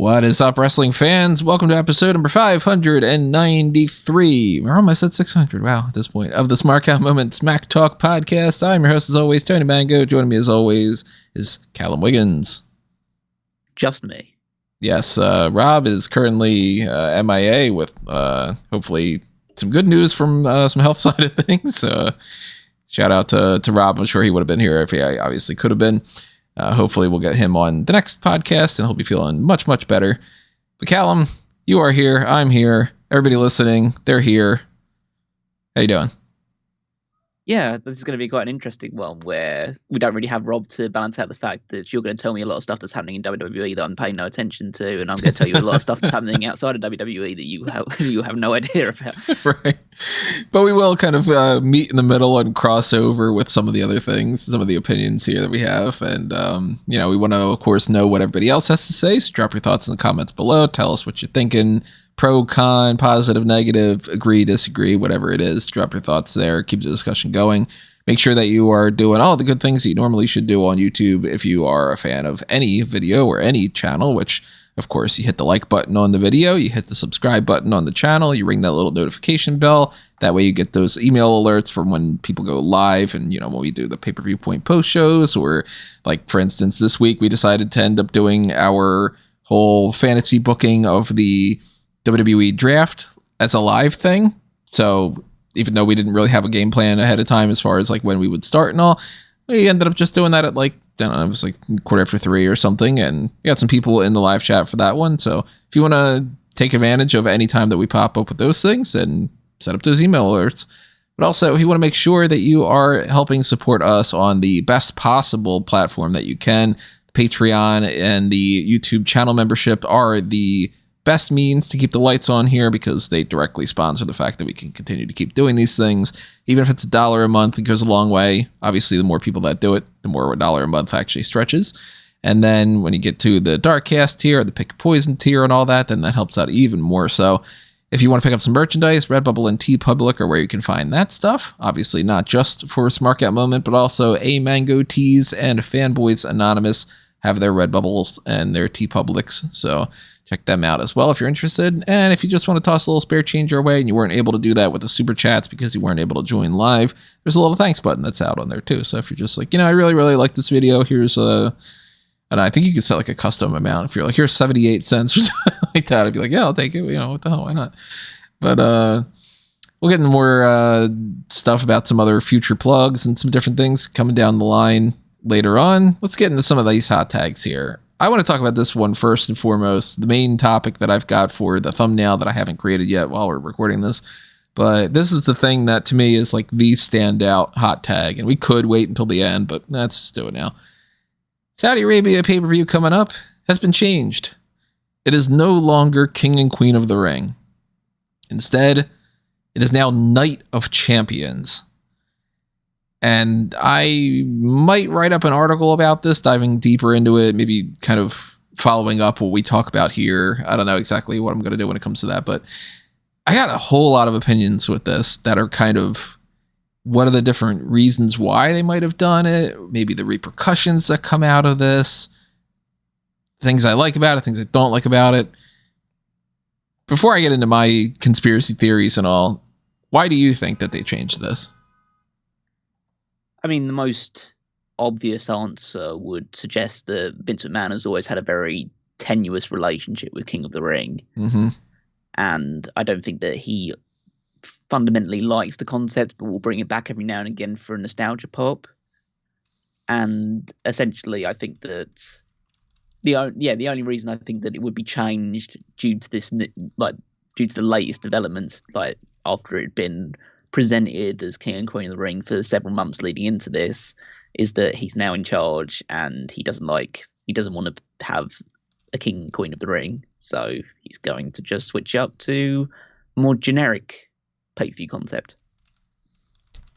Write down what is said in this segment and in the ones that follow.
What is up, wrestling fans? Welcome to episode number 593. Or almost at 600. Wow, at this point, of the Smark Moment Smack Talk podcast. I'm your host, as always, Tony Mango. Joining me, as always, is Callum Wiggins. Just me. Yes, Rob is currently MIA with hopefully some good news from some health side of things. Shout out to Rob. I'm sure he would have been here if he obviously could have been. Hopefully we'll get him on the next podcast and he'll be feeling much, much better. But Callum, you are here. I'm here. Everybody listening, they're here. How you doing? Yeah, this is going to be quite an interesting one where we don't really have Rob to balance out the fact that you're going to tell me a lot of stuff that's happening in WWE that I'm paying no attention to, and I'm going to tell you a lot of stuff that's happening outside of WWE that you have no idea about. Right. But we will kind of meet in the middle and cross over with some of the other things, some of the opinions here that we have. And, we want to, of course, know what everybody else has to say. So drop your thoughts in the comments below. Tell us what you're thinking. Pro, con, positive, negative, agree, disagree, whatever it is. Drop your thoughts there. Keep the discussion going. Make sure that you are doing all the good things that you normally should do on YouTube if you are a fan of any video or any channel, which, of course, you hit the like button on the video, you hit the subscribe button on the channel, you ring that little notification bell. That way you get those email alerts from when people go live and, when we do the pay-per-view point post shows, or like, for instance, this week we decided to end up doing our whole fantasy booking of the WWE draft as a live thing. So even though we didn't really have a game plan ahead of time as far as like when we would start and all, we ended up just doing that at like, I don't know, it was like 3:15 or something. And we got some people in the live chat for that one. So if you want to take advantage of any time that we pop up with those things, and set up those email alerts. But also, if you want to make sure that you are helping support us on the best possible platform that you can, Patreon and the YouTube channel membership are the best means to keep the lights on here, because they directly sponsor the fact that we can continue to keep doing these things. Even if it's $1 a month, it goes a long way. Obviously, the more people that do it, the more $1 a month actually stretches. And then when you get to the Darkcast tier, the Pick Poison tier and all that, then that helps out even more. So if you want to pick up some merchandise, Redbubble and TeePublic are where you can find that stuff. Obviously, not just for Smark Moment, but also A Mango Tees and Fanboys Anonymous have their Redbubbles and their TeePublics. So check them out as well if you're interested. And if you just want to toss a little spare change our way and you weren't able to do that with the super chats because you weren't able to join live, there's a little thanks button that's out on there too. So if you're just like, I really, really like this video, here's and I think you could set like a custom amount. If you're like, here's 78 cents or something like that, I'd be like, yeah, I'll take it. What the hell, why not? But we'll get into more stuff about some other future plugs and some different things coming down the line later on. Let's get into some of these hot tags here. I want to talk about this one first and foremost, the main topic that I've got for the thumbnail that I haven't created yet while we're recording this. But this is the thing that to me is like the standout hot tag. And we could wait until the end, but let's just do it now. Saudi Arabia pay-per-view coming up has been changed. It is no longer King and Queen of the Ring. Instead, it is now Night of Champions. And I might write up an article about this, diving deeper into it, maybe kind of following up what we talk about here. I don't know exactly what I'm going to do when it comes to that, but I got a whole lot of opinions with this that are kind of what are the different reasons why they might have done it, maybe the repercussions that come out of this, things I like about it, things I don't like about it. Before I get into my conspiracy theories and all, why do you think that they changed this? I mean, the most obvious answer would suggest that Vince McMahon has always had a very tenuous relationship with King of the Ring. Mm-hmm. And I don't think that he fundamentally likes the concept, but will bring it back every now and again for a nostalgia pop. And essentially, I think that the only reason I think that it would be changed due to this, due to the latest developments, like after it had been presented as King and Queen of the Ring for several months leading into this, is that he's now in charge and he doesn't want to have a King and Queen of the Ring, so he's going to just switch up to a more generic pay-per-view concept.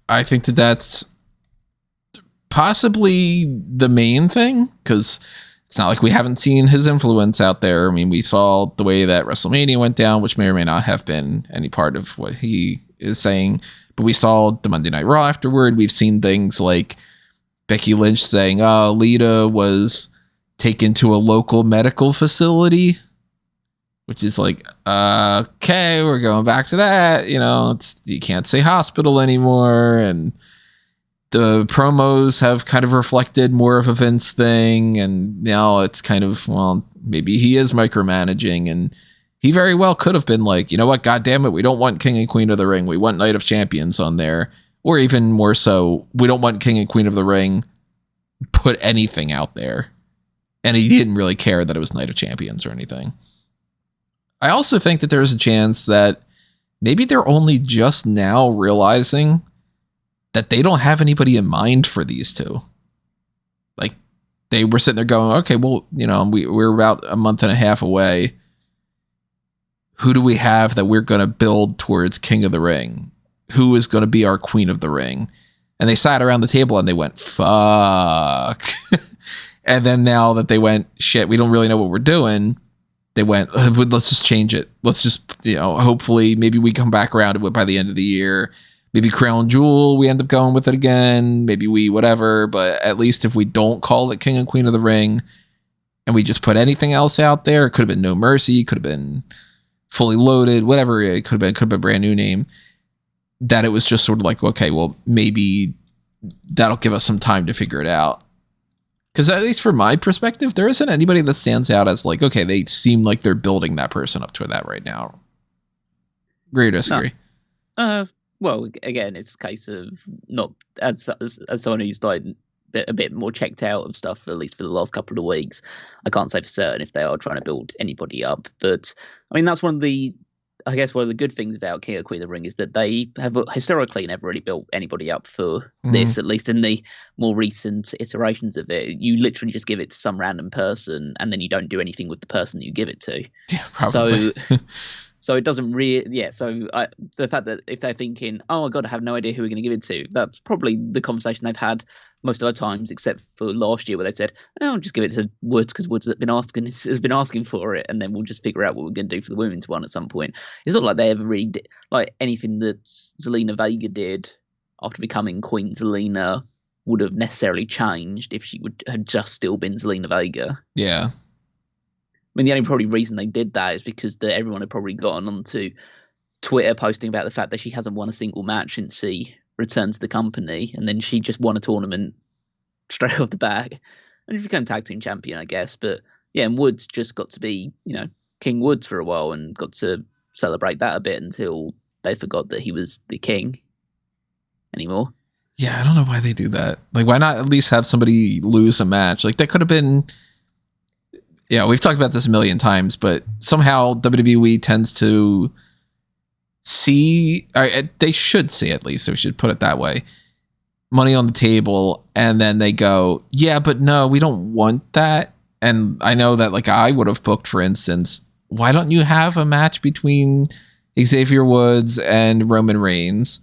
I think that that's possibly the main thing, because it's not like we haven't seen his influence out there. I mean, we saw the way that WrestleMania went down, which may or may not have been any part of what he is saying, but we saw the Monday Night Raw afterward. We've seen things like Becky Lynch saying, Lita was taken to a local medical facility which is like, okay, we're going back to that. You can't say hospital anymore. And the promos have kind of reflected more of a Vince thing. And now it's kind of, well, maybe he is micromanaging, and he very well could have been like, you know what? God damn it. We don't want King and Queen of the Ring. We want Night of Champions on there. Or even more so, we don't want King and Queen of the Ring put anything out there. And he didn't really care that it was Night of Champions or anything. I also think that there's a chance that maybe they're only just now realizing that they don't have anybody in mind for these two. Like, they were sitting there going, okay, well, we're about a month and a half away. Who do we have that we're going to build towards King of the Ring? Who is going to be our Queen of the Ring? And they sat around the table and they went, fuck. And then now that they went, shit, we don't really know what we're doing. They went, let's just change it. Let's just, hopefully maybe we come back around to it by the end of the year. Maybe Crown Jewel, we end up going with it again. Maybe we whatever. But at least if we don't call it King and Queen of the Ring and we just put anything else out there, it could have been No Mercy, could have been Fully Loaded, whatever it could have been a brand new name. That it was just sort of like, okay, well, maybe that'll give us some time to figure it out. Because at least from my perspective, there isn't anybody that stands out as like, okay, they seem like they're building that person up to that right now. Agree or disagree? No. Well, again, it's a case of not as someone who's like a bit more checked out of stuff, at least for the last couple of weeks. I can't say for certain if they are trying to build anybody up, but I mean that's one of the good things about King of Queen of the Ring is that they have historically never really built anybody up for this, at least in the more recent iterations of it. You literally just give it to some random person and then you don't do anything with the person you give it to. Yeah, probably. So it doesn't really, the fact that if they're thinking, oh my God, I have no idea who we're going to give it to, that's probably the conversation they've had most of the times, except for last year where they said, oh, I'll just give it to Woods because Woods has been asking for it, and then we'll just figure out what we're going to do for the women's one at some point. It's not like they ever really did, like anything that Zelina Vega did after becoming Queen Zelina would have necessarily changed if she had just still been Zelina Vega. Yeah. I mean, the only probably reason they did that is because everyone had probably gotten onto Twitter posting about the fact that she hasn't won a single match since she returned to the company, and then she just won a tournament straight off the bat, and she became tag team champion, I guess. But yeah, and Woods just got to be, King Woods for a while and got to celebrate that a bit until they forgot that he was the king anymore. Yeah, I don't know why they do that. Like, why not at least have somebody lose a match? Like, that could have been. Yeah, we've talked about this a million times, but somehow WWE tends to see, or they should see at least, so we should put it that way, money on the table, and then they go, yeah, but no, we don't want that. And I know that, like, I would have booked, for instance, why don't you have a match between Xavier Woods and Roman Reigns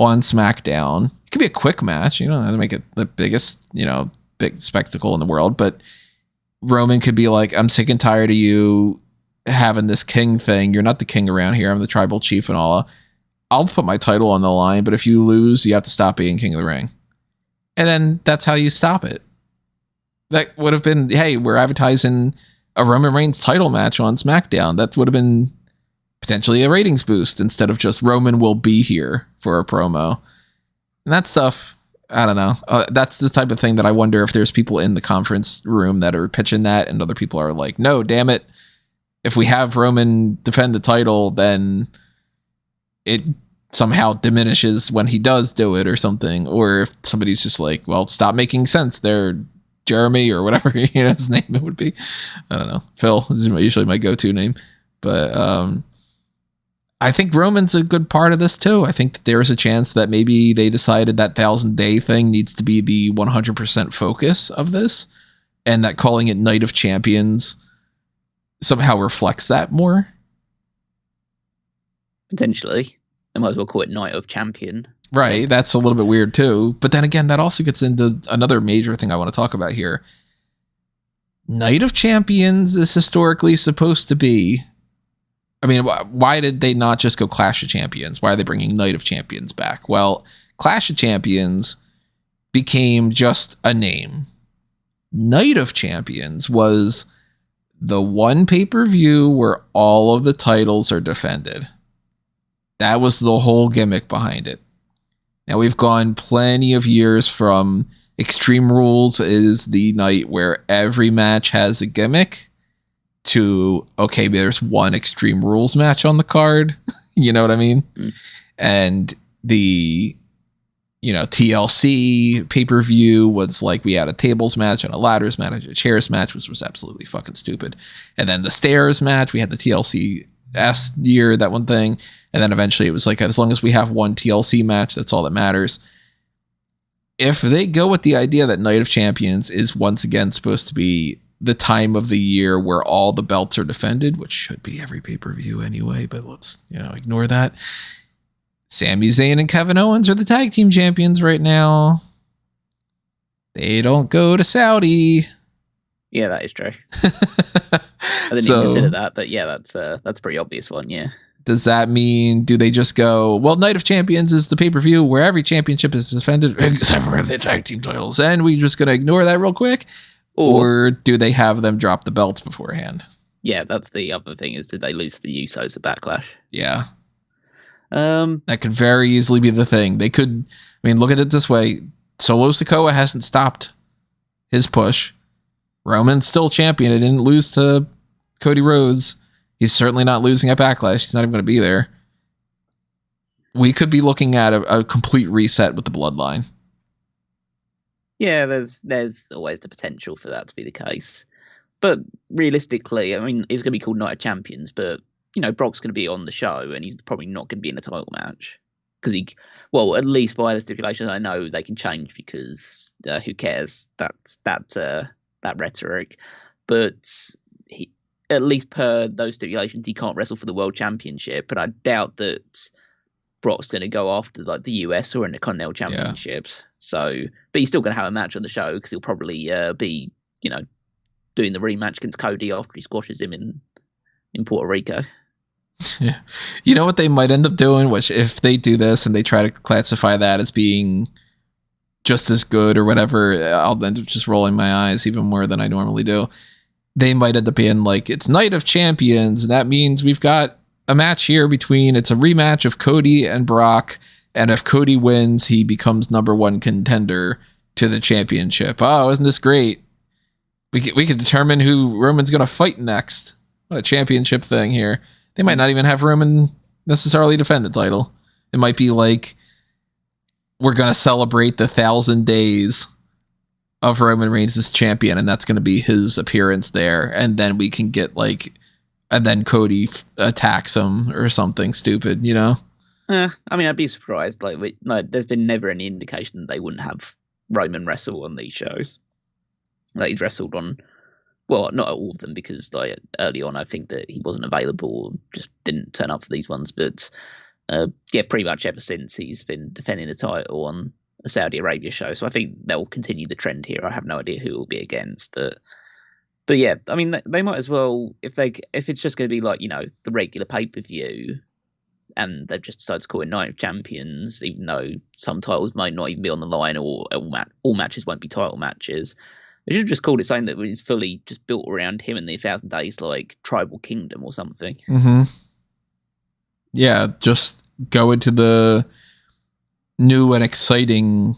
on SmackDown? It could be a quick match, you don't have to make it the biggest, big spectacle in the world, but Roman could be like, I'm sick and tired of you having this king thing. You're not the king around here. I'm the tribal chief and all. I'll put my title on the line, but if you lose, you have to stop being King of the Ring. And then that's how you stop it. That would have been, hey, we're advertising a Roman Reigns title match on SmackDown. That would have been potentially a ratings boost instead of just Roman will be here for a promo. And that stuff, I don't know. That's the type of thing that I wonder if there's people in the conference room that are pitching that and other people are like, no, damn it. If we have Roman defend the title, then it somehow diminishes when he does do it or something. Or if somebody's just like, well, stop making sense there, Jeremy, or whatever his name it would be. I don't know. Phil is usually my go-to name. But I think Roman's a good part of this too. I think that there's a chance that maybe they decided that 1,000-day thing needs to be the 100% focus of this, and that calling it Night of Champions somehow reflects that more. Potentially. I might as well call it Night of Champion. Right. That's a little bit weird too. But then again, that also gets into another major thing I want to talk about here. Night of Champions is historically supposed to be, I mean, why did they not just go Clash of Champions? Why are they bringing Night of Champions back? Well, Clash of Champions became just a name. Night of Champions was the one pay-per-view where all of the titles are defended. That was the whole gimmick behind it. Now we've gone plenty of years from Extreme Rules is the night where every match has a gimmick to, okay, there's one Extreme Rules match on the card. You know what I mean? Mm. And the, TLC pay-per-view was like we had a tables match and a ladders match, a chairs match, which was absolutely fucking stupid. And then the stairs match, we had the TLC year, that one thing. And then eventually it was like, as long as we have one TLC match, that's all that matters. If they go with the idea that Night of Champions is once again supposed to be the time of the year where all the belts are defended, which should be every pay-per-view anyway, but let's, ignore that. Sami Zayn and Kevin Owens are the tag team champions right now. They don't go to Saudi. Yeah, that is true. I didn't even consider that, but yeah, that's a pretty obvious one, yeah. Does that mean, do they just go, well, Night of Champions is the pay-per-view where every championship is defended except for the tag team titles, and we just going to ignore that real quick? Or do they have them drop the belts beforehand? Yeah, that's the other thing, is did they lose the Usos at Backlash? Yeah. That could very easily be the thing. They could, look at it this way. Solo Sikoa hasn't stopped his push. Roman's still champion. It didn't lose to Cody Rhodes. He's certainly not losing at Backlash. He's not even going to be there. We could be looking at a complete reset with the Bloodline. Yeah, there's always the potential for that to be the case. But realistically, it's going to be called Night of Champions, but, Brock's going to be on the show, and he's probably not going to be in a title match. Because at least by the stipulations, I know they can change because who cares? That's that rhetoric. But at least per those stipulations, he can't wrestle for the World Championship. But I doubt that Brock's going to go after like the US or Intercontinental Championships. Yeah. So, but he's still going to have a match on the show because he'll probably be, doing the rematch against Cody after he squashes him in Puerto Rico. Yeah. You know what they might end up doing, which if they do this and they try to classify that as being just as good or whatever, I'll end up just rolling my eyes even more than I normally do. They might end up being like, it's Night of Champions, and that means we've got a match here it's a rematch of Cody and Brock, and if Cody wins, he becomes number one contender to the championship. Oh, isn't this great? We could determine who Roman's going to fight next. What a championship thing here. They might not even have Roman necessarily defend the title. It might be like, we're going to celebrate the 1,000 days of Roman Reigns as champion, and that's going to be his appearance there. And then we can get and then Cody attacks him or something stupid, I'd be surprised. There's been never any indication that they wouldn't have Roman wrestle on these shows. He's wrestled on, well, not all of them, because early on I think that he wasn't available or just didn't turn up for these ones. But pretty much ever since he's been defending the title on a Saudi Arabia show. So I think they'll continue the trend here. I have no idea who it will be against, but yeah, they might as well, if it's just going to be the regular pay-per-view, and they've just decided to call it Night of Champions, even though some titles might not even be on the line, or all matches won't be title matches. They should have just called it something that was fully just built around him in the 1,000 Days, like Tribal Kingdom or something. Mm-hmm. Yeah, just go into the new and exciting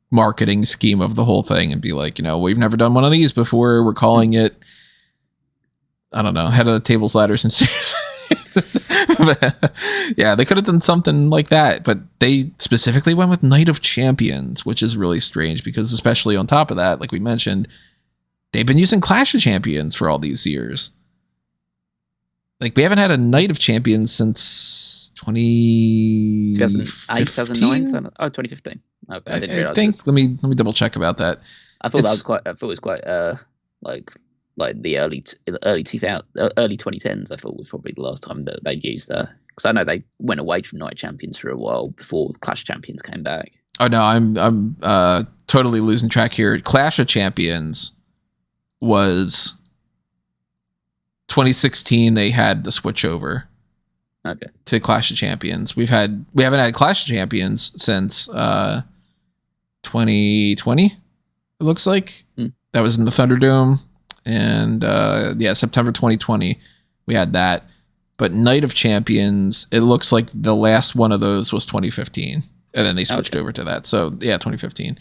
marketing scheme of the whole thing and be like, we've never done one of these before. We're calling it, I don't know, Head of the Tables, Ladders, and Stairs. Yeah, they could have done something like that, but they specifically went with Night of Champions, which is really strange because, especially on top of that, like we mentioned, they've been using Clash of Champions for all these years. We haven't had a Night of Champions since 2008, 2009? 2015. I didn't realize. I think. Let me double check about that. I thought it was quite like the early 2010s. I thought was probably the last time that they used that, because I know they went away from Night Champions for a while before Clash Champions came back. Oh no, I'm totally losing track here. Clash of Champions was 2016. They had the switch over to Clash of Champions. We haven't had Clash of Champions since 2020. It looks like that was in the Thunderdome. and September 2020 we had that. But Night of Champions, it looks like the last one of those was 2015, and then they switched over to that. So 2015.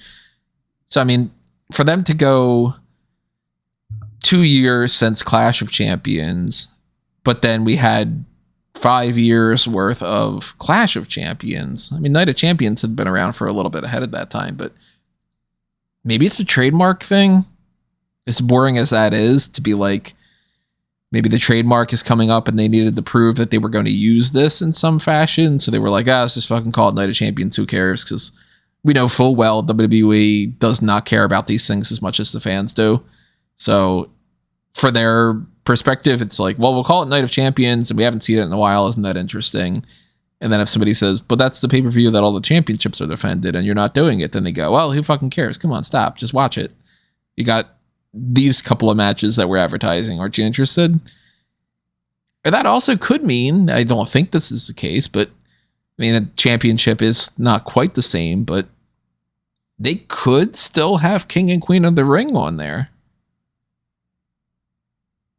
So I mean, for them to go 2 years since Clash of Champions, but then we had 5 years worth of Clash of Champions. I mean, Night of Champions had been around for a little bit ahead of that time, but maybe it's a trademark thing. As boring as that is, to be like, maybe the trademark is coming up and they needed to prove that they were going to use this in some fashion. So they were like, let's just fucking call it Night of Champions. Who cares? Because we know full well WWE does not care about these things as much as the fans do. So for their perspective, it's like, well, we'll call it Night of Champions and we haven't seen it in a while. Isn't that interesting? And then if somebody says, but that's the pay-per-view that all the championships are defended and you're not doing it, then they go, well, who fucking cares? Come on, stop. Just watch it. You got these couple of matches that we're advertising. Aren't you interested? And that also could mean, I don't think this is the case, but I mean, a championship is not quite the same, but they could still have King and Queen of the Ring on there.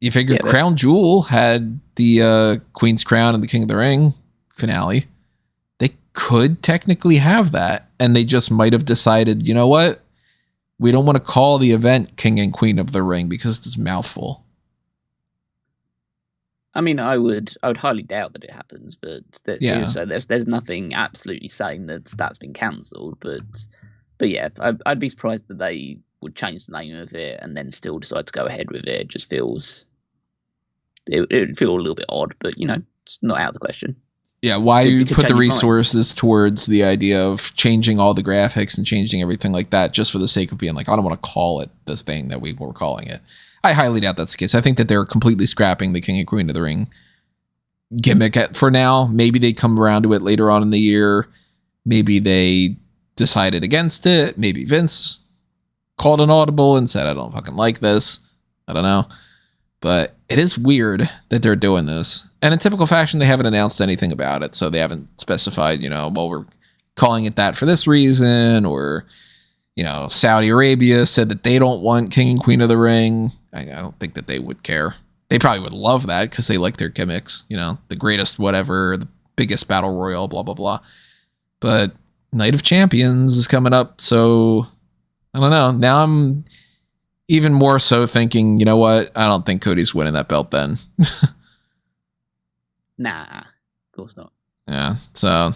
You figure Crown Jewel had the Queen's Crown and the King of the Ring finale. They could technically have that, and they just might have decided, you know what? We don't want to call the event King and Queen of the Ring because it's a mouthful. I mean, I would highly doubt that it happens, but there's nothing absolutely saying that that's been cancelled. But yeah, I'd be surprised that they would change the name of it and then still decide to go ahead with it. It just it would feel a little bit odd, but it's not out of the question. Yeah, why you put the resources towards the idea of changing all the graphics and changing everything like that just for the sake of being like, I don't want to call it this thing that we were calling it. I highly doubt that's the case. I think that they're completely scrapping the King and Queen of the Ring gimmick for now. Maybe they come around to it later on in the year. Maybe they decided against it. Maybe Vince called an audible and said, I don't fucking like this. I don't know. But it is weird that they're doing this. And in typical fashion, they haven't announced anything about it. So they haven't specified, well, we're calling it that for this reason. Or, Saudi Arabia said that they don't want King and Queen of the Ring. I don't think that they would care. They probably would love that because they like their gimmicks. The greatest whatever, the biggest battle royal, blah, blah, blah. But Night of Champions is coming up. So I don't know. Now I'm even more so thinking, you know what? I don't think Cody's winning that belt then. Nah, of course not. Yeah, so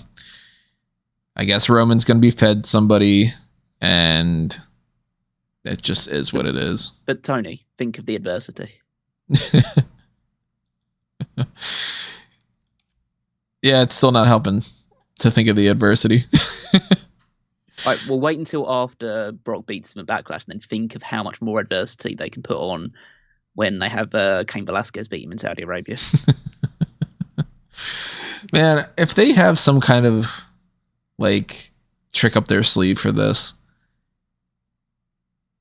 I guess Roman's going to be fed somebody, and it just is what it is. But Tony, think of the adversity. Yeah, it's still not helping to think of the adversity. All right, we'll wait until after Brock beats him at Backlash and then think of how much more adversity they can put on when they have Cain Velasquez beat him in Saudi Arabia. Man, if they have some kind of trick up their sleeve for this,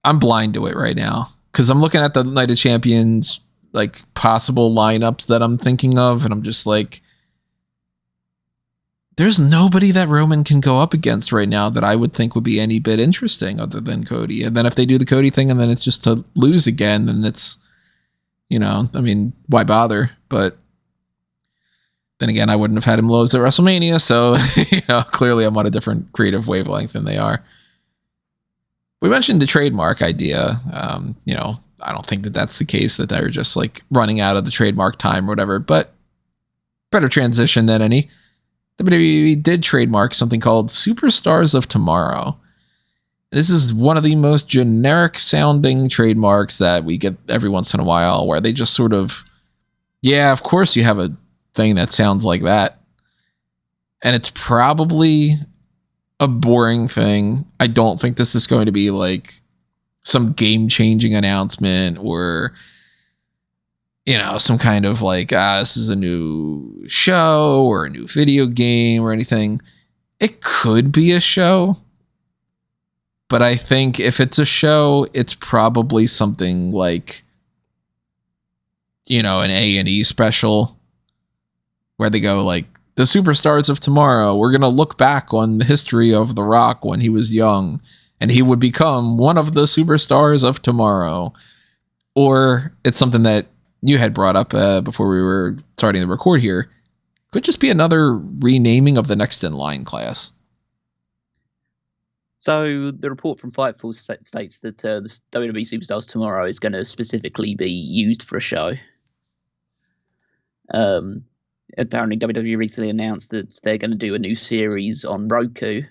I'm blind to it right now. Because I'm looking at the Night of Champions possible lineups that I'm thinking of, and I'm just like, there's nobody that Roman can go up against right now that I would think would be any bit interesting other than Cody. And then if they do the Cody thing and then it's just to lose again, then it's, I mean, why bother? But then again, I wouldn't have had him lose at WrestleMania. So, clearly I'm on a different creative wavelength than they are. We mentioned the trademark idea. I don't think that that's the case, that they're just running out of the trademark time or whatever, but better transition than any. WWE did trademark something called Superstars of Tomorrow. This is one of the most generic sounding trademarks that we get every once in a while, where they just sort of, yeah, of course you have a thing that sounds like that. And it's probably a boring thing. I don't think this is going to be some game-changing announcement or some kind of this is a new show or a new video game or anything. It could be a show, but I think if it's a show, it's probably something an A&E special where they go the Superstars of Tomorrow. We're going to look back on the history of The Rock when he was young and he would become one of the Superstars of Tomorrow. or it's something that you had brought up before we were starting to record here. Could just be another renaming of the next in line class. So the report from Fightful states that the WWE Superstars Tomorrow is going to specifically be used for a show. Apparently, WWE recently announced that they're going to do a new series on Roku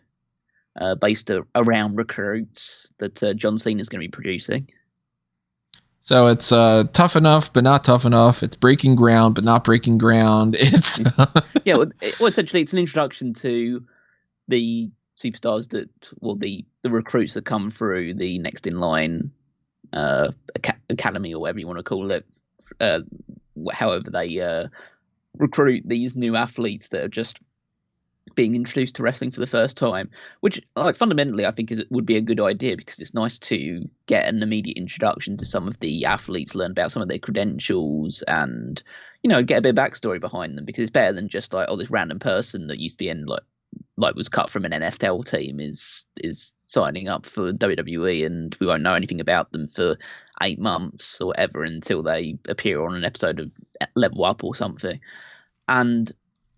based around recruits that John Cena is going to be producing. So it's tough enough, but not tough enough. It's breaking ground, but not breaking ground. It's well, essentially, it's an introduction to the superstars the recruits that come through the next in line academy, or whatever you want to call it. However they recruit these new athletes that are just being introduced to wrestling for the first time, which, like, fundamentally I think would be a good idea, because it's nice to get an immediate introduction to some of the athletes, learn about some of their credentials, and, you know, get a bit of backstory behind them, because it's better than just like, oh, this random person that used to be in like was cut from an NFL team is signing up for WWE, and we won't know anything about them for 8 months or whatever until they appear on an episode of Level Up or something. And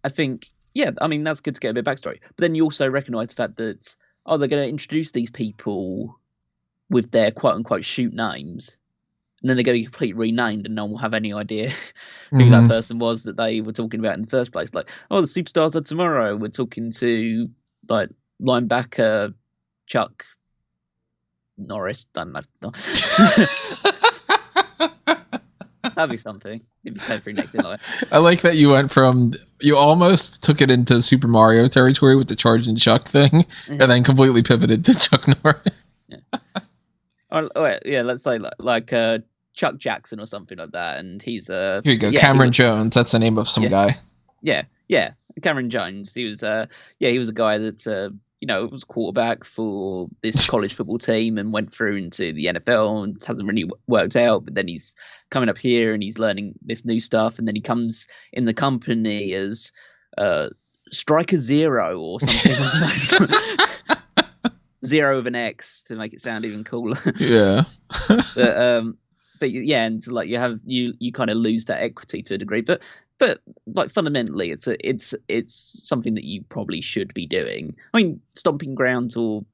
I think, yeah, I mean, that's good to get a bit of backstory. But then you also recognise the fact that, oh, they're going to introduce these people with their quote-unquote shoot names, and then they're going to be completely renamed, and no one will have any idea who that person was that they were talking about in the first place. Like, oh, the Superstars of Tomorrow, we're talking to, like, linebacker Chuck Norris. Don't know. That'd be something. If you came through next in line. I like that you went from, you almost took it into Super Mario territory with the Charge and Chuck thing, and then completely pivoted to Chuck Norris. Yeah. Yeah, let's say like Chuck Jackson or something like that, and he's here you go, Cameron Jones. That's the name of some guy. Yeah, Cameron Jones. He was he was a guy that was quarterback for this college football team and went through into the NFL and hasn't really worked out. But then he's coming up here and he's learning this new stuff, and then he comes in the company as Striker Zero or something like that. Zero with an X to make it sound even cooler. Yeah. but yeah, and so, like, you kind of lose that equity to a degree, but like, fundamentally it's something that you probably should be doing. I mean, Stomping Grounds or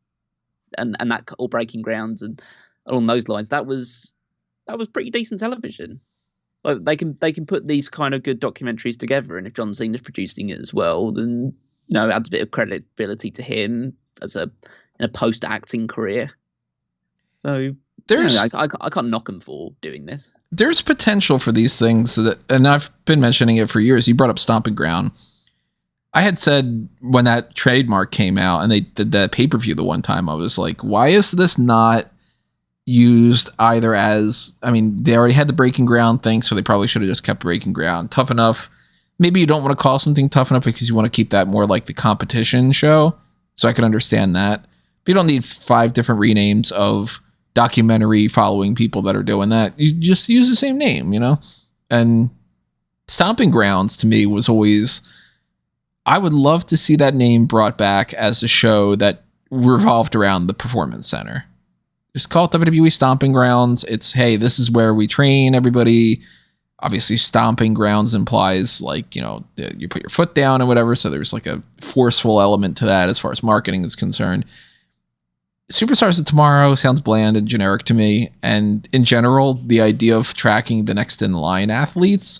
Breaking Grounds and along those lines, that was pretty decent television. Like, they can put these kind of good documentaries together, and if John Cena's producing it as well, then, you know, it adds a bit of credibility to him as in a post-acting career. So there's, I can't knock him for doing this. There's potential for these things, and I've been mentioning it for years. You brought up Stomping Ground. I had said when that trademark came out and they did that pay-per-view the one time, I was like, why is this not used either as, I mean, they already had the Breaking Ground thing, so they probably should have just kept Breaking Ground. Tough Enough. Maybe you don't want to call something Tough Enough because you want to keep that more like the competition show. So I can understand that. But you don't need 5 different renames of documentary following people that are doing that. You just use the same name, you know? And Stomping Grounds to me was always, I would love to see that name brought back as a show that revolved around the Performance Center. Just call it WWE Stomping Grounds. It's, hey, this is where we train everybody. Obviously, Stomping Grounds implies, like, you know, you put your foot down and whatever. So there's like a forceful element to that as far as marketing is concerned. Superstars of Tomorrow sounds bland and generic to me. And in general, the idea of tracking the next in line athletes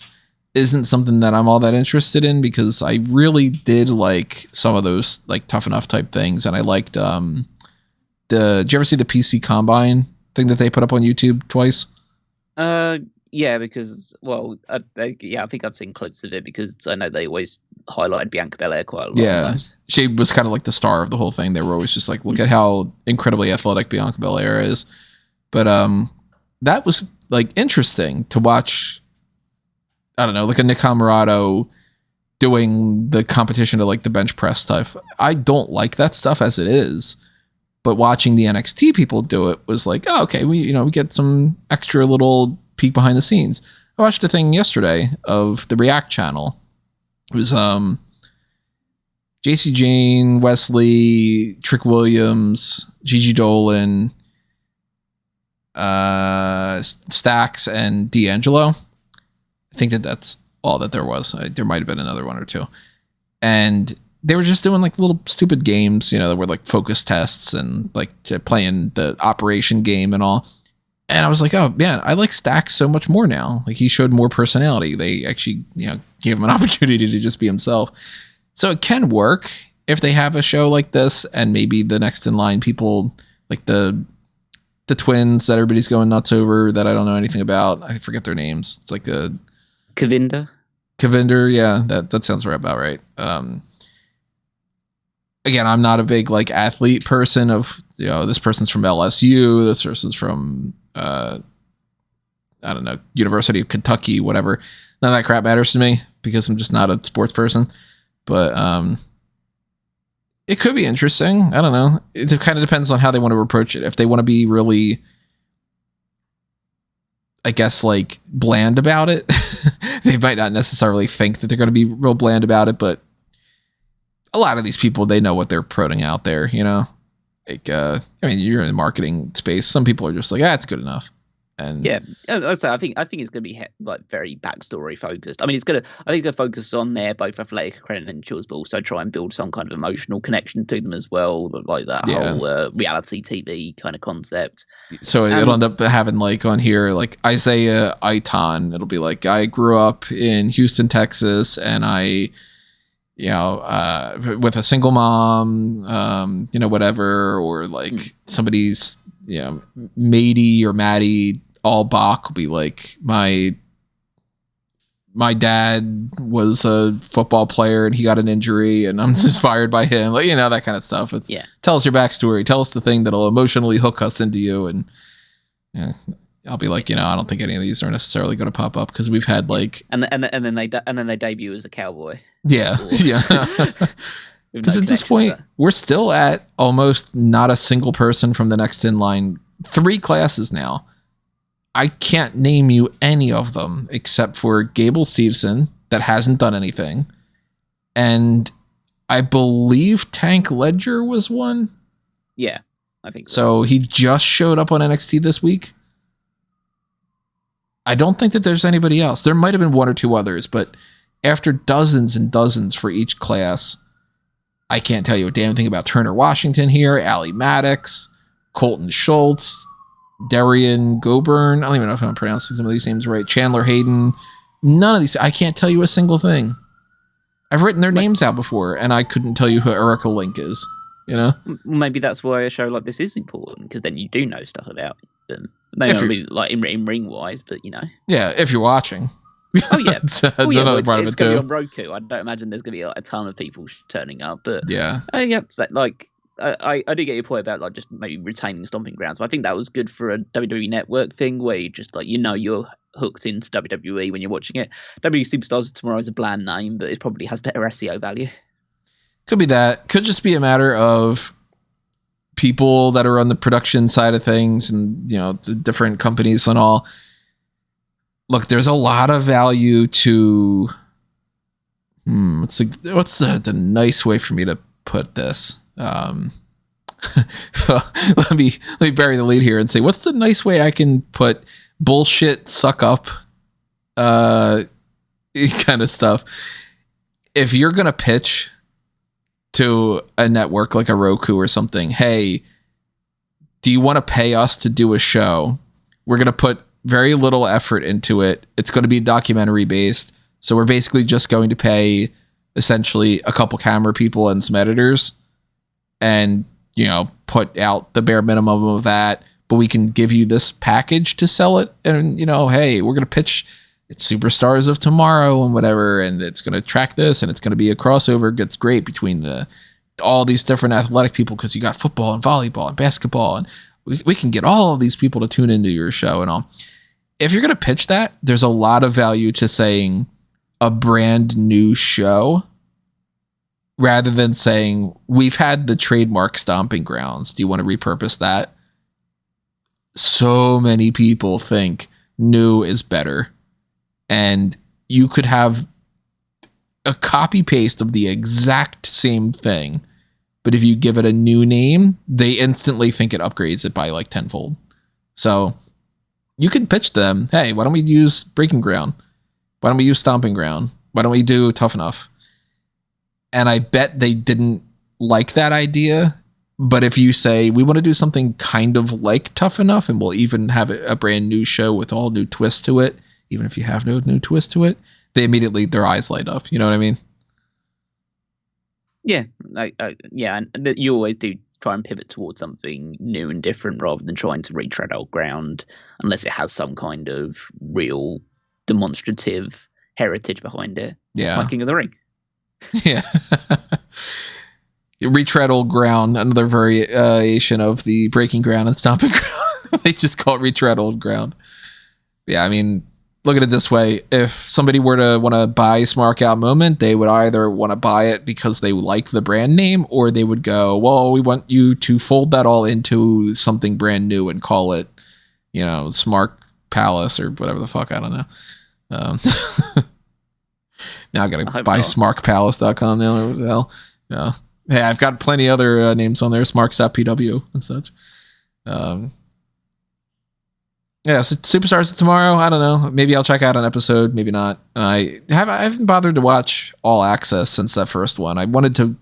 isn't something that I'm all that interested in, because I really did like some of those, like, Tough Enough type things. And I liked, did you ever see the PC Combine thing that they put up on YouTube twice? Yeah, because, well, I think I've seen clips of it, because I know they always highlighted Bianca Belair quite a lot. Yeah, she was kind of like the star of the whole thing. They were always just like, look at how incredibly athletic Bianca Belair is. But that was, like, interesting to watch. I don't know, like a Nick Comoroto doing the competition to, like, the bench press stuff. I don't like that stuff as it is. But watching the NXT people do it was like, oh, okay, we get some extra little peek behind the scenes. I watched a thing yesterday of the React channel. It was JC Jane, Wesley, Trick Williams, Gigi Dolan, Stax and D'Angelo. I think that's all that there was. There might have been another one or two. And they were just doing like little stupid games, that were like focus tests and like playing the operation game and all. And I was like, oh man, I like Stax so much more now. Like he showed more personality. They actually, gave him an opportunity to just be himself. So it can work if they have a show like this, and maybe the next in line people like the twins that everybody's going nuts over that I don't know anything about. I forget their names. It's like a Kavinder, yeah, that sounds right about right. Again, I'm not a big like athlete person of, this person's from LSU, this person's from I don't know, University of Kentucky, whatever. None of that crap matters to me because I'm just not a sports person. But it could be interesting. I don't know. It kind of depends on how they want to approach it. If they want to be really, I guess, like bland about it, they might not necessarily think that they're going to be real bland about it, but a lot of these people, they know what they're putting out there, like, I mean, you're in the marketing space. Some people are just like, it's good enough. And yeah, also I think it's going to be like very backstory focused. I mean, I think it's going to focus on their both athletic credentials, but also try and build some kind of emotional connection to them as well, like that whole reality TV kind of concept. So it'll end up having like on here, like Isaiah Iton. It'll be like, I grew up in Houston, Texas, and I, with a single mom, whatever, or like somebody's, Matey or Maddie Allbach will be like, my dad was a football player and he got an injury and I'm inspired by him, like, that kind of stuff. It's tell us your backstory, tell us the thing that'll emotionally hook us into you. And I'll be like, I don't think any of these are necessarily going to pop up because we've had like, and then they debut as a cowboy. Yeah. Because at this point, we're still at almost not a single person from the next in line. 3 classes now. I can't name you any of them except for Gable Steveson, that hasn't done anything. And I believe Tank Ledger was one. Yeah, I think so. He just showed up on NXT this week. I don't think that there's anybody else. There might have been 1 or 2 others, but after dozens and dozens for each class, I can't tell you a damn thing about Turner Washington here, Allie Maddox, Colton Schultz, Darian Goburn. I don't even know if I'm pronouncing some of these names right. Chandler Hayden. None of these. I can't tell you a single thing. I've written their names out before, and I couldn't tell you who Erica Link is. Maybe that's why a show like this is important, because then you do know stuff about them. Maybe not be like in ring wise, but Yeah, if you're watching. Oh yeah, it's going to be on Roku. I don't imagine there's going to be like a ton of people turning up, but yeah, so, like I do get your point about like just maybe retaining stomping grounds. But I think that was good for a WWE Network thing where you just like you're hooked into WWE when you're watching it. WWE Superstars of Tomorrow is a bland name, but it probably has better SEO value. Could be that. Could just be a matter of people that are on the production side of things, and the different companies and all. Look, there's a lot of value to. What's the nice way for me to put this? Let me bury the lead here and say, what's the nice way I can put bullshit, suck up, kind of stuff? If you're gonna pitch to a network like a Roku or something, hey, do you want to pay us to do a show? We're gonna put very little effort into it. It's going to be documentary based. So we're basically just going to pay essentially a couple camera people and some editors and, put out the bare minimum of that. But we can give you this package to sell it. And, hey, we're going to pitch it's Superstars of Tomorrow and whatever. And it's going to track this and it's going to be a crossover. It's great between all these different athletic people because you got football and volleyball and basketball. And we can get all of these people to tune into your show and all. If you're going to pitch that, there's a lot of value to saying a brand new show rather than saying, we've had the trademark stomping grounds. Do you want to repurpose that? So many people think new is better. And you could have a copy paste of the exact same thing. But if you give it a new name, they instantly think it upgrades it by like tenfold. So you could pitch them, hey, why don't we use Breaking Ground? Why don't we use Stomping Ground? Why don't we do Tough Enough? And I bet they didn't like that idea. But if you say, we want to do something kind of like Tough Enough, and we'll even have a brand new show with all new twists to it, even if you have no new twist to it, they immediately, their eyes light up. You know what I mean? Yeah, yeah, and you always do try and pivot towards something new and different rather than trying to retread old ground, unless it has some kind of real demonstrative heritage behind it. Yeah. Like King of the Ring. Yeah. Retread old ground, another variation of the Breaking Ground and Stomping Ground. They just call it retread old ground. Yeah, I mean, look at it this way. If somebody were to want to buy Smark Out Moment, they would either want to buy it because they like the brand name, or they would go, well, we want you to fold that all into something brand new and call it, Smark Palace or whatever the fuck. I don't know. Now I got to buy smarkpalace.com now or what the hell. Hey, I've got plenty other names on there, smarks.pw and such. Yeah, so Superstars of Tomorrow, I don't know. Maybe I'll check out an episode, maybe not. I haven't bothered to watch All Access since that first one. I wanted to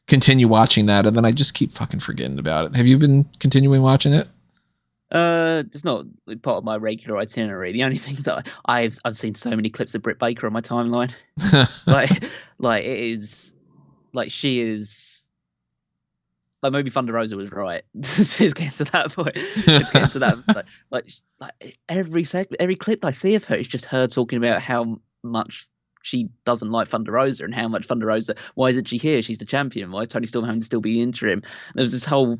continue watching that, and then I just keep fucking forgetting about it. Have you been continuing watching it? It's not part of my regular itinerary. The only thing that I've seen so many clips of Britt Baker on my timeline. like it is, like she is. Like maybe Thunder Rosa was right. It's getting to that point. It's getting to that. Like every clip I see of her is just her talking about how much she doesn't like Thunder Rosa and how much Thunder Rosa. Why isn't she here? She's the champion. Why is Tony Storm having to still be interim? There was this whole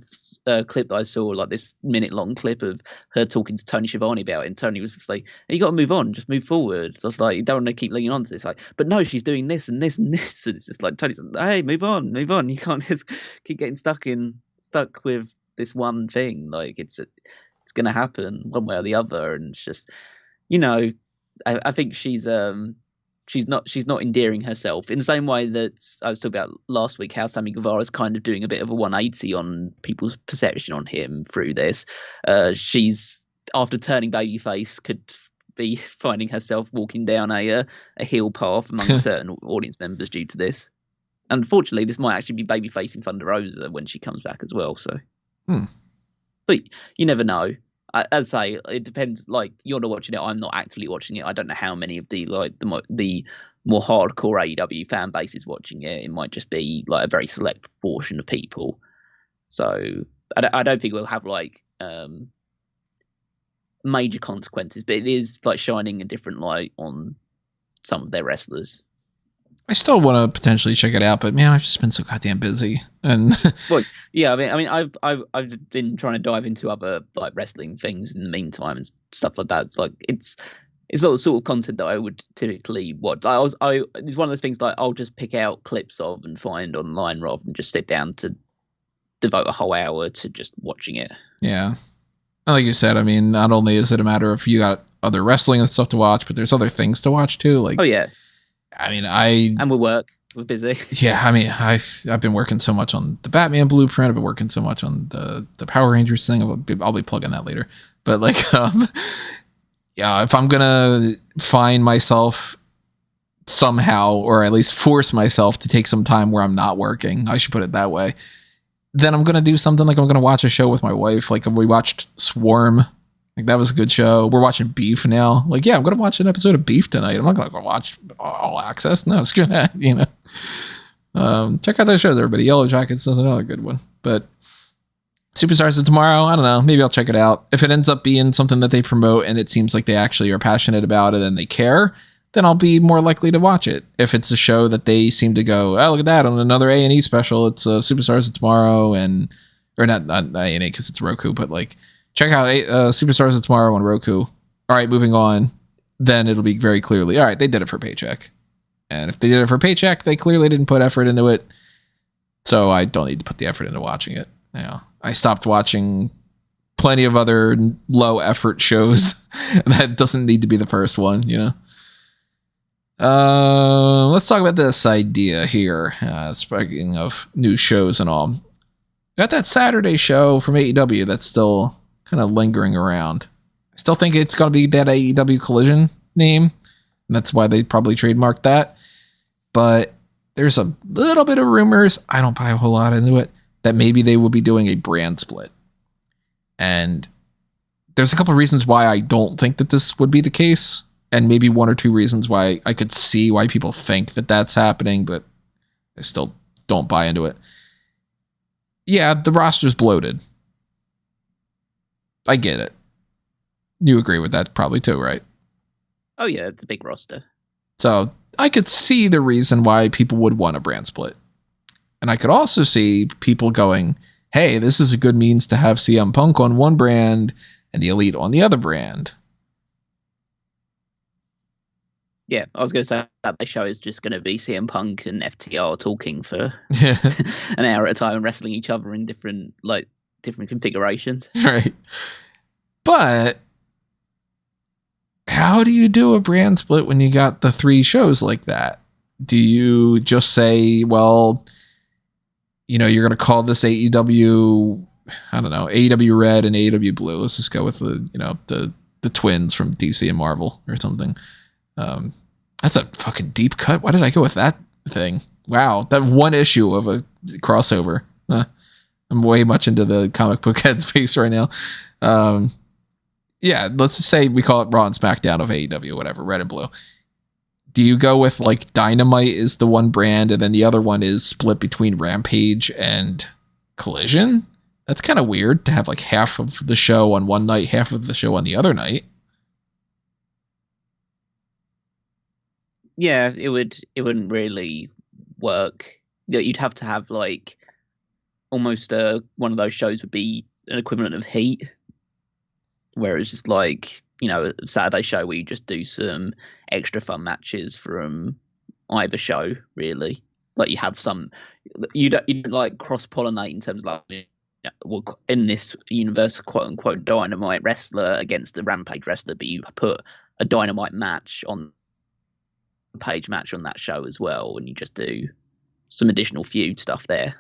clip that I saw, like this minute-long clip of her talking to Tony Schiavone about it, and Tony was just like, hey, "You got to move on. Just move forward." So I was like, "You don't want to keep leaning on to this." Like, but no, she's doing this and this and this, and it's just like Tony's like, "Hey, move on. You can't just keep getting stuck with this one thing. Like it's gonna happen one way or the other." And it's just, I think she's not endearing herself in the same way that I was talking about last week, how Sammy Guevara's kind of doing a bit of a 180 on people's perception on him through this. She's, after turning babyface, could be finding herself walking down a heel path among certain audience members due to this. Unfortunately, this might actually be babyfacing Thunder Rosa when she comes back as well. So, but you never know. As I say, it depends. Like, you're not watching it, I'm not actively watching it. I don't know how many of the more hardcore AEW fan base is watching it. It might just be like a very select portion of people. So I don't think we'll have like major consequences, but it is like shining a different light on some of their wrestlers. I still want to potentially check it out, but man, I've just been so goddamn busy. And well, yeah, I mean, I've been trying to dive into other like wrestling things in the meantime and stuff like that. It's like it's not the sort of content that I would typically watch. It's one of those things like I'll just pick out clips of and find online rather than just sit down to devote a whole hour to just watching it. Yeah, like you said, I mean, not only is it a matter of you got other wrestling and stuff to watch, but there's other things to watch too. Like, oh yeah. I mean, and we're busy. Yeah, I mean, I've been working so much on the Batman blueprint. I've been working so much on the Power Rangers thing. I'll be plugging that later. But like, yeah, if I'm gonna find myself somehow, or at least force myself to take some time where I'm not working, I should put it that way, then I'm gonna do something like I'm gonna watch a show with my wife. Like we watched Swarm. Like that was a good show. We're watching Beef now. Like, yeah, I'm gonna watch an episode of Beef tonight. I'm not gonna go watch All Access. No, screw that. Check out those shows, everybody. Yellow Jackets is another good one. But Superstars of Tomorrow, I don't know. Maybe I'll check it out. If it ends up being something that they promote and it seems like they actually are passionate about it and they care, then I'll be more likely to watch it. If it's a show that they seem to go, oh, look at that, on another A&E special, it's Superstars of Tomorrow, or not A&E because it's Roku, but like, check out Superstars of Tomorrow on Roku. All right, moving on. Then it'll be very clearly, all right, they did it for paycheck. And if they did it for paycheck, they clearly didn't put effort into it. So I don't need to put the effort into watching it. I stopped watching plenty of other low effort shows. That doesn't need to be the first one, Let's talk about this idea here. Speaking of new shows and all. Got that Saturday show from AEW that's still kind of lingering around. Still think it's going to be that AEW Collision name. And that's why they probably trademarked that. But there's a little bit of rumors, I don't buy a whole lot into it, that maybe they will be doing a brand split. And there's a couple of reasons why I don't think that this would be the case. And maybe one or two reasons why I could see why people think that that's happening, but I still don't buy into it. Yeah, the roster's bloated. I get it. You agree with that probably too, right? Oh yeah, it's a big roster. So I could see the reason why people would want a brand split. And I could also see people going, hey, this is a good means to have CM Punk on one brand and the Elite on the other brand. Yeah, I was going to say that the show is just going to be CM Punk and FTR talking for an hour at a time and wrestling each other in different configurations. Right. But how do you do a brand split when you got the 3 shows like that? Do you just say, well, you're going to call this AEW, I don't know, AEW Red and AEW Blue. Let's just go with the twins from DC and Marvel or something. That's a fucking deep cut. Why did I go with that thing? Wow, that one issue of a crossover. I'm way much into the comic book headspace right now. Yeah, let's just say we call it Raw and SmackDown of AEW, whatever, red and blue. Do you go with like Dynamite is the one brand and then the other one is split between Rampage and Collision? That's kind of weird to have like half of the show on one night, half of the show on the other night. Yeah, it wouldn't really work. You'd have to have like almost one of those shows would be an equivalent of Heat, where it's just like, a Saturday show where you just do some extra fun matches from either show, really. Like you have some, you don't like cross pollinate in terms of like, well, in this universe, quote unquote, Dynamite wrestler against a Rampage wrestler, but you put a Dynamite match on page match on that show as well, and you just do some additional feud stuff there.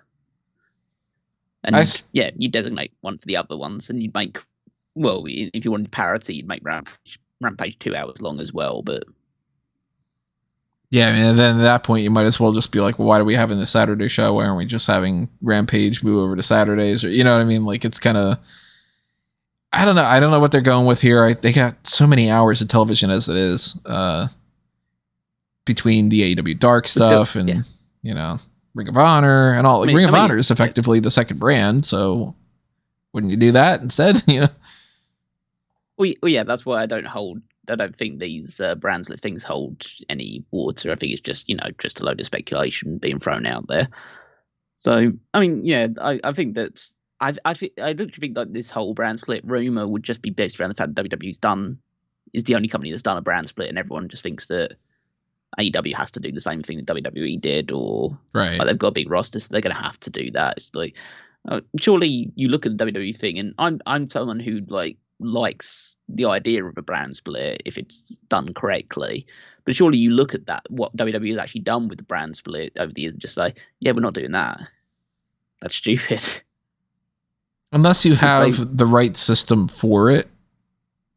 And you designate one for the other ones, and you'd make, well, if you wanted parity, you'd make Rampage 2 hours long as well. But yeah, I mean, and then at that point, you might as well just be like, well, why are we having the Saturday show? Why aren't we just having Rampage move over to Saturdays? Or you know what I mean? Like, it's kind of, I don't know. I don't know what they're going with here. They got so many hours of television as it is. Between the AEW Dark stuff and Ring of Honor and all. Ring of Honor is effectively the second brand, so wouldn't you do that instead? Well, yeah, that's why I don't think these brand split things hold any water. I think it's just just a load of speculation being thrown out there. So I mean, yeah, I think that's I don't think that this whole brand split rumor would just be based around the fact that WWE's is the only company that's done a brand split, and everyone just thinks that AEW has to do the same thing that WWE did, or right. Like they've got a big roster, so they're going to have to do that. It's like, surely you look at the WWE thing, and I'm someone who likes the idea of a brand split if it's done correctly. But surely you look at that, what WWE has actually done with the brand split over the years, and just say, yeah, we're not doing that. That's stupid. Unless you have the right system for it,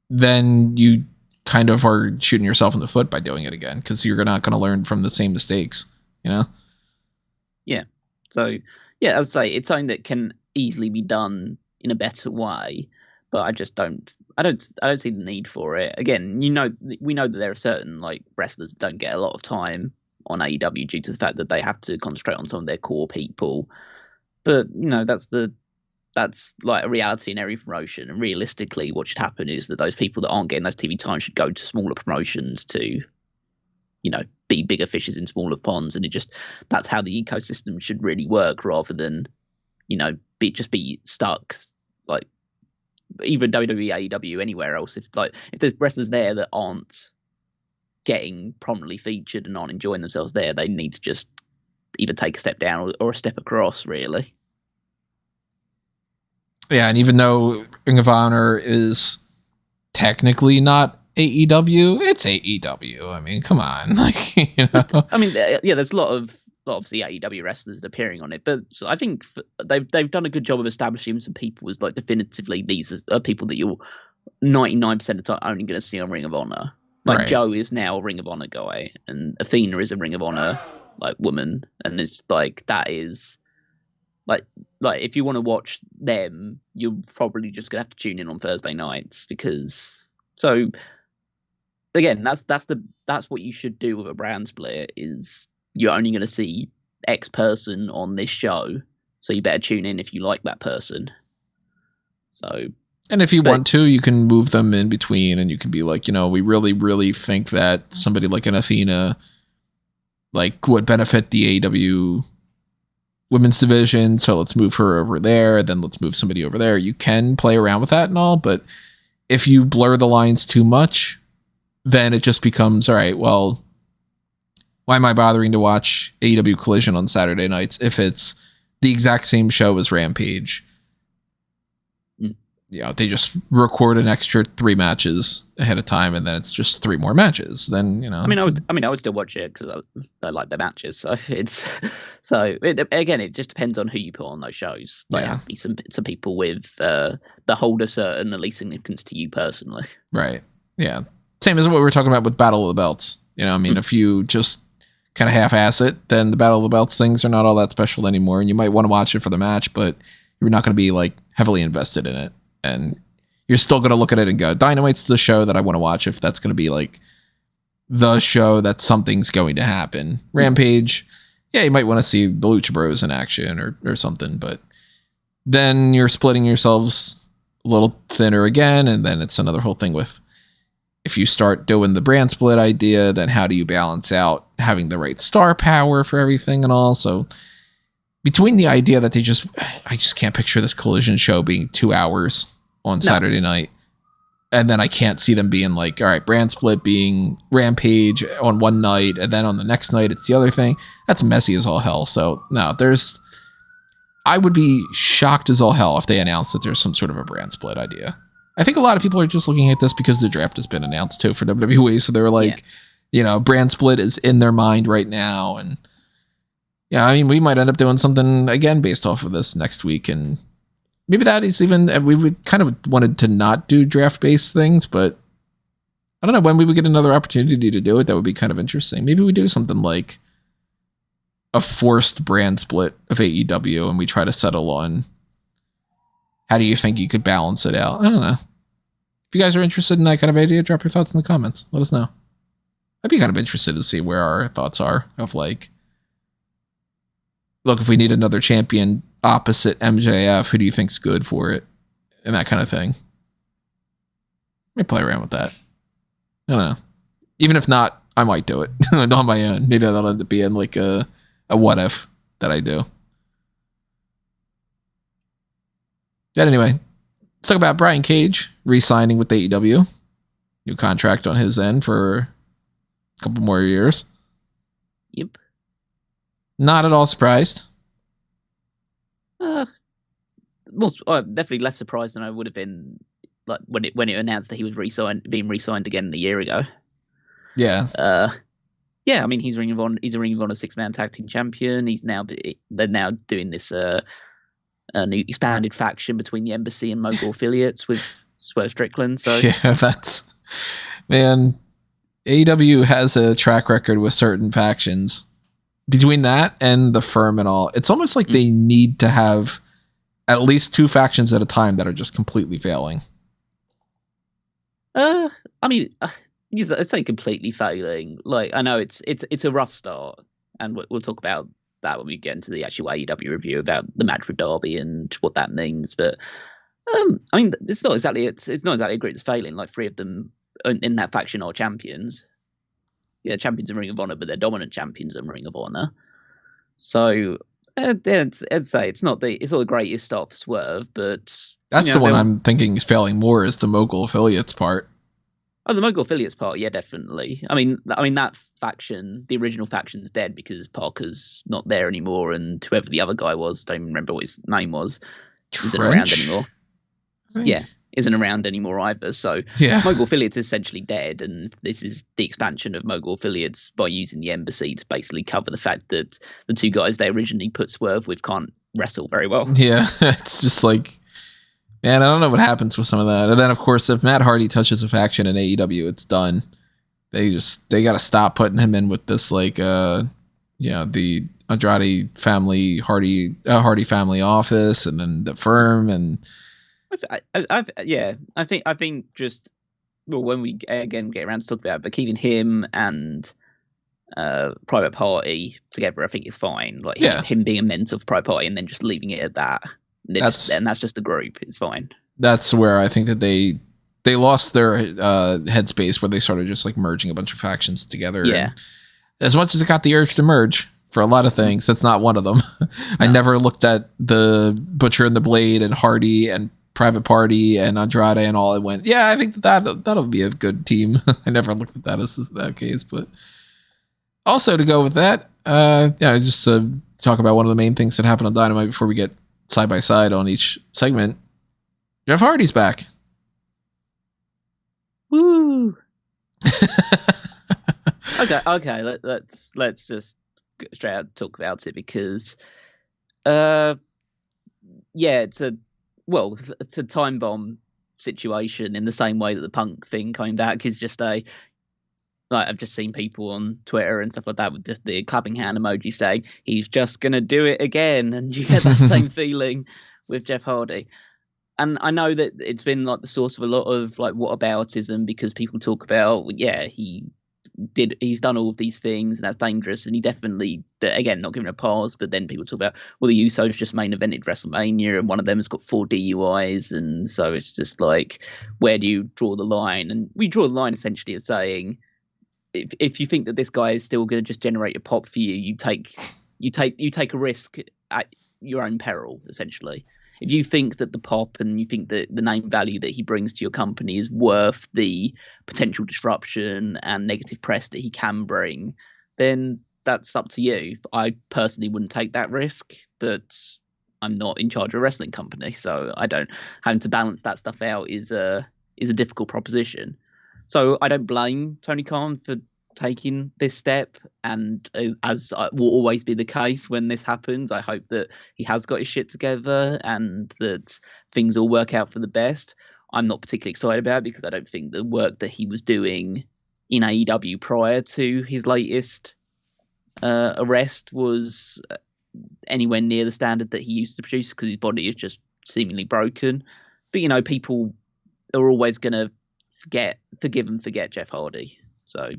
then you kind of are shooting yourself in the foot by doing it again, because you're not going to learn from the same mistakes, Yeah. So, yeah, I'd say it's something that can easily be done in a better way, but I just don't see the need for it. Again, we know that there are certain wrestlers that don't get a lot of time on AEW due to the fact that they have to concentrate on some of their core people. But, that's like a reality in every promotion. And realistically, what should happen is that those people that aren't getting those TV time should go to smaller promotions to, be bigger fishes in smaller ponds. And that's how the ecosystem should really work, rather than, be stuck like either WWE, AEW, anywhere else. If there's wrestlers there that aren't getting prominently featured and aren't enjoying themselves there, they need to just either take a step down or a step across, really. Yeah, and even though Ring of Honor is technically not AEW, it's AEW. I mean, come on, I mean, yeah, there's a lot of the AEW wrestlers appearing on it, but I think they've done a good job of establishing some people as definitively these are people that you'll 99% of the time only going to see on Ring of Honor. Like Right. Joe is now a Ring of Honor guy, and Athena is a Ring of Honor like woman, and it's like that is like if you want to watch them, you're probably just gonna have to tune in on Thursday nights because so again that's what you should do with a brand split is you're only going to see X person on this show, so you better tune in if you like that person. So. And if you want to, you can move them in between and you can be like, we really, really think that somebody like an Athena like would benefit the AEW women's division. So let's move her over there. Then let's move somebody over there. You can play around with that and all. But if you blur the lines too much, then it just becomes, all right, well, why am I bothering to watch AEW Collision on Saturday nights if it's the exact same show as Rampage? They just record an extra 3 matches ahead of time, and then it's just 3 more matches. Then I would still watch it because I like the matches. So again, it just depends on who you put on those shows. There has to be some people with the hold a certain at least significance to you personally. Right. Yeah. Same as what we were talking about with Battle of the Belts. If you just kind of half-ass it, then the Battle of the Belts things are not all that special anymore, and you might want to watch it for the match, but you're not going to be like heavily invested in it. And you're still going to look at it and go, Dynamite's the show that I want to watch if that's going to be like the show that something's going to happen. Rampage, you might want to see the Lucha Bros in action or something, but then you're splitting yourselves a little thinner again, and then it's another whole thing with if you start doing the brand split idea, then how do you balance out having the right star power for everything and all? So between the idea that I just can't picture this Collision show being 2 hours on Saturday night. And then I can't see them being like, all right, brand split being Rampage on one night. And then on the next night, it's the other thing. That's messy as all hell. So no, I would be shocked as all hell if they announced that there's some sort of a brand split idea. I think a lot of people are just looking at this because the draft has been announced too for WWE. So they're like, brand split is in their mind right now. And we might end up doing something again based off of this next week. And maybe that is even, we would kind of wanted to not do draft based things, but I don't know when we would get another opportunity to do it. That would be kind of interesting. Maybe we do something like a forced brand split of AEW and we try to settle on how do you think you could balance it out? I don't know. If you guys are interested in that kind of idea, drop your thoughts in the comments. Let us know. I'd be kind of interested to see where our thoughts are of like, look, if we need another champion opposite MJF, who do you think's good for it? And that kind of thing. Let me play around with that. I don't know. Even if not, I might do it on my own. Maybe that'll end up being like a what if that I do. But anyway, let's talk about Brian Cage re-signing with AEW. New contract on his end for a couple more years. Yep. Not at all surprised. Definitely less surprised than I would have been like when it announced that he was being re-signed again a year ago. Yeah. Yeah, I mean he's a Ring of Honor 6-man tag team champion. They're now doing this a new expanded faction between the Embassy and Mogul affiliates with Swerve Strickland. So yeah, AEW has a track record with certain factions. Between that and the Firm and all, it's almost like they need to have at least 2 factions at a time that are just completely failing. I mean, I'd say completely failing. Like, I know it's a rough start, and we'll talk about that when we get into the actual AEW review about the match with Darby and what that means. But I mean, it's not exactly a group that's failing. Like 3 of them in that faction are champions. Yeah, champions in Ring of Honor, but they're dominant champions in Ring of Honor. So I'd say it's not the greatest start for Swerve, but that's the one I'm thinking is failing more is the Mogul affiliates part. Oh, the Mogul affiliates part, yeah, definitely. I mean that faction, the original faction's dead because Parker's not there anymore, and whoever the other guy was, don't even remember what his name was, isn't around anymore. Yeah, isn't around anymore either. So Mogul affiliates is essentially dead, and this is the expansion of Mogul affiliates by using the Embassy to basically cover the fact that the 2 guys they originally put Swerve with can't wrestle very well. Yeah, it's just like Man, I don't know what happens with some of that. And then, of course, if Matt Hardy touches a faction in AEW, it's done. They got to stop putting him in with this the Andrade family Hardy family office, and then the firm, and I think just when we again get around to talk about it, but keeping him and Private Party together, I think is fine. Like him being a mentor for Private Party and then just leaving it at that. And that's just the group. It's fine. That's where I think that they lost their headspace, where they started just like merging a bunch of factions together. Yeah. And as much as it got the urge to merge for a lot of things, that's not one of them. No. I never looked at the Butcher and the Blade and Hardy and Private Party and Andrade and all and went, yeah, I think that'll be a good team. I never looked at that as that case, but also to go with that, just to talk about one of the main things that happened on Dynamite before we get side by side on each segment. Jeff Hardy's back. Woo! Okay. Let's just straight out talk about it, because, it's a time bomb situation in the same way that the Punk thing coming back is just I've just seen people on Twitter and stuff like that with just the clapping hand emoji saying he's just gonna do it again, and you get that same feeling with Jeff Hardy. And I know that it's been like the source of a lot of like whataboutism, because people talk about he's done all of these things and that's dangerous, and he definitely, again, not giving a pass, but then people talk about, well, the Usos just main evented WrestleMania and one of them has got 4 DUIs, and so it's just like, where do you draw the line? And we draw the line essentially of saying, if you think that this guy is still going to just generate a pop for you, you take a risk at your own peril, essentially. If you think that the pop and you think that the name value that he brings to your company is worth the potential disruption and negative press that he can bring, then that's up to you. I personally wouldn't take that risk, but I'm not in charge of a wrestling company, so I don't. Having to balance that stuff out is a difficult proposition. So I don't blame Tony Khan for taking this step, and as will always be the case when this happens, I hope that he has got his shit together and that things will work out for the best. I'm not particularly excited about it, because I don't think the work that he was doing in AEW prior to his latest arrest was anywhere near the standard that he used to produce, because his body is just seemingly broken. But people are always going to forgive and forget Jeff Hardy. So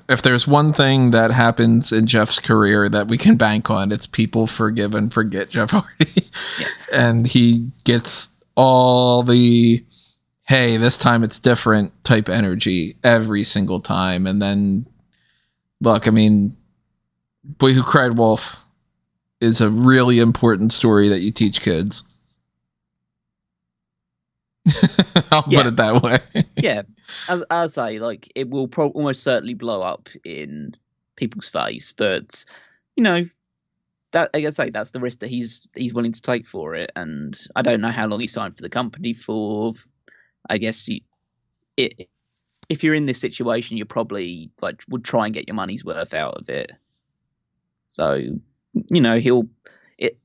if there's one thing that happens in Jeff's career that we can bank on, it's people forgive and forget Jeff Hardy. Yeah. And he gets all the, hey, this time it's different type energy every single time. And then, look, I mean, Boy Who Cried Wolf is a really important story that you teach kids. I'll put it that way. Yeah, as I say, like, it will almost certainly blow up in people's face, but that, like I say, that's the risk that he's willing to take for it. And I don't know how long he signed for the company for. I guess if you're in this situation, you're probably would try and get your money's worth out of it. So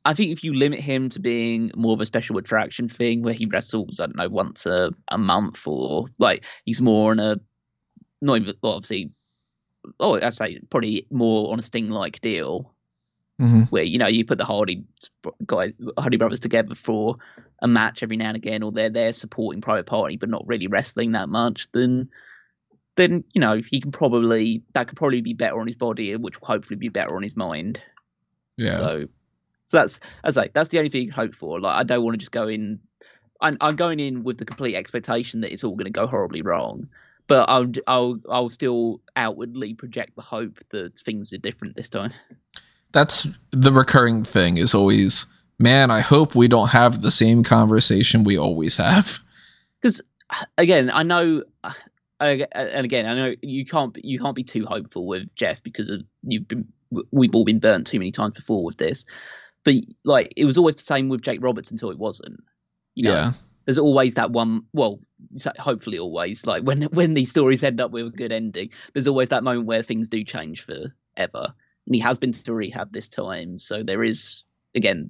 I think if you limit him to being more of a special attraction thing where he wrestles, I don't know, once a month, or he's more on a, not even, obviously, I'd say probably more on a Sting-like deal, where, you put the Hardy brothers together for a match every now and again, or they're there supporting Private Party but not really wrestling that much, then he can that could probably be better on his body, which will hopefully be better on his mind. Yeah. So that's the only thing you can hope for. I don't want to just go in. I'm going in with the complete expectation that it's all going to go horribly wrong, but I'll still outwardly project the hope that things are different this time. That's the recurring thing, is always, man, I hope we don't have the same conversation we always have. Because again, I know you can't be too hopeful with Jeff, because we've all been burnt too many times before with this. But it was always the same with Jake Roberts until it wasn't. Yeah. There's always that one. Well, hopefully always. When these stories end up with a good ending, there's always that moment where things do change forever. And he has been to rehab this time, so there is, again,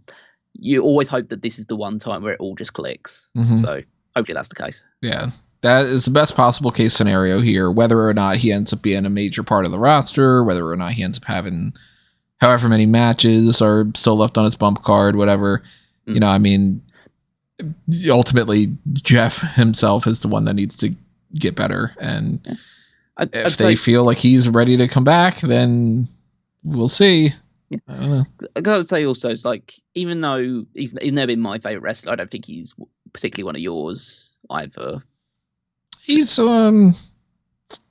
you always hope that this is the one time where it all just clicks. Mm-hmm. So hopefully that's the case. Yeah, that is the best possible case scenario here. Whether or not he ends up being a major part of the roster, whether or not he ends up having however many matches are still left on his bump card, whatever. You know, I mean, ultimately, Jeff himself is the one that needs to get better. And if they feel like he's ready to come back, then we'll see. Yeah. I don't know. I would say also, it's like, even though he's never been my favorite wrestler, I don't think he's particularly one of yours either. He's I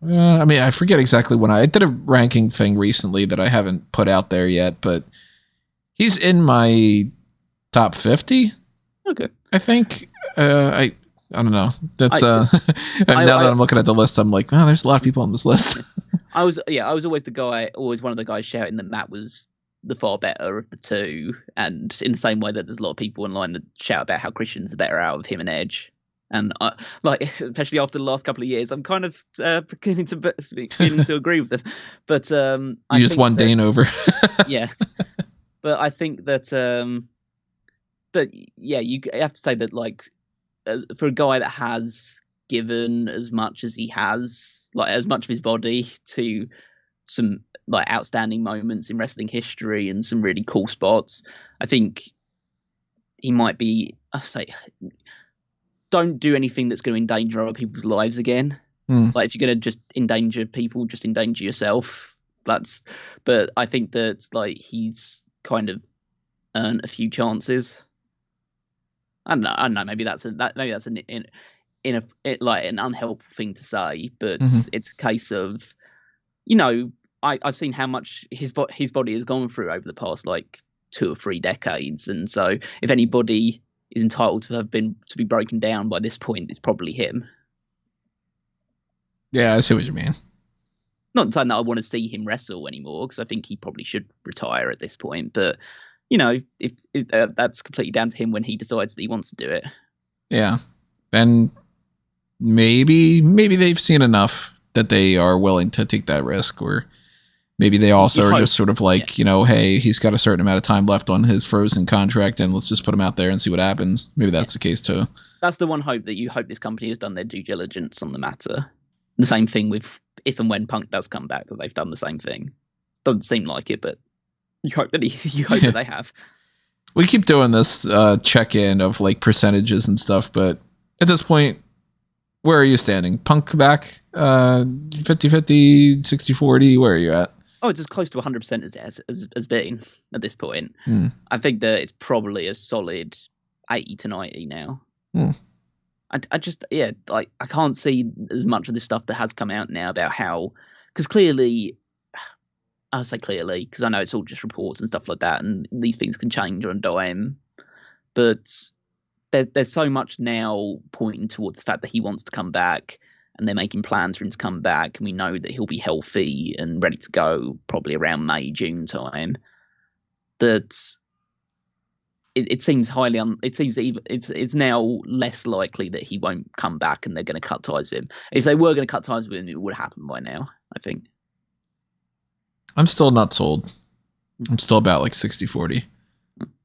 mean, I forget exactly when I did a ranking thing recently that I haven't put out there yet, but he's in my top 50. Okay. I think. I don't know. That's now that I'm looking at the list, I'm like, oh, there's a lot of people on this list. I was always one of the guys shouting that Matt was the far better of the two, and in the same way that there's a lot of people online that shout about how Christian's the better out of him and Edge. And especially after the last couple of years, I'm kind of beginning to agree with them. But you just won Dane over. Yeah, but I think that, but yeah, you have to say that, like, for a guy that has given as much as he has, like as much of his body to some like outstanding moments in wrestling history and some really cool spots, I think he might be. I say, don't do anything that's going to endanger other people's lives again. Like, if you're going to just endanger people, just endanger yourself. But I think that, like, he's kind of earned a few chances. I don't know. Maybe that's an unhelpful thing to say, but it's a case of, you know, I've seen how much his body has gone through over the past, like, 2 or 3 decades, and so if anybody is entitled to be broken down by this point, it's probably him. Yeah, I see what you mean. Not saying that I want to see him wrestle anymore, because I think he probably should retire at this point, but, you know, if that's completely down to him when he decides that he wants to do it. Yeah, and maybe they've seen enough that they are willing to take that risk, or maybe they also are just sort of like, you know, hey, he's got a certain amount of time left on his frozen contract, and let's just put him out there and see what happens. Maybe that's the case too. That's the one hope, that you hope this company has done their due diligence on the matter. The same thing with if and when Punk does come back, that they've done the same thing. Doesn't seem like it, but you hope that that they have. We keep doing this check-in of like percentages and stuff, but at this point, where are you standing? Punk back 50-50, 60-40, where are you at? Oh, it's as close to 100% as been at this point. I think that it's probably a solid 80 to 90 now. I just, like, I can't see as much of this stuff that has come out now about how, because clearly, I'll say clearly, because I know it's all just reports and stuff like that, and these things can change on a dime, but there's so much now pointing towards the fact that he wants to come back, and they're making plans for him to come back, and we know that he'll be healthy and ready to go probably around May, June time, that it seems it's now less likely that he won't come back and they're going to cut ties with him. If they were going to cut ties with him, it would happen by now, I think. I'm still not sold. I'm still about like 60-40.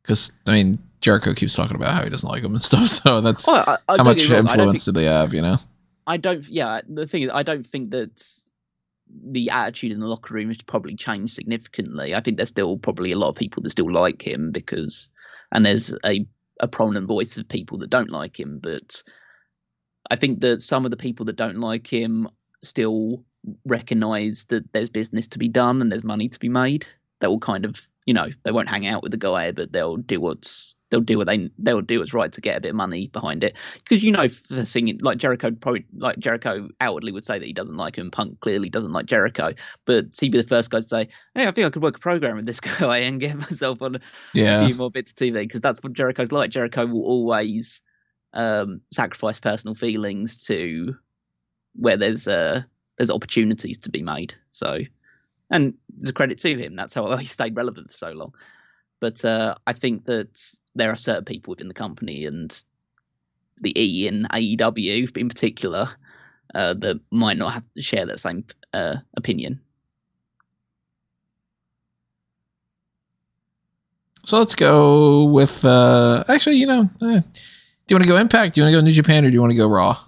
Because, I mean, Jericho keeps talking about how he doesn't like him and stuff, so that's how much influence do they have, you know? The thing is, I don't think that the attitude in the locker room has probably changed significantly. I think there's still probably a lot of people that still like him, and there's a prominent voice of people that don't like him, but I think that some of the people that don't like him still recognize that there's business to be done and there's money to be made. That will kind of, you know, they won't hang out with the guy, but they'll do what's right to get a bit of money behind it. Because, you know, the thing, like Jericho outwardly would say that he doesn't like him. Punk clearly doesn't like Jericho, but he'd be the first guy to say, "Hey, I think I could work a program with this guy and get myself on a few more bits of TV." Because that's what Jericho's like. Jericho will always sacrifice personal feelings to where there's opportunities to be made. So. And there's a credit to him. That's how he stayed relevant for so long. But I think that there are certain people within the company and the E in AEW in particular that might not have to share that same opinion. So let's go with actually, do you want to go Impact? Do you want to go New Japan, or do you want to go Raw?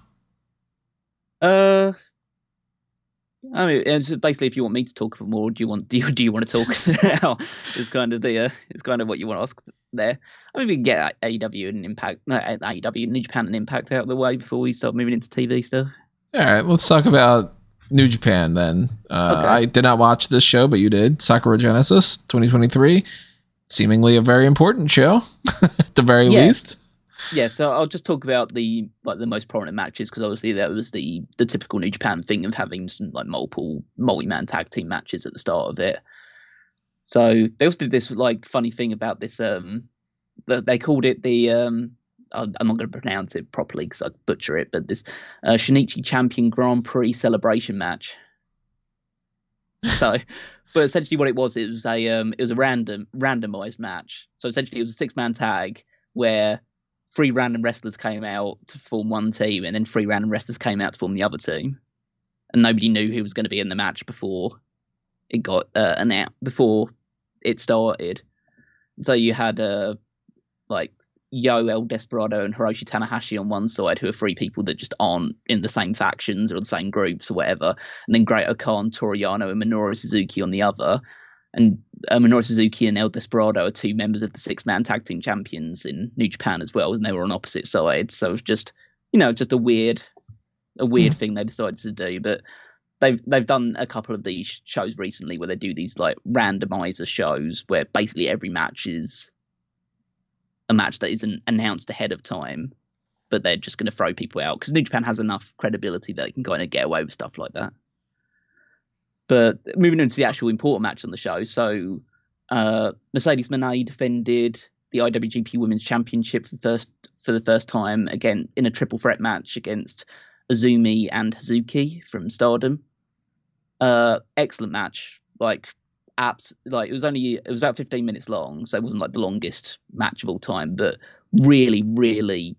I mean, it's basically, if you want me to talk more, do you want to talk now? It's kind of what you want to ask there. I mean, we can get AEW and Impact, no, AEW, New Japan and Impact out of the way before we start moving into TV stuff. All right, let's talk about New Japan then. Okay. I did not watch this show, but you did. Sakura Genesis 2023, seemingly a very important show, at the very least. Yeah, so I'll just talk about the most prominent matches, because obviously that was the typical New Japan thing of having some like multiple multi-man tag team matches at the start of it. So they also did this like funny thing about this. They called it the I'm not going to pronounce it properly because I butcher it, but this Shinichi Champion Grand Prix celebration match. So, but essentially what it was a randomized match. So essentially it was a 6-man tag where 3 random wrestlers came out to form one team, and then 3 random wrestlers came out to form the other team, and nobody knew who was going to be in the match before it got announced, before it started. So you had like Yo El Desperado and Hiroshi Tanahashi on one side, who are 3 people that just aren't in the same factions or the same groups or whatever, and then Great Khan, Toru Yano, and Minoru Suzuki on the other. And Minoru Suzuki and El Desperado are 2 members of the 6-man tag team champions in New Japan as well, and they were on opposite sides. So it was just, just a weird thing they decided to do. But they've done a couple of these shows recently where they do these like randomizer shows where basically every match is a match that isn't announced ahead of time, but they're just going to throw people out because New Japan has enough credibility that they can kind of get away with stuff like that. But moving into the actual important match on the show, so Mercedes Moné defended the IWGP Women's Championship for the first time, again in a triple threat match against Azumi and Hazuki from Stardom. Excellent match, it was about 15 minutes long, so it wasn't like the longest match of all time, but really, really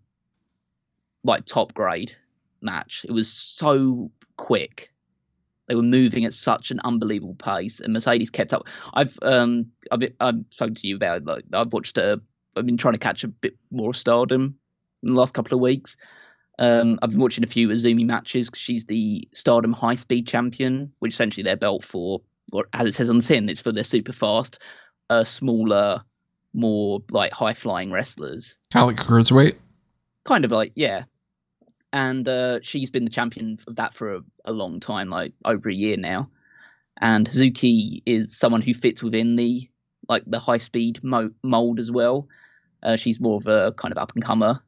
like top grade match. It was so quick. They were moving at such an unbelievable pace, and Mercedes kept up. I've spoken to you about it. I've been trying to catch a bit more Stardom in the last couple of weeks. I've been watching a few Azumi matches because she's the Stardom High Speed Champion, which essentially their belt for, or as it says on the tin, it's for their super fast, smaller, more like high flying wrestlers. Kind of like a cruiserweight. Kind of like, yeah. And she's been the champion of that for a long time, like over a year now. And Hazuki is someone who fits within the high speed mold as well. She's more of a kind of up and comer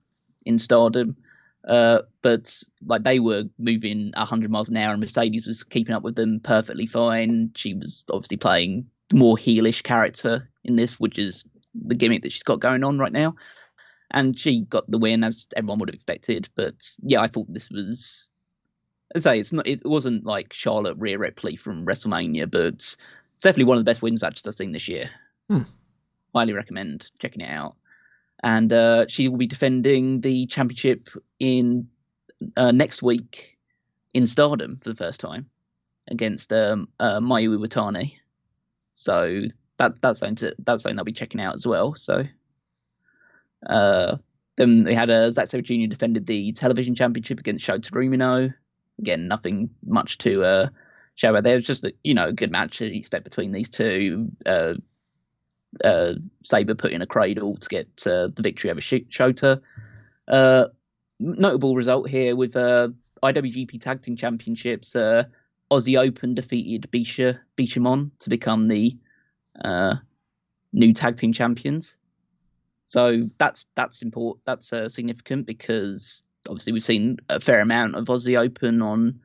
in Stardom. But like they were moving 100 miles an hour, and Mercedes was keeping up with them perfectly fine. She was obviously playing the more heelish character in this, which is the gimmick that she's got going on right now. And she got the win, as everyone would have expected. But yeah, I thought this was, as I say, it wasn't like Charlotte Rhea Ripley from WrestleMania, but it's definitely one of the best wins matches I've seen this year. Highly recommend checking it out. And she will be defending the championship in next week in Stardom for the first time against Mayu Iwatani. So that's something I'll be checking out as well. So. Then we had Zack Sabre Jr. defended the television championship against Shota Umino. Again, nothing much to show about there. It was just a good match you expect between these two. Sabre put in a cradle to get the victory over Shota. Notable result here with IWGP Tag Team Championships. Aussie Open defeated Bishamon to become the new tag team champions. So that's important. That's significant because obviously we've seen a fair amount of Aussie Open on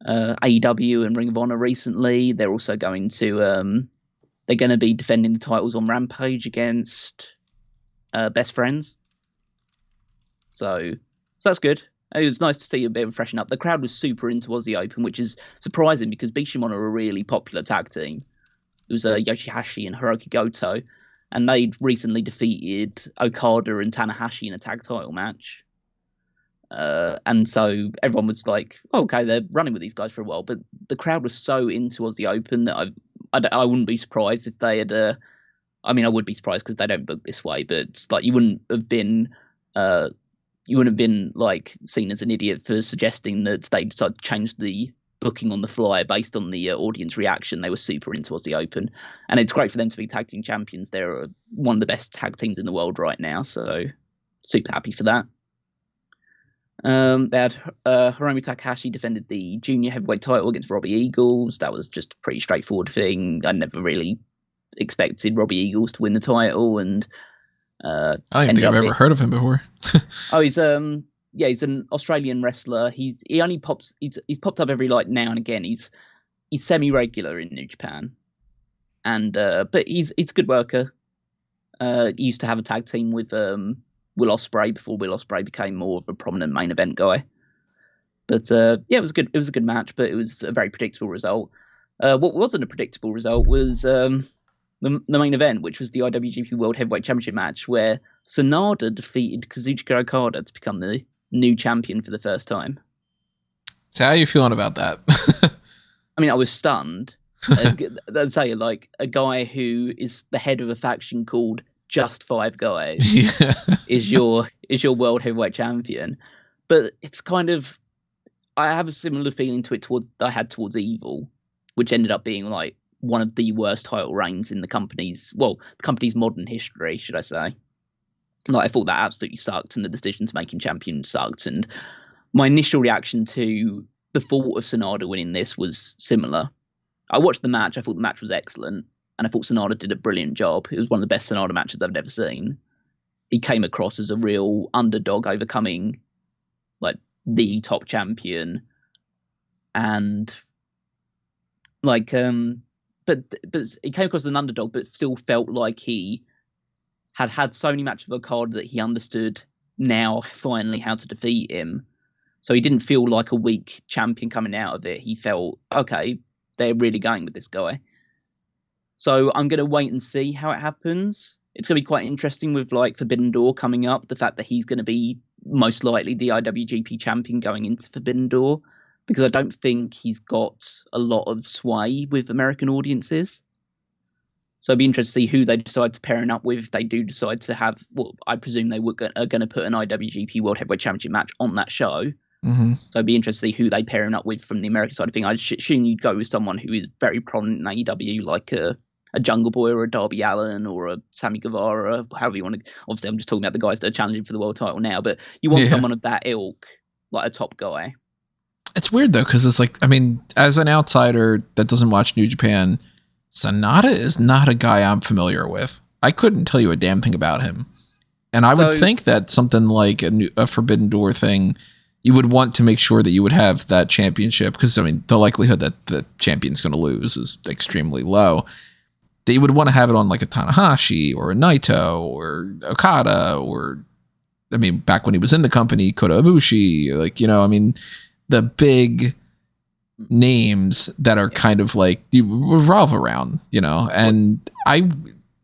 AEW and Ring of Honor recently. They're also going to be defending the titles on Rampage against Best Friends. So that's good. It was nice to see a bit of a freshen up. The crowd was super into Aussie Open, which is surprising because Bishamon are a really popular tag team. It was Yoshihashi and Hiroki Goto. And they'd recently defeated Okada and Tanahashi in a tag title match. And so everyone was like, oh, okay, they're running with these guys for a while. But the crowd was so into Aussie Open that I wouldn't be surprised if they had I mean, I would be surprised because they don't book this way, but it's like you wouldn't have been like seen as an idiot for suggesting that they decided to change the booking on the fly based on the audience reaction. They were super into Aussie Open, and it's great for them to be tag team champions. They're one of the best tag teams in the world right now, so super happy for that. They had Hiromu Takahashi defended the junior heavyweight title against Robbie Eagles. That was just a pretty straightforward thing. I never really expected Robbie Eagles to win the title, and I don't think I've ever heard of him before. Oh, he's an Australian wrestler. He's popped up every like now and again. He's semi-regular in New Japan, and but he's a good worker. He used to have a tag team with Will Ospreay before Will Ospreay became more of a prominent main event guy. But yeah, it was good. It was a good match, but it was a very predictable result. What wasn't a predictable result was the main event, which was the IWGP World Heavyweight Championship match, where Sanada defeated Kazuchika Okada to become the new champion for the first time. So how are you feeling about that? I mean, I was stunned. I'd say, like, a guy who is the head of a faction called Just Five Guys is your world heavyweight champion. But it's kind of, I have a similar feeling to it I had towards Evil, which ended up being like one of the worst title reigns in the company's modern history, should I say. Like, I thought that absolutely sucked, and the decision to make him champion sucked. And my initial reaction to the thought of Sanada winning this was similar. I watched the match. I thought the match was excellent, and I thought Sanada did a brilliant job. It was one of the best Sanada matches I've ever seen. He came across as a real underdog, overcoming like the top champion, and like but he came across as an underdog, but still felt like he had so many matches of Okada that he understood now finally how to defeat him. So he didn't feel like a weak champion coming out of it. He felt, okay, they're really going with this guy. So I'm going to wait and see how it happens. It's going to be quite interesting with like Forbidden Door coming up. The fact that he's going to be most likely the IWGP champion going into Forbidden Door, because I don't think he's got a lot of sway with American audiences. So it'd be interesting to see who they decide to pair him up with. If they do decide to have, well, I presume they are going to put an IWGP World Heavyweight Championship match on that show. Mm-hmm. So it'd be interesting to see who they pair him up with from the American side of thing. I'd assume you'd go with someone who is very prominent in AEW, like a Jungle Boy or a Darby Allin or a Sammy Guevara, however you want to. Obviously, I'm just talking about the guys that are challenging for the world title now, but you want someone of that ilk, like a top guy. It's weird though, because it's like, I mean, as an outsider that doesn't watch New Japan, Sanada is not a guy I'm familiar with. I couldn't tell you a damn thing about him. And I would think that something like a Forbidden Door thing, you would want to make sure that you would have that championship, because, I mean, the likelihood that the champion's going to lose is extremely low. That you would want to have it on like a Tanahashi or a Naito or Okada, or, I mean, back when he was in the company, Kota Ibushi, like, you know, I mean, the big names that are kind of like you revolve around, you know, and I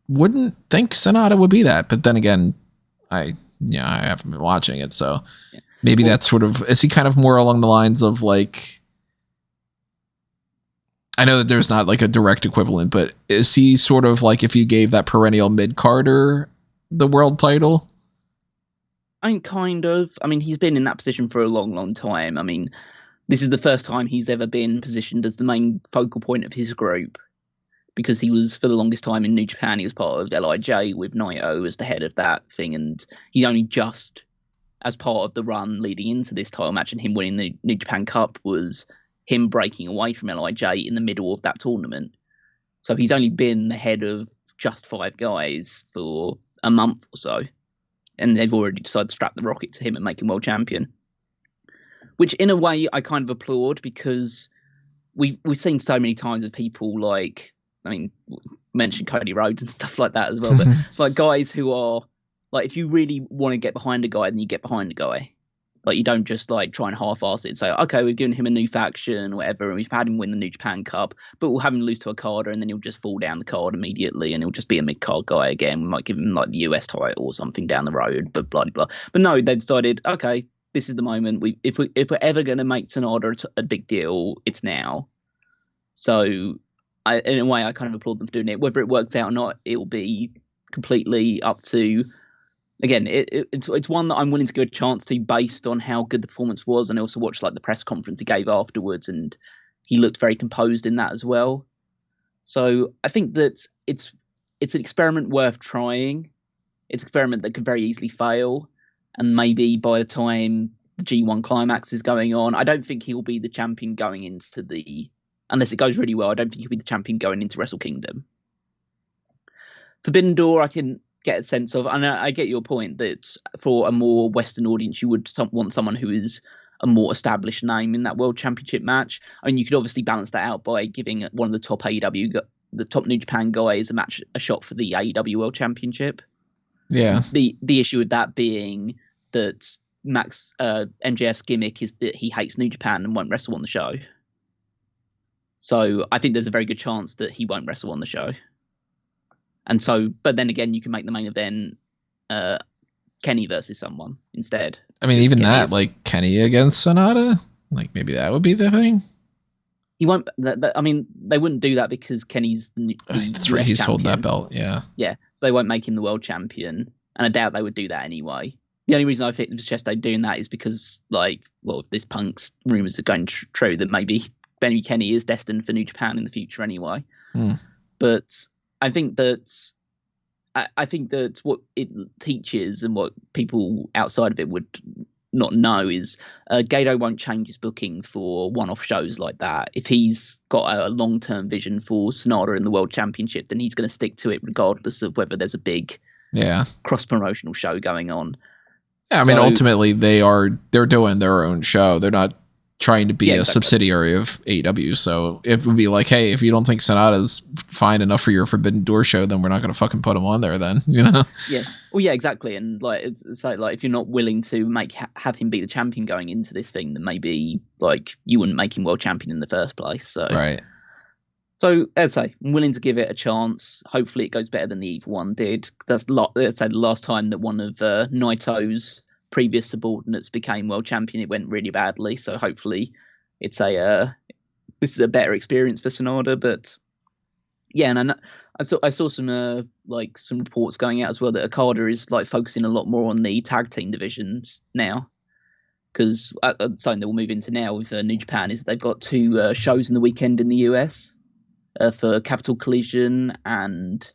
wouldn't think Sanada would be that, but then again, I haven't been watching it, so maybe that's sort of, is he kind of more along the lines of like, I know that there's not like a direct equivalent, but is he sort of like if you gave that perennial mid-carder the world title? I mean, kind of. I mean, he's been in that position for a long, long time. I mean, this is the first time he's ever been positioned as the main focal point of his group, because he was, for the longest time in New Japan, he was part of LIJ with Naito as the head of that thing, and he's only just, as part of the run leading into this title match and him winning the New Japan Cup, was him breaking away from LIJ in the middle of that tournament. So he's only been the head of Just Five Guys for a month or so, and they've already decided to strap the rocket to him and make him world champion. Which, in a way, I kind of applaud, because we've seen so many times of people like, I mean, mention Cody Rhodes and stuff like that as well, but like guys who are like, if you really want to get behind a guy, then you get behind a guy. Like, you don't just like try and half-ass it and say, okay, we've given him a new faction or whatever, and we've had him win the New Japan Cup, but we'll have him lose to Okada, and then he'll just fall down the card immediately, and he'll just be a mid-card guy again. We might give him like the US title or something down the road, but blah, blah, blah. But no, they decided, okay, this is the moment. If we're ever going to make Sanada a big deal, it's now. So in a way, I kind of applaud them for doing it. Whether it works out or not, it will be completely up to. Again, it's one that I'm willing to give a chance to based on how good the performance was, and I also watched like the press conference he gave afterwards, and he looked very composed in that as well. So I think that it's an experiment worth trying. It's an experiment that could very easily fail, and maybe by the time the G1 climax is going on, I don't think he'll be the champion going into unless it goes really well. I don't think he'll be the champion going into Wrestle Kingdom. Forbidden Door, I can get a sense of, and I get your point that for a more Western audience, you would want someone who is a more established name in that World Championship match. I mean, you could obviously balance that out by giving one of the top the top New Japan guys a shot for the AEW World Championship. Yeah. The issue with that being that MJF's gimmick is that he hates New Japan and won't wrestle on the show. So I think there's a very good chance that he won't wrestle on the show. And so, but then again, you can make the main event Kenny versus someone instead. I mean, even that, like Kenny against Sonata, like maybe that would be the thing. He won't. I mean, they wouldn't do that because Kenny's that's right. He's sold that belt. Yeah. Yeah. So they won't make him the world champion, and I doubt they would do that anyway. The only reason I think the chest they're doing that is because, like, well, if this Punk's rumors are going true, that maybe Benny Kenny is destined for New Japan in the future anyway. But I think that what it teaches and what people outside of it would not know is Gato won't change his booking for one-off shows like that. If he's got a long-term vision for Sonata in the World Championship, then he's going to stick to it regardless of whether there's a big cross-promotional show going on. Yeah, I mean, ultimately they're doing their own show. They're not trying to be a subsidiary of AEW. So it would be like, hey, if you don't think Sonata's fine enough for your Forbidden Door show, then we're not going to fucking put him on there then, you know? Yeah. Well, yeah, exactly. And like, it's like if you're not willing to have him be the champion going into this thing, then maybe like you wouldn't make him world champion in the first place. So, right. So as I say, I'm willing to give it a chance. Hopefully it goes better than the Evil One did. That's the last time that one of Naito's previous subordinates became world champion, it went really badly. So hopefully it's this is a better experience for Sonata. But yeah, and I saw some some reports going out as well that Okada is like focusing a lot more on the tag team divisions now, because something that we'll move into now with New Japan is they've got two shows in the weekend in the US for Capital Collision and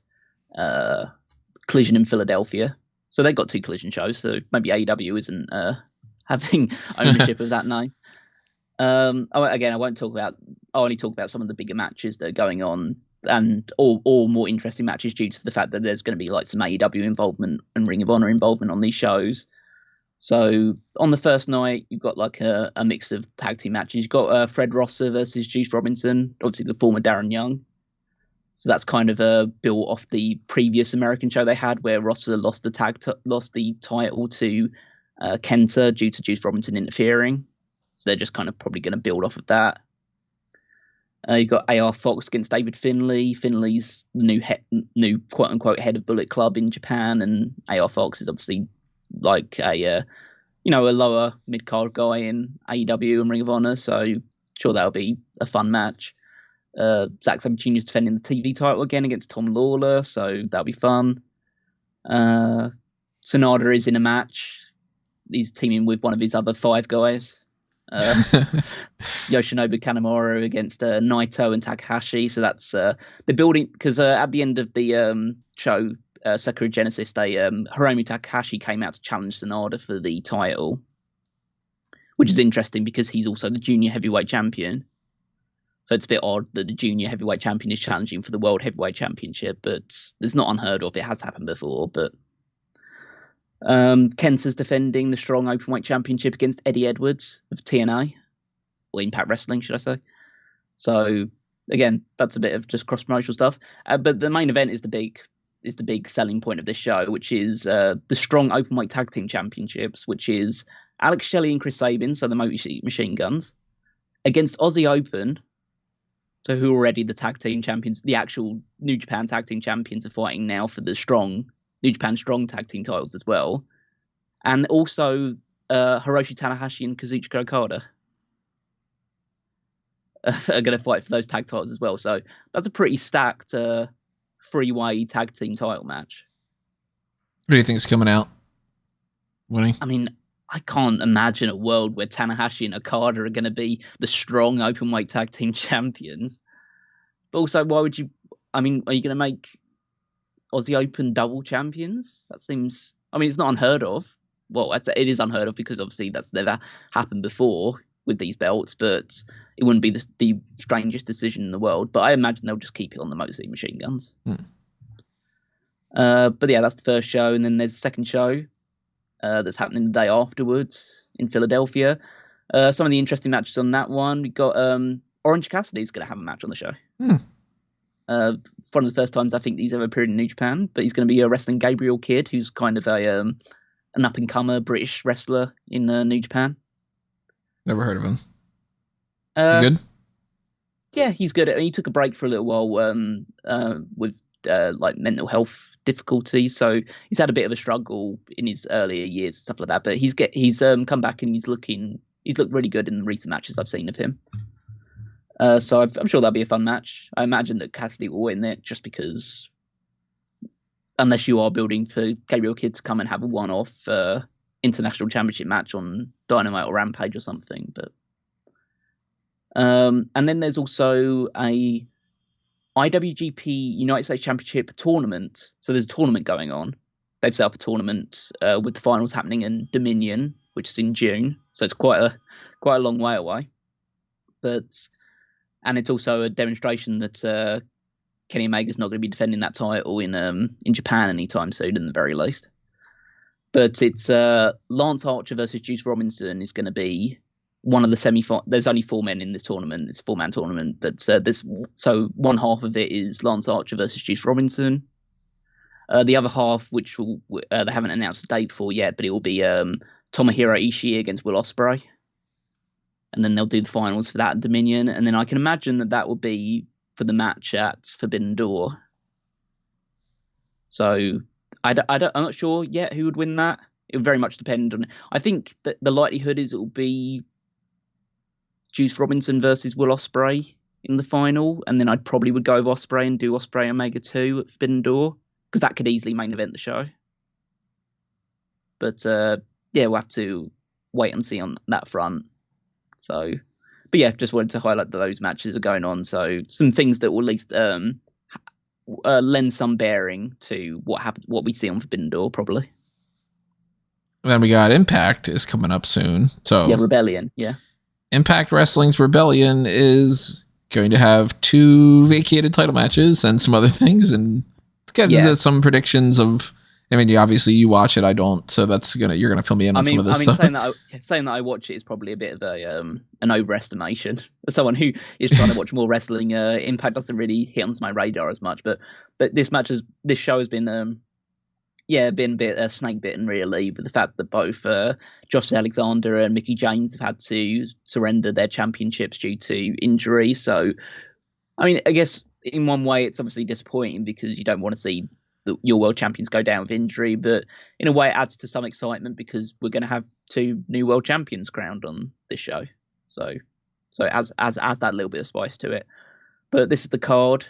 Collision in Philadelphia. So they've got two Collision shows, so maybe AEW isn't having ownership of that name. Again, I'll only talk about some of the bigger matches that are going on, and all more interesting matches due to the fact that there's going to be like some AEW involvement and Ring of Honor involvement on these shows. So on the first night, you've got like a mix of tag team matches. You've got Fred Rosser versus Juice Robinson, obviously the former Darren Young. So that's kind of built off the previous American show they had, where Rosser lost the title to Kenta due to Juice Robinson interfering. So they're just kind of probably going to build off of that. You got AR Fox against David Finlay. Finlay's the new quote unquote head of Bullet Club in Japan, and AR Fox is obviously like a lower mid card guy in AEW and Ring of Honor. So sure that'll be a fun match. Zack Sabre Jr. is defending the TV title again against Tom Lawler, so that'll be fun. Sonata is in a match. He's teaming with one of his other five guys. Yoshinobu Kanemaru against Naito and Takahashi. So that's they're building, because at the end of the show, Sakura Genesis, Hiromu Takahashi came out to challenge Sonata for the title, which is interesting because he's also the junior heavyweight champion. So it's a bit odd that the junior heavyweight champion is challenging for the world heavyweight championship, but it's not unheard of. It has happened before. But Kenta's defending the strong openweight championship against Eddie Edwards of TNA, or Impact Wrestling, should I say. So again, that's a bit of just cross-promotional stuff. But the main event is the big selling point of this show, which is the strong openweight tag team championships, which is Alex Shelley and Chris Sabin, so the Motor Machine Guns, against Aussie Open, so who are already the tag team champions. The actual New Japan tag team champions are fighting now for the New Japan strong tag team titles as well. And also Hiroshi Tanahashi and Kazuchika Okada. are going to fight for those tag titles as well. So that's a pretty stacked three-way tag team title match. What do you think is coming out winning? I mean, I can't imagine a world where Tanahashi and Okada are going to be the strong openweight tag team champions. But also, why would you? I mean, are you going to make Aussie Open double champions? That seems. I mean, it's not unheard of. Well, it is unheard of because obviously that's never happened before with these belts, but it wouldn't be the strangest decision in the world. But I imagine they'll just keep it on the Motor City Machine Guns. But yeah, that's the first show, and then there's the second show that's happening the day afterwards in Philadelphia. Some of the interesting matches on that one. We got Orange Cassidy's going to have a match on the show. One of the first times I think he's ever appeared in New Japan, but he's going to be wrestling Gabriel Kidd, who's kind of an up-and-comer British wrestler in New Japan. Never heard of him. Is he good? Yeah, he's good. He took a break for a little while with like mental health difficulties, so he's had a bit of a struggle in his earlier years and stuff like that. But he's come back and he's looked really good in the recent matches I've seen of him. So I'm sure that'll be a fun match. I imagine that Cassidy will win it just because, unless you are building for Gabriel Kidd to come and have a one-off international championship match on Dynamite or Rampage or something. But and then there's also a IWGP United States Championship tournament. So there's a tournament going on. They've set up a tournament with the finals happening in Dominion, which is in June. So it's quite a long way away. And it's also a demonstration that Kenny Omega's not going to be defending that title in Japan anytime soon, in the very least. But it's Lance Archer versus Juice Robinson is going to be one of the semi-finals. There's only 4 men in this tournament. It's a 4-man tournament, but so one half of it is Lance Archer versus Juice Robinson. The other half, which they haven't announced a date for yet, but it will be Tomohiro Ishii against Will Ospreay. And then they'll do the finals for that at Dominion. And then I can imagine that will be for the match at Forbidden Door. So I'm not sure yet who would win that. It would very much depend on. I think that the likelihood is it will be Juice Robinson versus Will Ospreay in the final, and then I probably would go with Ospreay and do Ospreay Omega 2 at Forbidden Door, because that could easily main event the show. But yeah, we'll have to wait and see on that front. So, but yeah, just wanted to highlight that those matches are going on. So some things that will at least lend some bearing to what we see on Forbidden Door, probably. Then we got Impact is coming up soon. So yeah, Rebellion. Yeah, Impact Wrestling's Rebellion is going to have 2 vacated title matches and some other things, and get into some predictions of. I mean, obviously you watch it. I don't, so you're gonna fill me in on some of this stuff. Saying that I watch it is probably a bit of an overestimation. As someone who is trying to watch more wrestling, Impact doesn't really hit onto my radar as much. But this show has been been a bit snake bitten really, with the fact that both Josh Alexander and Mickey James have had to surrender their championships due to injury. So, I mean, I guess in one way it's obviously disappointing because you don't want to see your world champions go down with injury, but in a way it adds to some excitement because we're going to have 2 new world champions crowned on this show. So it adds that little bit of spice to it. But this is the card.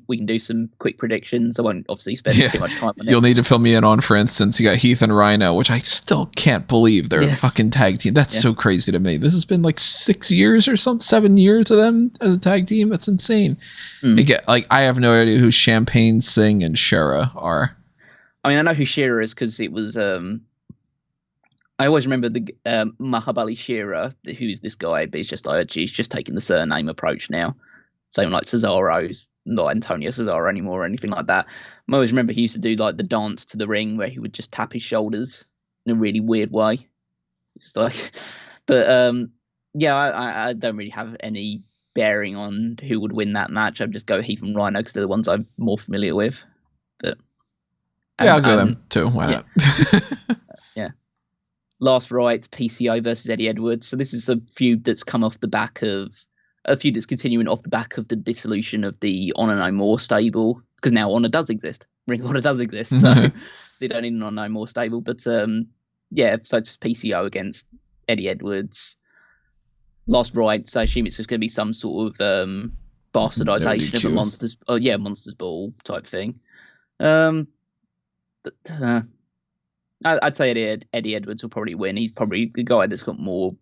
We can do some quick predictions. I won't obviously spend too much time on it. You'll need to fill me in on, for instance, you got Heath and Rhino, which I still can't believe they're a fucking tag team. That's so crazy to me. This has been like 6 years or something, 7 years of them as a tag team. That's insane. I have no idea who Champagne Singh and Shera are. I mean, I know who Shera is because it was. I always remember the Mahabali Shera, who's this guy, but he's just like he's just taking the surname approach now. Same like Cesaro's. Not Antonio Cesaro anymore or anything like that. I always remember he used to do like the dance to the ring where he would just tap his shoulders in a really weird way. It's like, but I don't really have any bearing on who would win that match. I'd just go Heath and Rhino because they're the ones I'm more familiar with. But I'll go them too. Why not? Yeah. Last Rights, PCO versus Eddie Edwards. So this is a feud that's come off the back of. A feud that's continuing off the back of the dissolution of the Honor No More stable, because now Honor does exist. Ring of Honor does exist, so you don't need an Honor No More stable. But so it's PCO against Eddie Edwards. Last Ride, so I assume it's just going to be some sort of bastardization of a Monsters Ball type thing. But, I'd say Eddie Edwards will probably win. He's probably the guy that's got more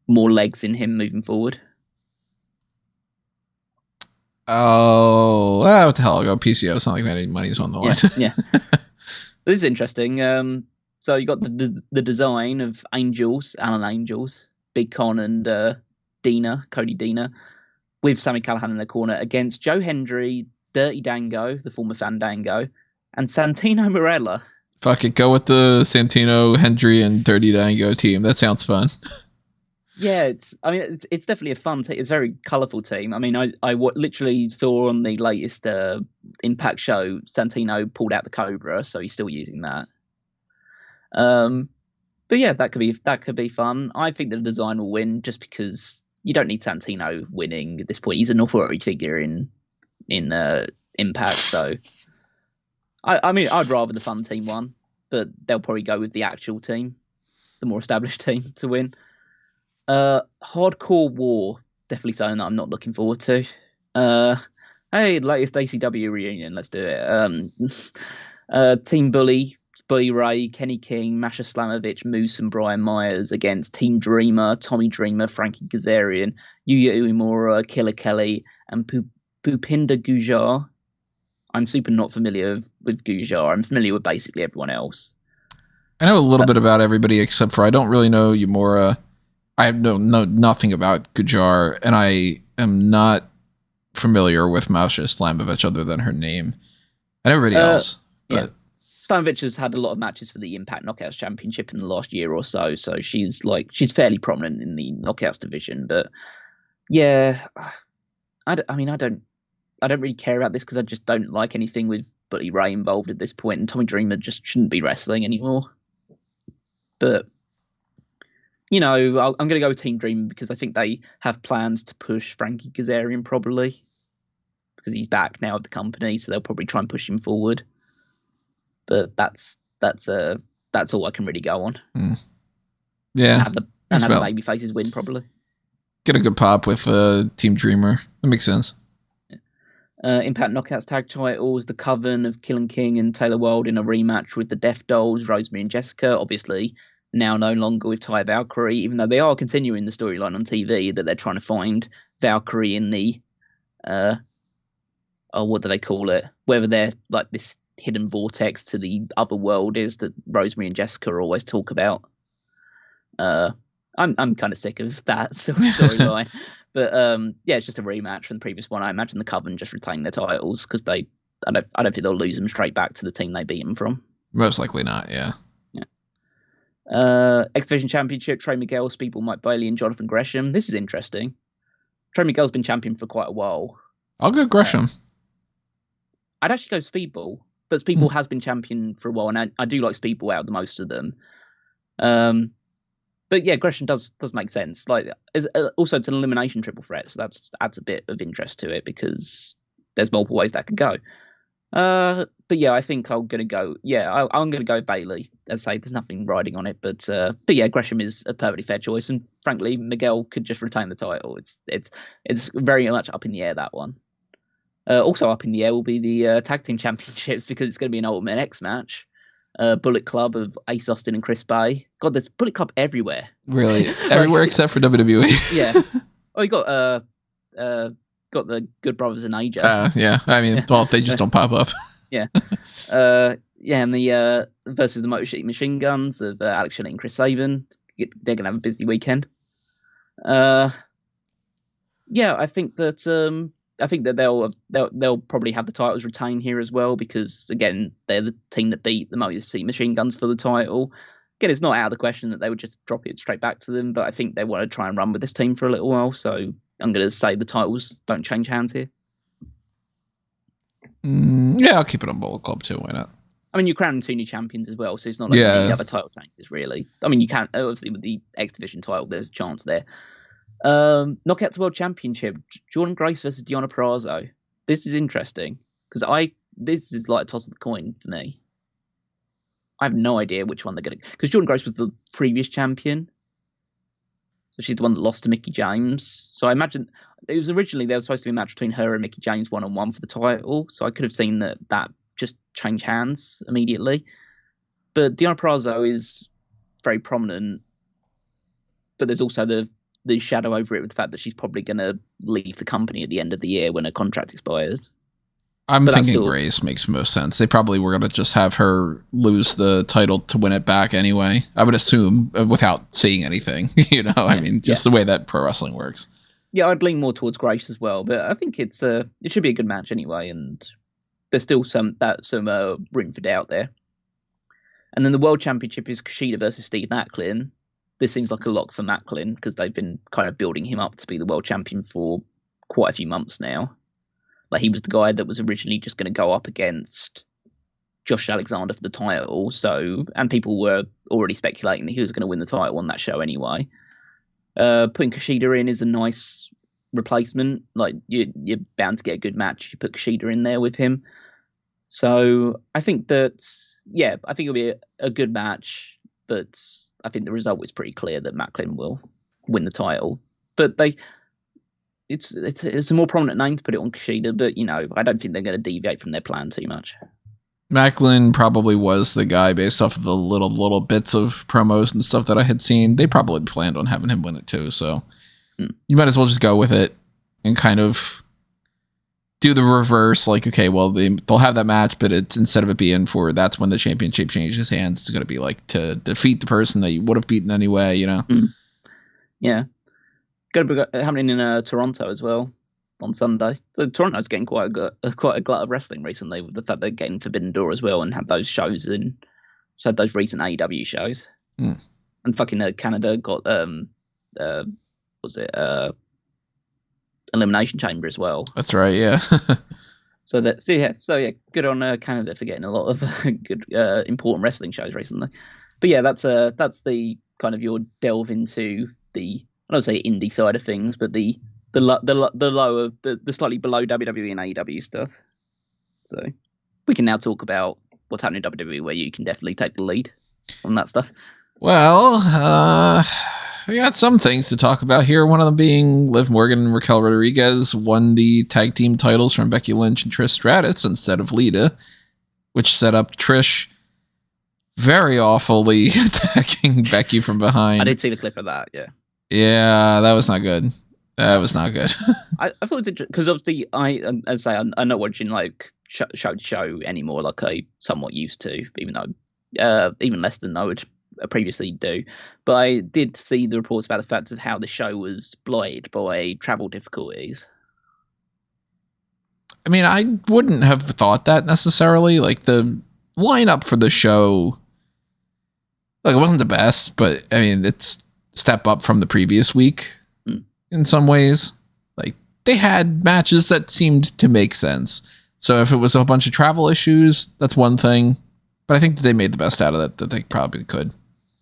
legs in him moving forward. Oh, what the hell? I'll go PCO. It's not like any money's on the line. Yeah. This is interesting. So you got the design of Alan Angels, Big Con and Cody Deaner, with Sammy Callahan in the corner against Joe Hendry, Dirty Dango, the former Fandango, and Santino Marella. Fuck it, go with the Santino, Hendry, and Dirty Dango team. That sounds fun. Yeah, it's definitely a fun team. It's a very colourful team. I mean, I literally saw on the latest Impact show, Santino pulled out the Cobra, so he's still using that. But yeah, that could be fun. I think the design will win just because you don't need Santino winning at this point. He's an authority figure in Impact, so I mean, I'd rather the fun team won, but they'll probably go with the actual team, the more established team, to win. Hardcore War, definitely something that I'm not looking forward to. Hey, latest ACW reunion, let's do it. Team Bully Ray, Kenny King, Masha Slamovich, Moose, and Brian Myers against Team Dreamer, Tommy Dreamer, Frankie Kazarian, Yuya Uemura, Killer Kelly, and Bhupinder Gujjar. I'm super not familiar with Gujjar. I'm familiar with basically everyone else. I know a little bit about everybody except for I don't really know Uemura. I know nothing about Gujjar, and I am not familiar with Masha Slamovich other than her name and everybody else. But yeah. Slamovich has had a lot of matches for the Impact Knockouts Championship in the last year or so, so she's fairly prominent in the Knockouts division. But yeah, I don't really care about this because I just don't like anything with Bully Ray involved at this point, and Tommy Dreamer just shouldn't be wrestling anymore. But you know, I'm going to go with Team Dreamer because I think they have plans to push Frankie Kazarian probably because he's back now at the company, so they'll probably try and push him forward. But that's all I can really go on. Yeah, and have the baby faces win probably. Get a good pop with Team Dreamer. That makes sense. Impact Knockouts tag titles, the Coven of Killing King and Taylor Wilde in a rematch with the Death Dolls, Rosemary and Jessica, obviously now no longer with Ty Valkyrie, even though they are continuing the storyline on TV that they're trying to find Valkyrie in the what do they call it? Whether they're like this hidden vortex to the other world is that Rosemary and Jessica always talk about. I'm kind of sick of that storyline. But yeah, it's just a rematch from the previous one. I imagine the Coven just retain their titles because I don't think they'll lose them straight back to the team they beat them from. Most likely not, yeah. X Division Championship, Trey Miguel, Speedball, Mike Bailey, and Jonathan Gresham. This is interesting. Trey Miguel's been champion for quite a while. I'll go Gresham. I'd actually go Speedball, but Speedball has been champion for a while, and I do like Speedball out of the most of them. But yeah, Gresham does make sense. Like, also it's an elimination triple threat, so that adds a bit of interest to it because there's multiple ways that could go. But yeah, I think I'm gonna go. Yeah, I'm gonna go Bailey. As I say, there's nothing riding on it, but yeah, Gresham is a perfectly fair choice, and frankly, Miguel could just retain the title. It's very much up in the air, that one. Also up in the air will be the tag team championships because it's going to be an Ultimate X match. Bullet Club of Ace Austin and Chris Bay. God, there's Bullet Club everywhere. Really, everywhere except for WWE. Yeah. Oh, you got the Good Brothers and AJ. Yeah. I mean, well, they just don't pop up. Yeah. Yeah, and the versus the Motor City Machine Guns of Alex Shelley and Chris Sabin. They're gonna have a busy weekend. Yeah, I think that they'll probably have the titles retained here as well because again they're the team that beat the Motor City Machine Guns for the title. Again, it's not out of the question that they would just drop it straight back to them, but I think they want to try and run with this team for a little while. So I'm going to say the titles don't change hands here. Yeah, I'll keep it on Bullet Club too. Why not? I mean, you're crowning 2 new champions as well, so it's not like you need other title changes really. I mean, you can obviously with the X Division title, there's a chance there. Knockouts World Championship, Jordan Grace versus Deonna Purrazzo. This is interesting because this is like a toss of the coin for me. I have no idea which one they're going to, because Jordan Grace was the previous champion. So she's the one that lost to Mickie James. So I imagine it was originally there was supposed to be a match between her and Mickie James 1-on-1 for the title. So I could have seen that just change hands immediately. But Deonna Purrazzo is very prominent. But there's also the shadow over it with the fact that she's probably going to leave the company at the end of the year when her contract expires. I'm thinking Grace makes most sense. They probably were going to just have her lose the title to win it back anyway. I would assume, without seeing anything. I mean, just the way that pro wrestling works. Yeah, I'd lean more towards Grace as well, but I think it should be a good match anyway, and there's still some room for doubt there. And then the World Championship is Kushida versus Steve Macklin. This seems like a lock for Macklin because they've been kind of building him up to be the world champion for quite a few months now. Like, he was the guy that was originally just going to go up against Josh Alexander for the title. And people were already speculating that he was going to win the title on that show anyway. Putting Kushida in is a nice replacement. Like, you're bound to get a good match. You put Kushida in there with him. So I think it'll be a good match, but I think the result was pretty clear that Macklin will win the title. But it's a more prominent name to put it on Kushida, but I don't think they're going to deviate from their plan too much. Macklin probably was the guy based off of the little bits of promos and stuff that I had seen. They probably planned on having him win it too, so you might as well just go with it and kind of do the reverse. Like, okay, well, they'll have that match, but it's instead of it being for that's when the championship changes hands, it's going to be like to defeat the person that you would have beaten anyway, Yeah. Going to be happening in Toronto as well on Sunday. So Toronto's getting quite a glut of wrestling recently, with the fact they're getting Forbidden Door as well and had those shows had those recent AEW shows. And fucking Canada got Elimination Chamber as well. That's right, yeah. So good on Canada for getting a lot of good important wrestling shows recently. But yeah, that's the kind of your delve into the, I don't say indie side of things, but the lower, the slightly below WWE and AEW stuff. So we can now talk about what's happening in WWE, where you can definitely take the lead on that stuff. Well, we got some things to talk about here. One of them being Liv Morgan and Raquel Rodriguez won the tag team titles from Becky Lynch and Trish Stratus instead of Lita, which set up Trish very awfully attacking Becky from behind. I did see the clip of that, yeah. Yeah, that was not good. That was not good. I thought it was interesting because obviously I'm not watching like show to show anymore, like I somewhat used to, even though even less than I would previously do. But I did see the reports about the fact of how the show was blighted by travel difficulties. I mean, I wouldn't have thought that necessarily. Like, the lineup for the show, like, it wasn't the best, but I mean, it's step up from the previous week in some ways. Like, they had matches that seemed to make sense. So if it was a bunch of travel issues, that's one thing. But I think that they made the best out of it that they probably could.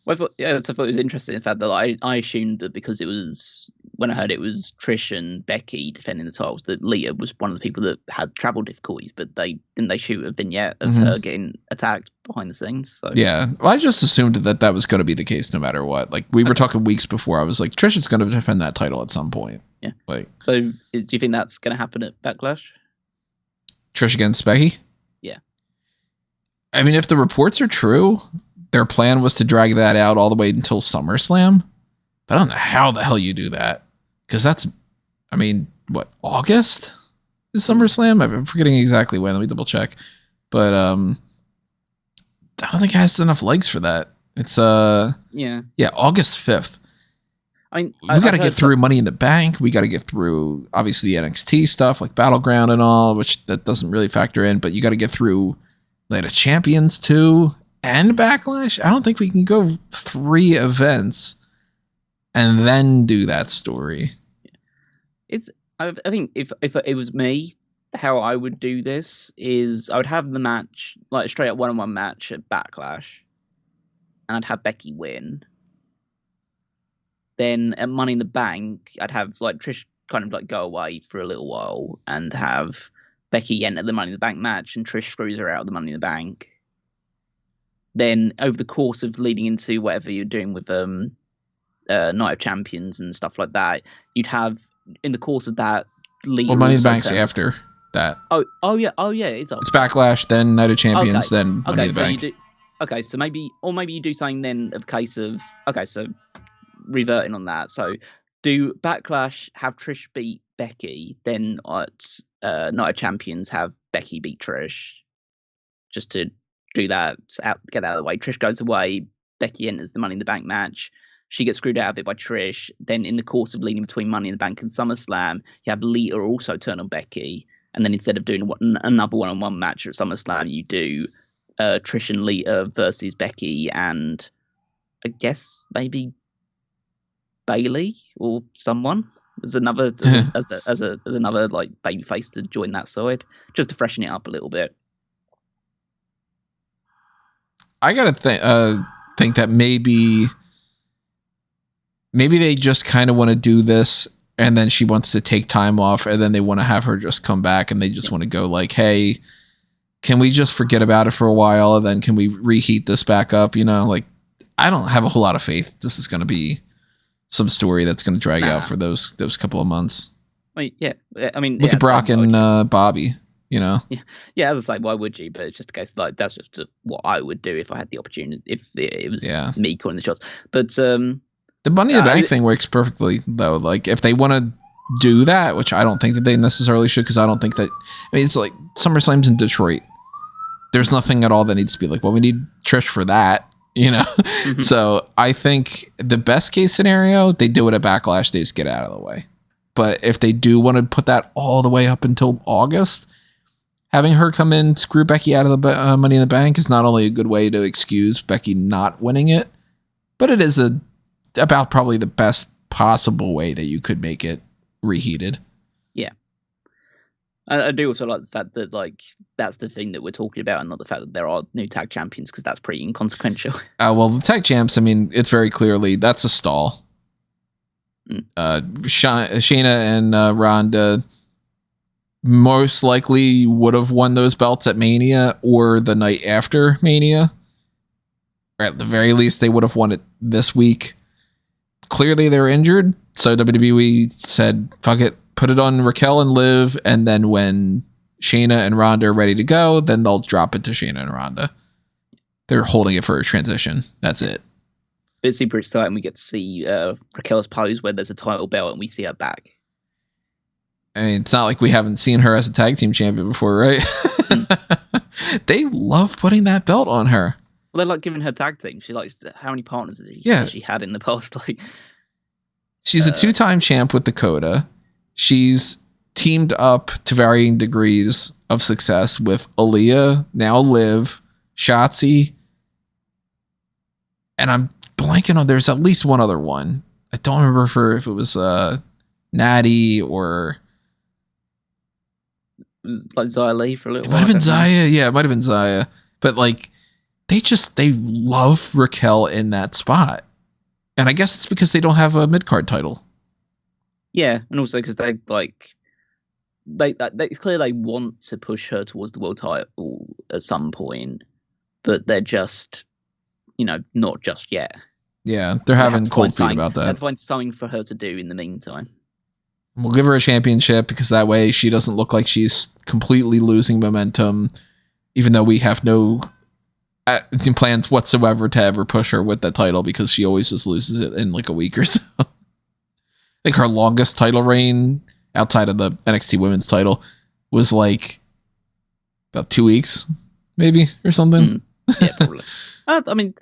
Well, I thought it was interesting, in fact, that I assumed that because it was, when I heard it was Trish and Becky defending the titles, that Lita was one of the people that had travel difficulties, but they shoot a vignette of her getting attacked behind the scenes. So. Yeah, well, I just assumed that was going to be the case no matter what. Like, we were talking weeks before. I was like, Trish is going to defend that title at some point. Yeah. Like, so do you think that's going to happen at Backlash? Trish against Becky? Yeah. I mean, if the reports are true, their plan was to drag that out all the way until SummerSlam. But I don't know how the hell you do that. Because that's, I mean, what, August is SummerSlam? I'm forgetting exactly when. Let me double check. But I don't think it has enough legs for that. It's August 5th. I mean, we got to get through Money in the Bank. We got to get through, obviously, the NXT stuff like Battleground and all, which that doesn't really factor in. But you got to get through Night of Champions too and Backlash. I don't think we can go 3 events and then do that story. I think if it was me, how I would do this is I would have the match, like a straight up one-on-one match at Backlash, and I'd have Becky win. Then at Money in the Bank, I'd have like Trish kind of like go away for a little while and have Becky enter the Money in the Bank match, and Trish screws her out of the Money in the Bank. Then over the course of leading into whatever you're doing with Night of Champions and stuff like that, you'd have in the course of that. Well, Money in the Bank's after that. Oh yeah, it's It's Backlash, then Night of Champions, then Money in the Bank. So maybe you do something then of case of so reverting on that. So do Backlash have Trish beat Becky, then at Night of Champions have Becky beat Trish, just to do that, get out of the way. Trish goes away, Becky enters the Money in the Bank match. She gets screwed out of it by Trish. Then in the course of leading between Money in the Bank and SummerSlam, you have Lita also turn on Becky. And then instead of doing another one-on-one match at SummerSlam, you do Trish and Lita versus Becky and I guess maybe Bailey or someone as another as another like babyface to join that side, just to freshen it up a little bit. I gotta think that maybe they just kind of want to do this, and then she wants to take time off, and then they want to have her just come back, and they just want to go like, hey, can we just forget about it for a while, and then can we reheat this back up? You know, like, I don't have a whole lot of faith this is going to be some story that's going to drag out for those couple of months. Look at Brock and Bobby. You know, yeah. As I say, why would you? But it's just a case like that's just what I would do if I had the opportunity. If it was me calling the shots. But the Money in the Bank thing works perfectly though. Like if they want to do that, which I don't think that they necessarily should, because I don't think that. I mean, it's like SummerSlam's in Detroit. There's nothing at all that needs to be like, well, we need Trish for that. You know, so I think the best case scenario, they do it at Backlash. They just get out of the way. But if they do want to put that all the way up until August. Having her come in, screw Becky out of the Money in the Bank is not only a good way to excuse Becky not winning it, but it is about probably the best possible way that you could make it reheated. Yeah. I do also like the fact that like that's the thing that we're talking about, and not the fact that there are new tag champions, because that's pretty inconsequential. Well, the tag champs, I mean, it's very clearly that's a stall. Shayna and Ronda most likely would have won those belts at Mania or the night after Mania. Or at the very least, they would have won it this week. Clearly, they're injured, so WWE said, fuck it, put it on Raquel and Liv, and then when Shayna and Ronda are ready to go, then they'll drop it to Shayna and Ronda. They're holding it for a transition. That's it. It's super exciting. We get to see Raquel's pose where there's a title belt and we see her back. I mean, it's not like we haven't seen her as a tag team champion before, right? They love putting that belt on her. Well, they're like giving her tag team. She likes how many partners has she had in the past? Like, she's a 2-time champ with Dakota. She's teamed up to varying degrees of success with Aaliyah, now Liv, Shotzi, and I'm blanking on. There's at least one other one. I don't remember if it was Natty or. Like Xia Li for a little while. It might have been Xia. Yeah, it might have been Xia. But like, they love Raquel in that spot. And I guess it's because they don't have a mid-card title. Yeah, and also because it's clear they want to push her towards the world title at some point, but they're just, not just yet. Yeah, they're having cold feet about that. They have to find something for her to do in the meantime. We'll give her a championship because that way she doesn't look like she's completely losing momentum, even though we have no plans whatsoever to ever push her with that title because she always just loses it in like a week or so. I think her longest title reign outside of the NXT women's title was like about 2 weeks, maybe, or something. Yeah, probably. I mean,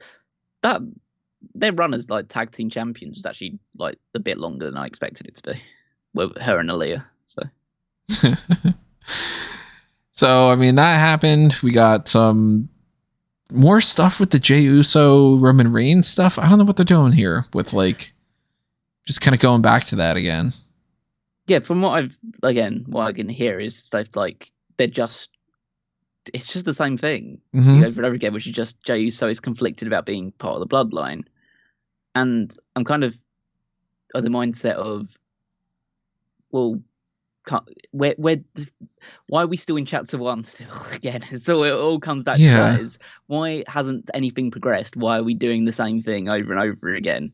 that their run as like tag team champions was actually like a bit longer than I expected it to be. With her and Aaliyah, so. So I mean that happened. We got some more stuff with the Jey Uso Roman Reigns stuff. I don't know what they're doing here with like just kind of going back to that again. Yeah, from what I can hear is stuff like it's just the same thing over and over again, which is just Jey Uso is conflicted about being part of the bloodline, and I'm kind of the mindset of, well, why are we still in chapter 1 still again? So it all comes back to that is, why hasn't anything progressed? Why are we doing the same thing over and over again?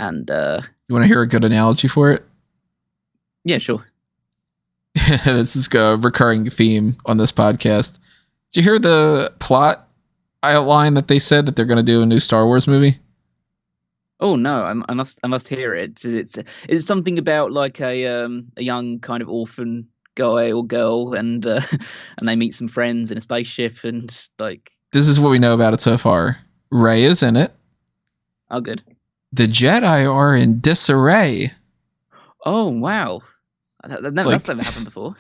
And you want to hear a good analogy for it? Yeah, sure. This is a recurring theme on this podcast. Did you hear the plot outline that they said that they're going to do a new Star Wars movie? Oh no, I must hear it. It's something about like a young kind of orphan guy or girl, and and they meet some friends in a spaceship, and like. This is what we know about it so far. Rey is in it. Oh, good. The Jedi are in disarray. Oh wow, that's never happened before.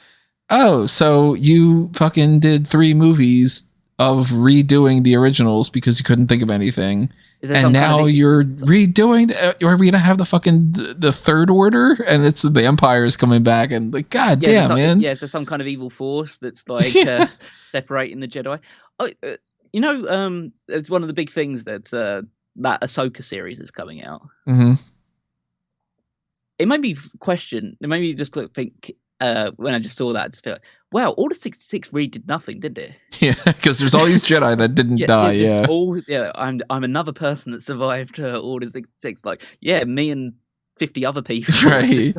Oh, so you fucking did 3 movies of redoing the originals because you couldn't think of anything. And now you're redoing. Are we gonna have the fucking the Third Order, and it's the Empire is coming back, and like, god damn, man. Yeah, is there some kind of evil force that's like separating the Jedi? Oh, it's one of the big things that Ahsoka series is coming out. Mm-hmm. It made me question. It made me just think when I just saw that, just feel like, wow, Order 66 really did nothing, did it? Yeah, because there's all these Jedi that didn't die. Yeah, I'm another person that survived Order 66. Like, yeah, me and 50 other people. Right.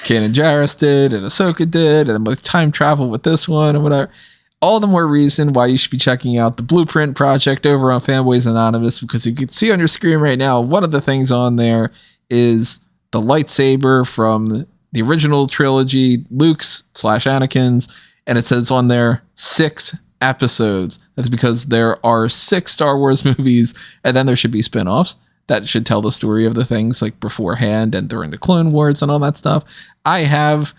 Kanan Jarrus did, and Ahsoka did, and with time travel with this one and whatever. All the more reason why you should be checking out the Blueprint Project over on Fanboys Anonymous, because you can see on your screen right now, one of the things on there is the lightsaber from the original trilogy, Luke's / Anakin's, and it says on there 6 episodes. That's because there are 6 Star Wars movies, and then there should be spin-offs that should tell the story of the things like beforehand and during the Clone Wars and all that stuff. I have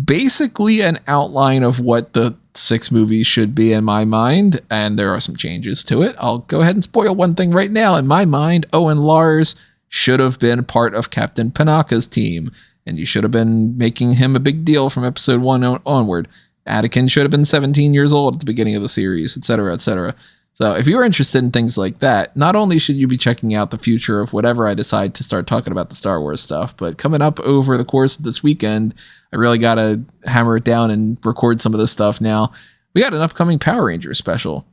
basically an outline of what the 6 movies should be in my mind, and there are some changes to it. I'll go ahead and spoil one thing right now. In my mind, Owen Lars should have been part of Captain Panaka's team, and you should have been making him a big deal from episode 1 onward. Anakin should have been 17 years old at the beginning of the series, etc., etc. So if you're interested in things like that, not only should you be checking out the future of whatever I decide to start talking about the Star Wars stuff, but coming up over the course of this weekend, I really got to hammer it down and record some of this stuff now. We got an upcoming Power Rangers special,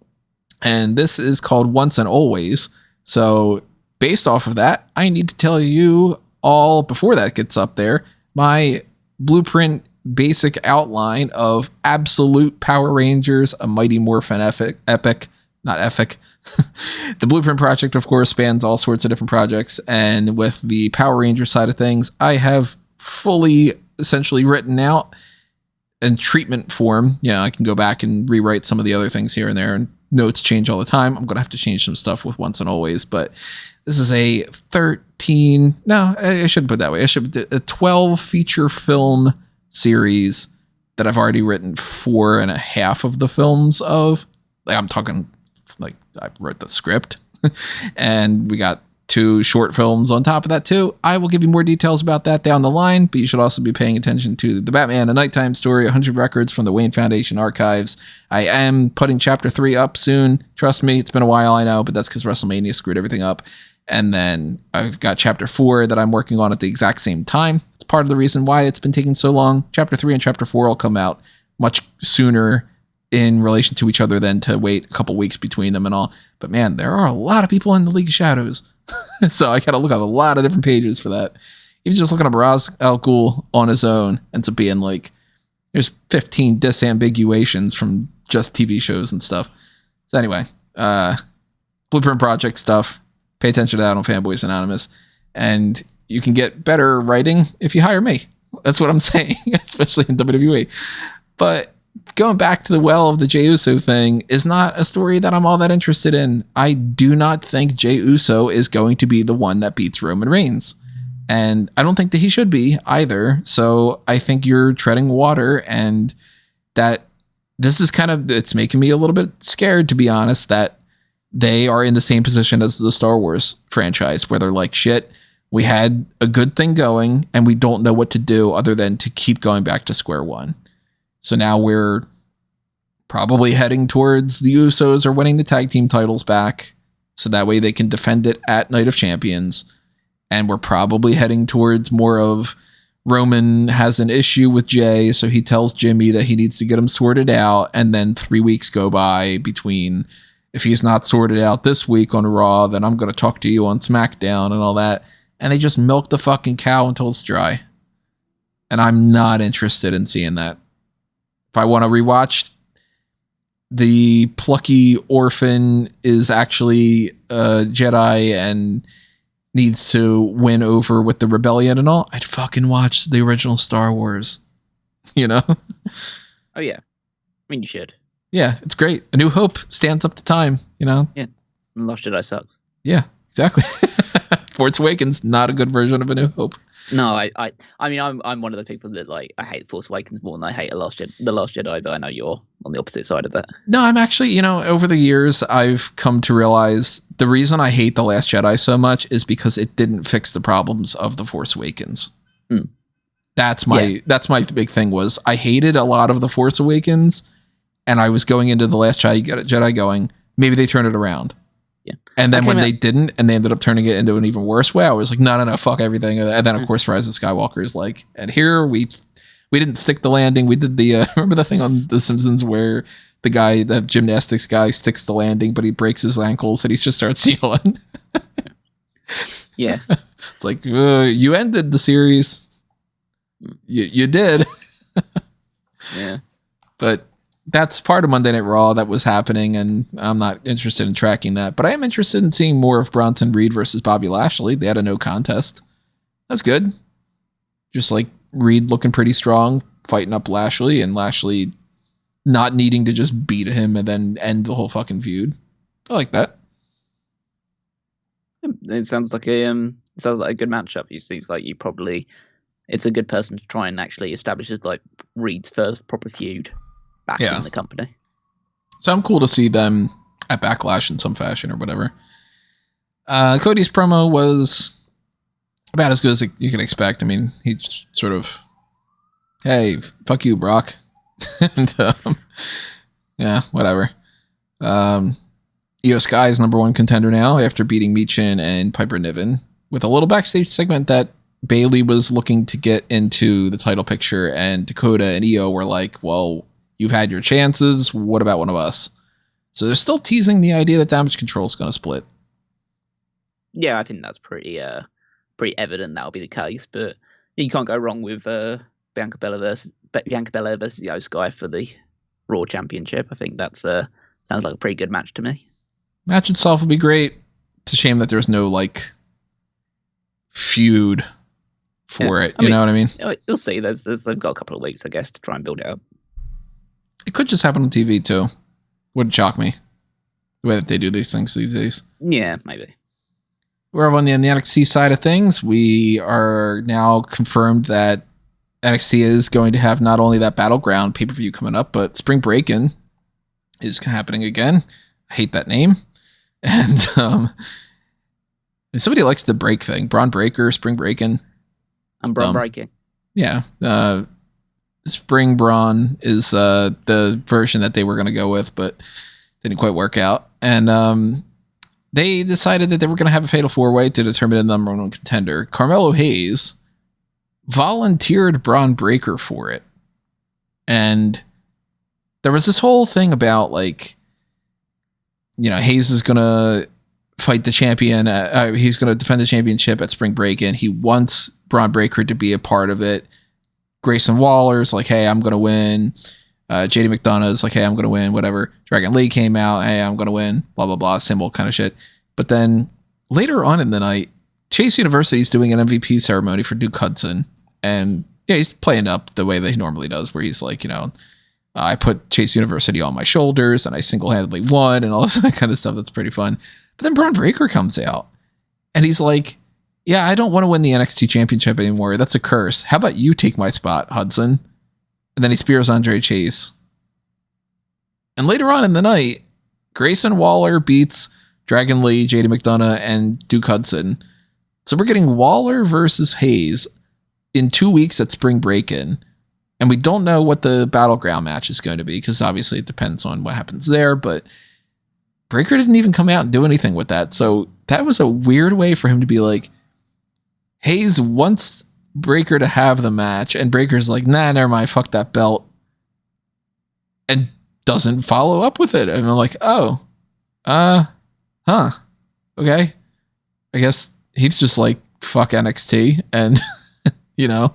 and this is called Once and Always. So based off of that, I need to tell you all, before that gets up there, my Blueprint basic outline of Absolute Power Rangers, a Mighty Morphin epic. Not epic. The Blueprint Project, of course, spans all sorts of different projects. And with the Power Ranger side of things, I have fully essentially written out in treatment form. Yeah, I can go back and rewrite some of the other things here and there, and notes change all the time. I'm going to have to change some stuff with Once and Always, but this is a 13, no, I shouldn't put it that way. I should do a 12 feature film series that I've already written 4.5 of the films of. Like, I'm talking, like, I wrote the script and we got 2 short films on top of that too. I will give you more details about that down the line, but you should also be paying attention to the Batman A Nighttime Story, 100 records from the Wayne Foundation archives. I am putting chapter 3 up soon. Trust me, it's been a while, I know, but that's because WrestleMania screwed everything up. And then I've got chapter 4 that I'm working on at the exact same time. It's part of the reason why it's been taking so long. Chapter 3 and chapter 4 will come out much sooner in relation to each other than to wait a couple weeks between them and all. But man, there are a lot of people in the League of Shadows. So I got to look at a lot of different pages for that. Even just looking up Ra's al Ghul on his own ends up being like, there's 15 disambiguations from just TV shows and stuff. So anyway, Blueprint Project stuff. Pay attention to that on Fanboys Anonymous. And you can get better writing if you hire me. That's what I'm saying, especially in WWE. But going back to the well of the Jey Uso thing is not a story that I'm all that interested in. I do not think Jey Uso is going to be the one that beats Roman Reigns. And I don't think that he should be either. So I think you're treading water, and that this is kind of, it's making me a little bit scared, to be honest, that they are in the same position as the Star Wars franchise, where they're like, shit, we had a good thing going and we don't know what to do other than to keep going back to square one. So now we're probably heading towards the Usos are winning the tag team titles back, so that way they can defend it at Night of Champions. And we're probably heading towards more of Roman has an issue with Jey, so he tells Jimmy that he needs to get him sorted out. And then 3 weeks go by between, if he's not sorted out this week on Raw, then I'm going to talk to you on SmackDown and all that. and they just milk the fucking cow until it's dry. And I'm not interested in seeing that. If I want to rewatch the plucky orphan is actually a Jedi and needs to win over with the rebellion and all, I'd fucking watch the original Star Wars. You know? Oh, yeah. I mean, you should. Yeah, it's great. A New Hope stands up to time, you know? Yeah. And Lost Jedi sucks. Yeah, exactly. Force Awakens, not a good version of A New Hope. No, I mean, I'm one of the people that, like, I hate Force Awakens more than I hate The Last Jedi, but I know you're on the opposite side of that. No, I'm actually, you know, over the years, I've come to realize the reason I hate The Last Jedi so much is because it didn't fix the problems of The Force Awakens. Mm. That's my big thing was I hated a lot of The Force Awakens, and I was going into The Last Jedi going, maybe they turn it around. Yeah. And then when they didn't, and they ended up turning it into an even worse way, I was like, no, fuck everything. And then, of course, Rise of Skywalker is like, and here we didn't stick the landing. We did the, remember the thing on The Simpsons where the gymnastics guy sticks the landing, but he breaks his ankles and he just starts yelling. Yeah. It's like, you ended the series. You did. Yeah. But that's part of Monday Night Raw that was happening, and I'm not interested in tracking that. But I am interested in seeing more of Bronson Reed versus Bobby Lashley. They had a no contest. That's good. Just like Reed looking pretty strong, fighting up Lashley, and Lashley not needing to just beat him and then end the whole fucking feud. I like that. It sounds like a good matchup. It seems like it's a good person to try and actually establish as like Reed's first proper feud back in the company. So I'm cool to see them at Backlash in some fashion or whatever. Cody's promo was about as good as you can expect. I mean, he's sort of, hey, fuck you, Brock. And, yeah, whatever. Io Sky is number one contender now after beating Michin and Piper Niven with a little backstage segment that Bayley was looking to get into the title picture, and Dakota and Io were like, well, you've had your chances. What about one of us? So they're still teasing the idea that Damage Control is going to split. Yeah, I think that's pretty evident that'll be the case. But you can't go wrong with Bianca Belair versus Io Sky for the Raw Championship. I think that's sounds like a pretty good match to me. Match itself would be great. It's a shame that there's no like feud for it. You know what I mean? You'll see. They've got a couple of weeks, I guess, to try and build it up. It could just happen on TV too. Wouldn't shock me. The way that they do these things these days. Yeah, maybe. We're over on the NXT side of things. We are now confirmed that NXT is going to have not only that Battleground pay-per-view coming up, but Spring Breakin' is happening again. I hate that name. And somebody likes the break thing. Braun Breaker, Spring Breakin'. I'm Braun Breaking. Yeah. Spring Braun is the version that they were going to go with, but didn't quite work out. And they decided that they were going to have a fatal four-way to determine the number one contender. Carmelo Hayes volunteered Braun Breaker for it. And there was this whole thing about like, you know, Hayes is going to fight the champion. He's going to defend the championship at Spring Break-In. He wants Braun Breaker to be a part of it. Grayson Waller's like, hey, I'm going to win. JD McDonough's like, hey, I'm going to win, whatever. Dragon Lee came out, hey, I'm going to win, blah, blah, blah, symbol kind of shit. But then later on in the night, Chase University is doing an MVP ceremony for Duke Hudson. And yeah, he's playing up the way that he normally does, where he's like, you know, I put Chase University on my shoulders and I single-handedly won and all this kind of stuff. That's pretty fun. But then Braun Breaker comes out and he's like, yeah, I don't want to win the NXT championship anymore. That's a curse. How about you take my spot, Hudson? And then he spears Andre Chase. And later on in the night, Grayson Waller beats Dragon Lee, JD McDonough, and Duke Hudson. So we're getting Waller versus Hayes in 2 weeks at Spring Break-In. And we don't know what the Battleground match is going to be, because obviously it depends on what happens there. But Breaker didn't even come out and do anything with that. So that was a weird way for him to be like, Hayes wants Breaker to have the match, and Breaker's like, nah, never mind, fuck that belt. And doesn't follow up with it. And I'm like, okay. I guess he's just like fuck NXT. And, you know,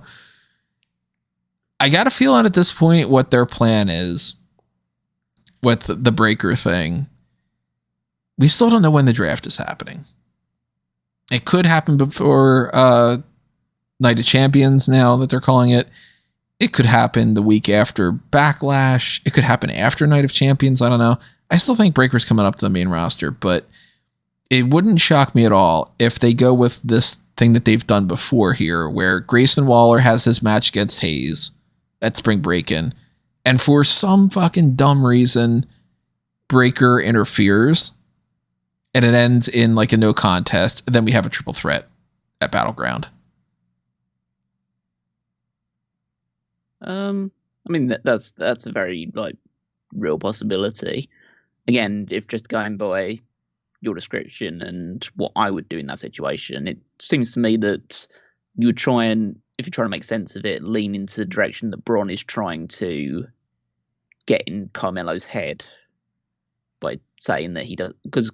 I got a feeling at this point what their plan is with the Breaker thing. We still don't know when the draft is happening. It could happen before Night of Champions now that they're calling it. It could happen the week after Backlash. It could happen after Night of Champions. I don't know. I still think Breaker's coming up to the main roster, but it wouldn't shock me at all if they go with this thing that they've done before here, where Grayson Waller has his match against Hayes at Spring Breakin', and for some fucking dumb reason, Breaker interferes, and it ends in like a no contest, and then we have a triple threat at Battleground. I mean that's a very like real possibility. Again, if just going by your description and what I would do in that situation, it seems to me that you would try and, if you're trying to make sense of it, lean into the direction that Braun is trying to get in Carmelo's head by saying that he does, because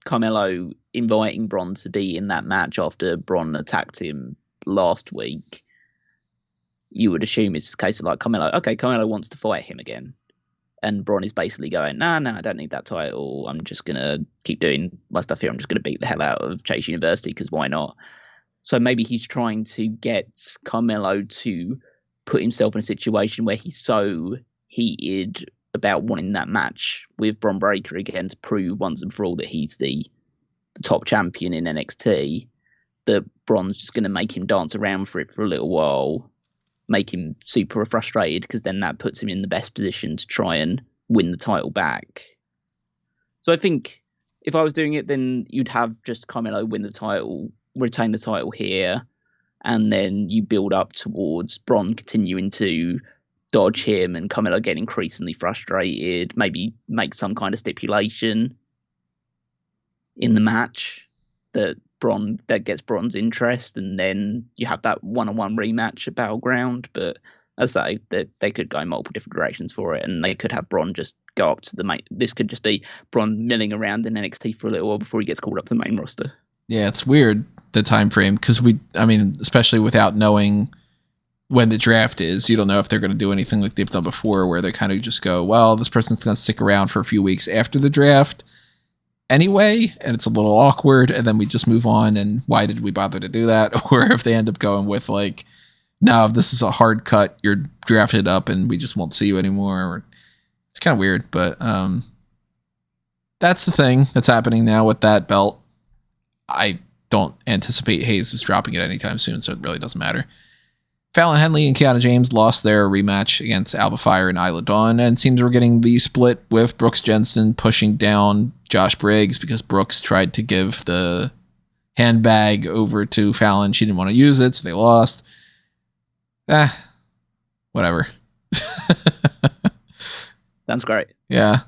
Carmelo inviting Braun to be in that match after Braun attacked him last week, you would assume it's a case of like Carmelo wants to fight him again. And Braun is basically going, nah, I don't need that title. I'm just going to keep doing my stuff here. I'm just going to beat the hell out of Chase University because why not? So maybe he's trying to get Carmelo to put himself in a situation where he's so heated about wanting that match with Bron Breakker again to prove once and for all that he's the top champion in NXT, that Braun's just going to make him dance around for it for a little while, make him super frustrated, because then that puts him in the best position to try and win the title back. So I think if I was doing it, then you'd have just Carmelo win the title, retain the title here, and then you build up towards Braun continuing to dodge him and Carmelo getting increasingly frustrated, maybe make some kind of stipulation in the match that gets Braun's interest, and then you have that one-on-one rematch at Battleground. But as I say, that they could go in multiple different directions for it, and they could have Braun just go up to the main. This could just be Braun milling around in NXT for a little while before he gets called up to the main roster. Yeah, it's weird, the time frame, because especially without knowing when the draft is, you don't know if they're going to do anything like they've done before, where they kind of just go, well, this person's going to stick around for a few weeks after the draft anyway, and it's a little awkward, and then we just move on, and why did we bother to do that? Or if they end up going with like, no, this is a hard cut, you're drafted up and we just won't see you anymore. It's kind of weird, but that's the thing that's happening now with that belt. I don't anticipate Hayes is dropping it anytime soon, so it really doesn't matter. Fallon Henley and Kiana James lost their rematch against Alba Fire and Isla Dawn, and seems we're getting the split with Brooks Jensen pushing down Josh Briggs because Brooks tried to give the handbag over to Fallon. She didn't want to use it, so they lost. Whatever. Sounds great. Yeah.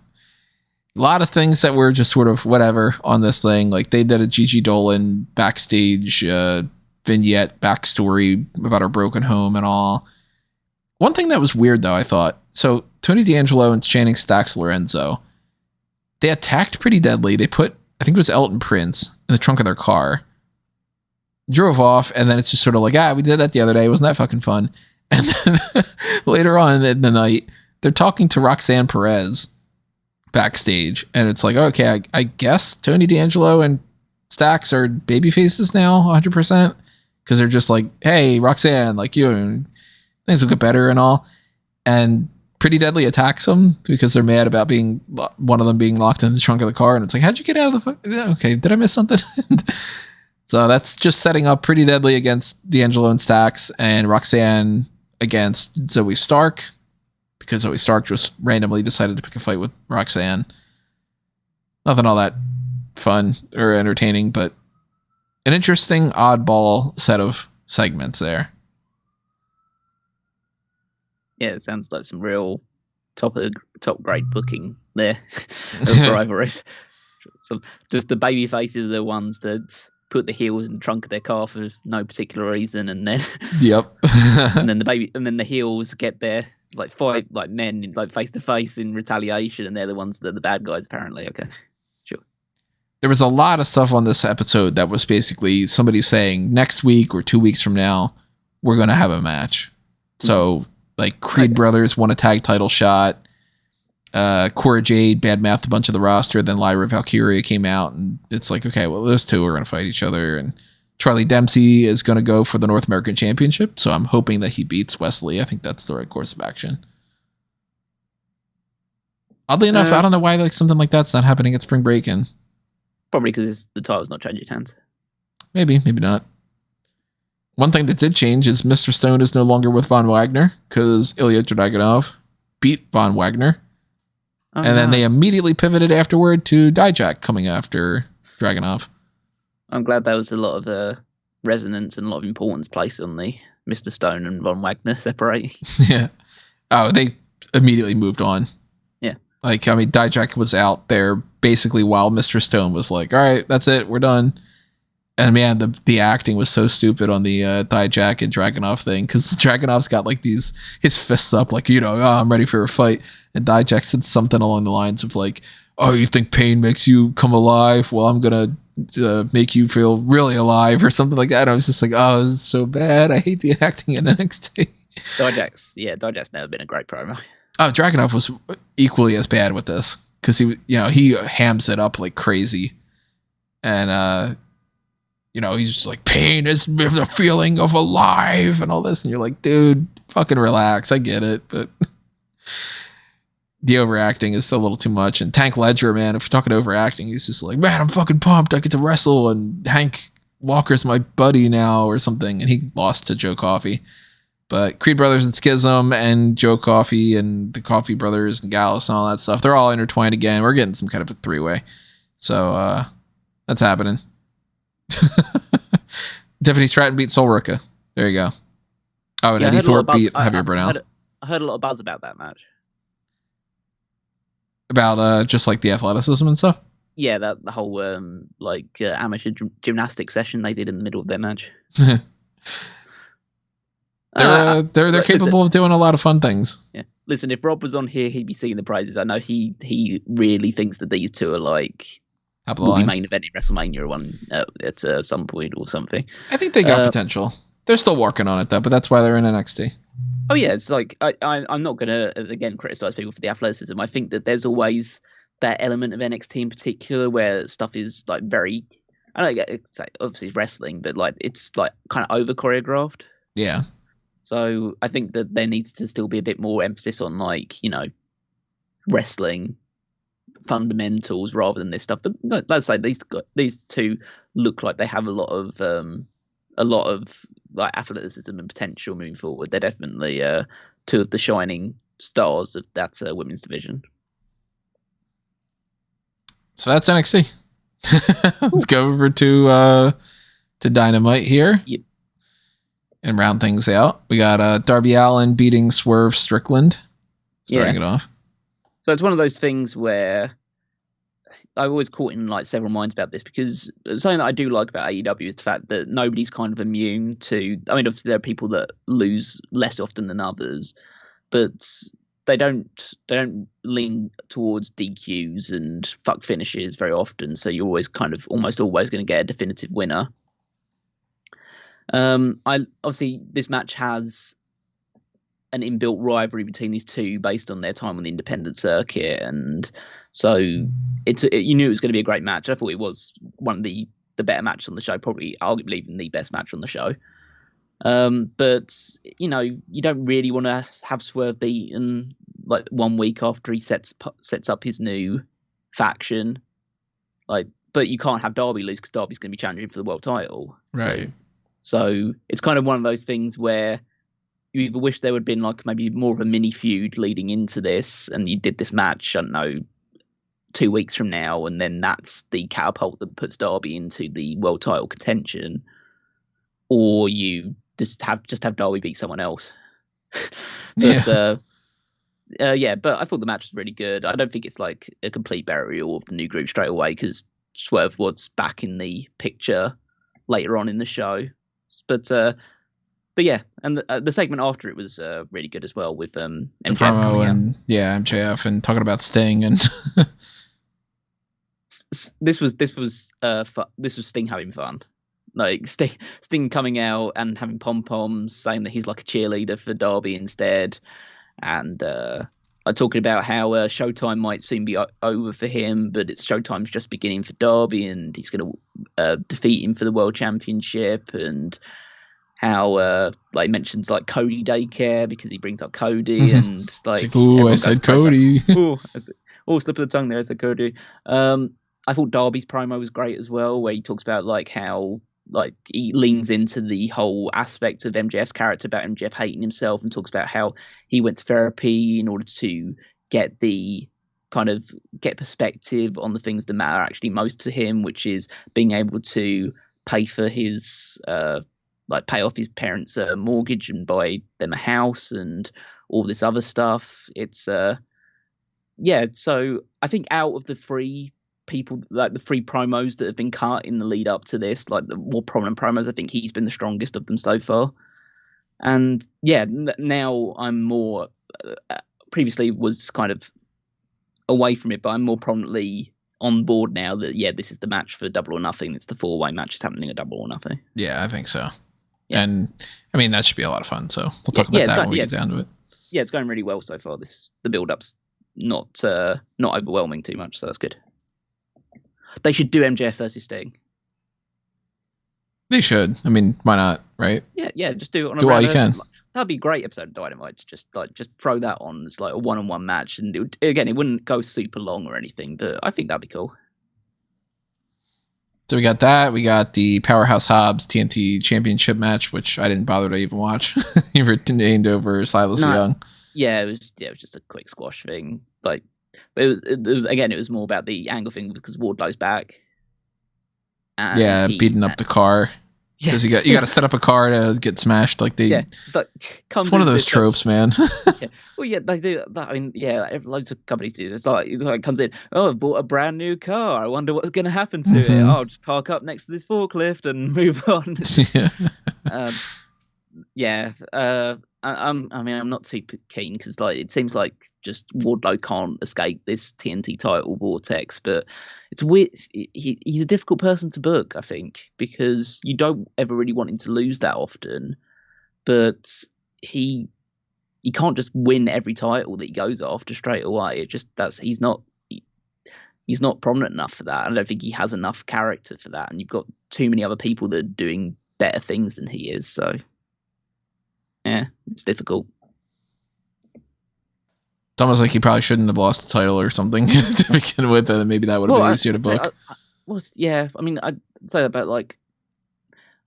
A lot of things that were just sort of whatever on this thing. Like they did a Gigi Dolan backstage vignette backstory about her broken home and all. One thing that was weird though, I thought, so Tony D'Angelo and Channing Stacks Lorenzo, they attacked Pretty Deadly. They put, I think it was Elton Prince, in the trunk of their car, drove off, and then it's just sort of like, we did that the other day. Wasn't that fucking fun? And then later on in the night, they're talking to Roxanne Perez backstage, and it's like, okay, I guess Tony D'Angelo and Stacks are baby faces now 100%, because they're just like, hey, Roxanne, like you, things will get better and all. And Pretty Deadly attacks them because they're mad about being one of them being locked in the trunk of the car, and it's like, how'd you get out of the okay, did I miss something? So that's just setting up Pretty Deadly against D'Angelo and Stacks, and Roxanne against Zoe Stark, because Zoe Stark just randomly decided to pick a fight with Roxanne. Nothing all that fun or entertaining, but an interesting oddball set of segments there. Yeah, it sounds like some real top grade booking there of rivalries. So just the baby faces are the ones that put the heels in the trunk of their car for no particular reason, and then and then the heels get there like fight like men like face to face in retaliation, and they're the ones that are the bad guys apparently. Okay, sure. there was a lot of stuff on this episode that was basically somebody saying next week or 2 weeks from now, we're going to have a match. So like Creed Brothers won a tag title shot. Cora Jade badmouthed a bunch of the roster. Then Lyra Valkyria came out, and it's like, okay, well, those two are going to fight each other. And Charlie Dempsey is going to go for the North American Championship. So I'm hoping that he beats Wesley. I think that's the right course of action. Oddly enough, I don't know why like something like that's not happening at Spring Break. And probably because the title's not changing hands. Maybe not. One thing that did change is Mr. Stone is no longer with Von Wagner because Ilya Dragunov beat Von Wagner. And then they immediately pivoted afterward to Dijak coming after Dragunov. I'm glad there was a lot of resonance and a lot of importance placed on the Mr. Stone and Von Wagner separating. Yeah. Oh, they immediately moved on. Yeah. Like, I mean, Dijak was out there basically while Mr. Stone was like, all right, that's it, we're done. And man, the acting was so stupid on the Dijak and Dragunov thing, because Dragunov's got like his fists up, like, I'm ready for a fight. And Dijak said something along the lines of like, oh, you think pain makes you come alive? Well, I'm going to make you feel really alive or something like that. And I was just like, oh, this is so bad. I hate the acting in NXT. Dijak's never been a great promo. Oh, Dragunov was equally as bad with this because he hams it up like crazy. And, he's just like, pain is the feeling of alive and all this. And you're like, dude, fucking relax. I get it. But the overacting is a little too much. And Tank Ledger, man, if you're talking overacting, he's just like, man, I'm fucking pumped. I get to wrestle. And Hank Walker's my buddy now or something. And he lost to Joe Coffey. But Creed Brothers and Schism and Joe Coffey and the Coffey Brothers and Gallus and all that stuff, they're all intertwined again. We're getting some kind of a three-way. So that's happening. Tiffany Stratton beat Sol Ruka. There you go. Oh, and Eddie Thorpe beat Javier Bernal. I heard a lot of buzz about that match. About just like the athleticism and stuff? Yeah, the whole amateur gymnastics session they did in the middle of their match. They're capable of doing a lot of fun things. Yeah. Listen, if Rob was on here, he'd be singing the praises. I know he really thinks that these two are like will be main event in WrestleMania one at some point or something. I think they got potential. They're still working on it though, but that's why they're in NXT. Oh yeah, it's like I'm not gonna again criticize people for the athleticism. I think that there's always that element of NXT in particular where stuff is like very, I don't know, it's like, obviously it's wrestling, but like it's like kind of over choreographed. Yeah. So I think that there needs to still be a bit more emphasis on like, wrestling fundamentals rather than this stuff. But let's say these two look like they have a lot of like athleticism and potential moving forward. They're definitely two of the shining stars of that women's division. So that's NXT. Let's go over to Dynamite here. Yep. And round things out. We got Darby Allin beating Swerve Strickland. Starting it off. So it's one of those things where I've always caught in like several minds about this, because something that I do like about AEW is the fact that nobody's kind of immune to, I mean, obviously there are people that lose less often than others, but they don't lean towards DQs and fuck finishes very often. So you're always kind of almost always going to get a definitive winner. Obviously this match has an inbuilt rivalry between these two based on their time on the independent circuit, and so you knew it was going to be a great match. I thought it was one of the better matches on the show, probably arguably even the best match on the show. But you don't really want to have Swerve beaten like 1 week after he sets up his new faction, but you can't have Darby lose because Darby's going to be challenging for the world title, right? So it's kind of one of those things where you either wish there would have been like maybe more of a mini feud leading into this, and you did this match, I don't know, 2 weeks from now, and then that's the catapult that puts Darby into the world title contention, or you just have Darby beat someone else. But I thought the match was really good. I don't think it's like a complete burial of the new group straight away, because Swerve was back in the picture later on in the show. But yeah, and the segment after it was really good as well, with MJF coming out. MJF and talking about Sting and this was this was Sting having fun. Like Sting coming out and having pom poms, saying that he's like a cheerleader for Darby instead, and talking about how Showtime might soon be over for him, but it's Showtime's just beginning for Darby, and he's going to defeat him for the World Championship, and how like mentions like Cody daycare because he brings up Cody, and like oh, I said Cody. Oh, slip of the tongue there, I said Cody. I thought Darby's promo was great as well, where he talks about like how like he leans into the whole aspect of MJF's character about MJF hating himself, and talks about how he went to therapy in order to get perspective on the things that matter actually most to him, which is being able to pay for his pay off his parents' mortgage and buy them a house and all this other stuff. It's so I think out of the three people, like the three promos that have been cut in the lead up to this, like the more prominent promos, I think he's been the strongest of them so far. And now I'm more previously was kind of away from it, but I'm more prominently on board now that this is the match for Double or Nothing. It's the 4-way match is happening at Double or Nothing. Yeah, I think so. Yeah. And I mean that should be a lot of fun. So we'll talk about that when we get down to it. Yeah, it's going really well so far. The build up's not overwhelming too much, so that's good. They should do MJF versus Sting. They should. I mean, why not? Right? Yeah. Just do it on do all you can. That'd be a great episode of Dynamite to just throw that on. It's like a one-on-one match, and it wouldn't go super long or anything, but I think that'd be cool. So we got that. We got the Powerhouse Hobbs TNT Championship match, which I didn't bother to even watch. You were named over Silas Young. Yeah, it was just a quick squash thing. Like, but it was more about the angle thing because Wardlow's back. And beating up the car. Because you got to set up a car to get smashed. Like it's like it's one of those tropes, man. Well, they do that. I mean, loads of companies do. It's like it comes in. Oh, I've bought a brand new car. I wonder what's going to happen to it. I'll just park up next to this forklift and move on. I'm not too keen because it seems like just Wardlow can't escape this TNT title vortex, but it's weird. He's a difficult person to book, I think, because you don't ever really want him to lose that often, but he can't just win every title that he goes after straight away. He's not prominent enough for that. I don't think he has enough character for that, and you've got too many other people that are doing better things than he is, so yeah, it's difficult. It's almost like he probably shouldn't have lost the title or something to begin with, and maybe that would have been easier to book. I mean, I'd say that about I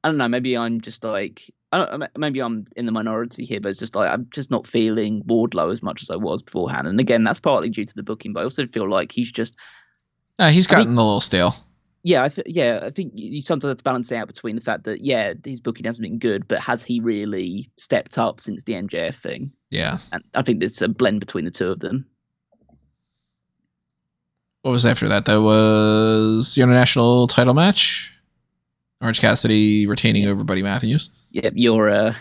don't know, maybe I'm just maybe I'm in the minority here, but it's just I'm just not feeling Wardlow as much as I was beforehand. And again, that's partly due to the booking, but I also feel like he's just he's gotten a little stale. Yeah, I think you sometimes have to balance it out between the fact that his booking hasn't been good, but has he really stepped up since the MJF thing? Yeah, and I think there's a blend between the two of them. What was after that? That was the international title match. Orange Cassidy retaining over Buddy Matthews. Yep, your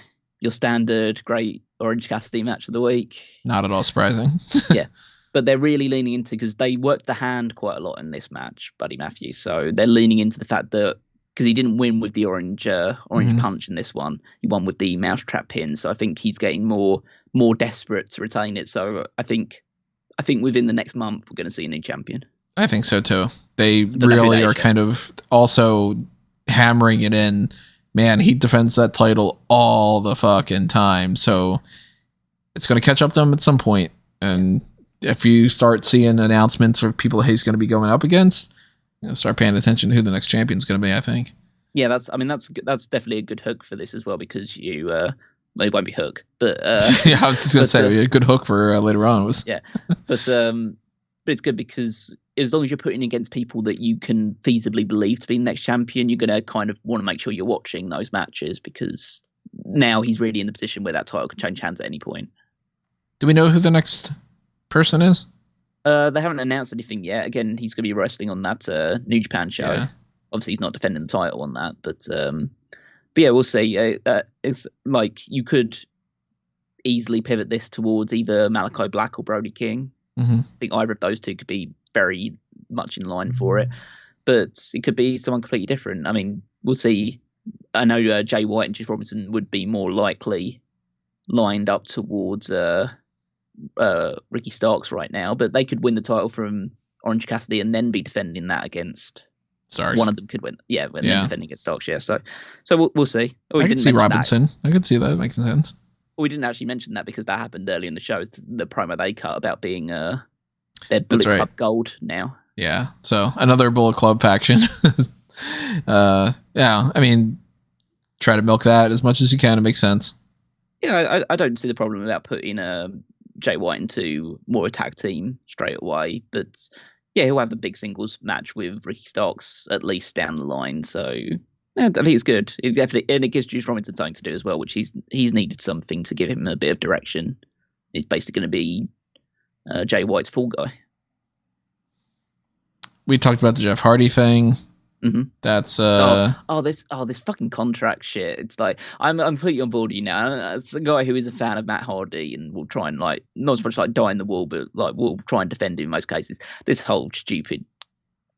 standard great Orange Cassidy match of the week. Not at all surprising. Yeah. But they're really leaning into, because they worked the hand quite a lot in this match, Buddy Matthews. So they're leaning into the fact that because he didn't win with the orange punch in this one, he won with the mousetrap pin. So I think he's getting more desperate to retain it. So I think within the next month we're going to see a new champion. I think so too. They really are kind of also hammering it in. Man, he defends that title all the fucking time. So it's going to catch up to him at some point. And if you start seeing announcements of people he's going to be going up against, start paying attention to who the next champion is going to be, I think. Yeah, that's definitely a good hook for this as well, because it won't be hook, but yeah, I was just going to say a good hook for later on was but it's good because as long as you're putting against people that you can feasibly believe to be the next champion, you're going to kind of want to make sure you're watching those matches, because now he's really in the position where that title can change hands at any point. Do we know who the next person is? They haven't announced anything yet. Again, he's going to be wrestling on that New Japan show. Yeah. Obviously, he's not defending the title on that, but yeah, we'll see. It's like you could easily pivot this towards either Malachi Black or Brody King. Mm-hmm. I think either of those two could be very, much in line for it. But it could be someone completely different. I mean, we'll see. I know Jay White and Juice Robinson would be more likely lined up towards Ricky Starks right now, but they could win the title from Orange Cassidy and then be defending that against Starks. One of them could win. Yeah, when they're defending against Starks. Yeah, so we'll see. I can see Robinson. I could see that making sense. We didn't actually mention that because that happened early in the show. It's the promo they cut about being their Bullet Club Gold now. Yeah, so another Bullet Club faction. Yeah, I mean, try to milk that as much as you can. It makes sense. Yeah, I don't see the problem about putting Jay White into more attack team straight away. But yeah, he'll have a big singles match with Ricky Starks at least down the line. So yeah, I think it's good. It definitely, and it gives Juice Robinson something to do as well, which he's needed something to give him a bit of direction. It's basically going to be Jay White's fall guy. We talked about the Jeff Hardy thing. Mm-hmm. That's this fucking contract shit. It's like I'm completely on board with you now. It's a guy who is a fan of Matt Hardy and will try and like not so much like die in the wall, but like will try and defend him in most cases. This whole stupid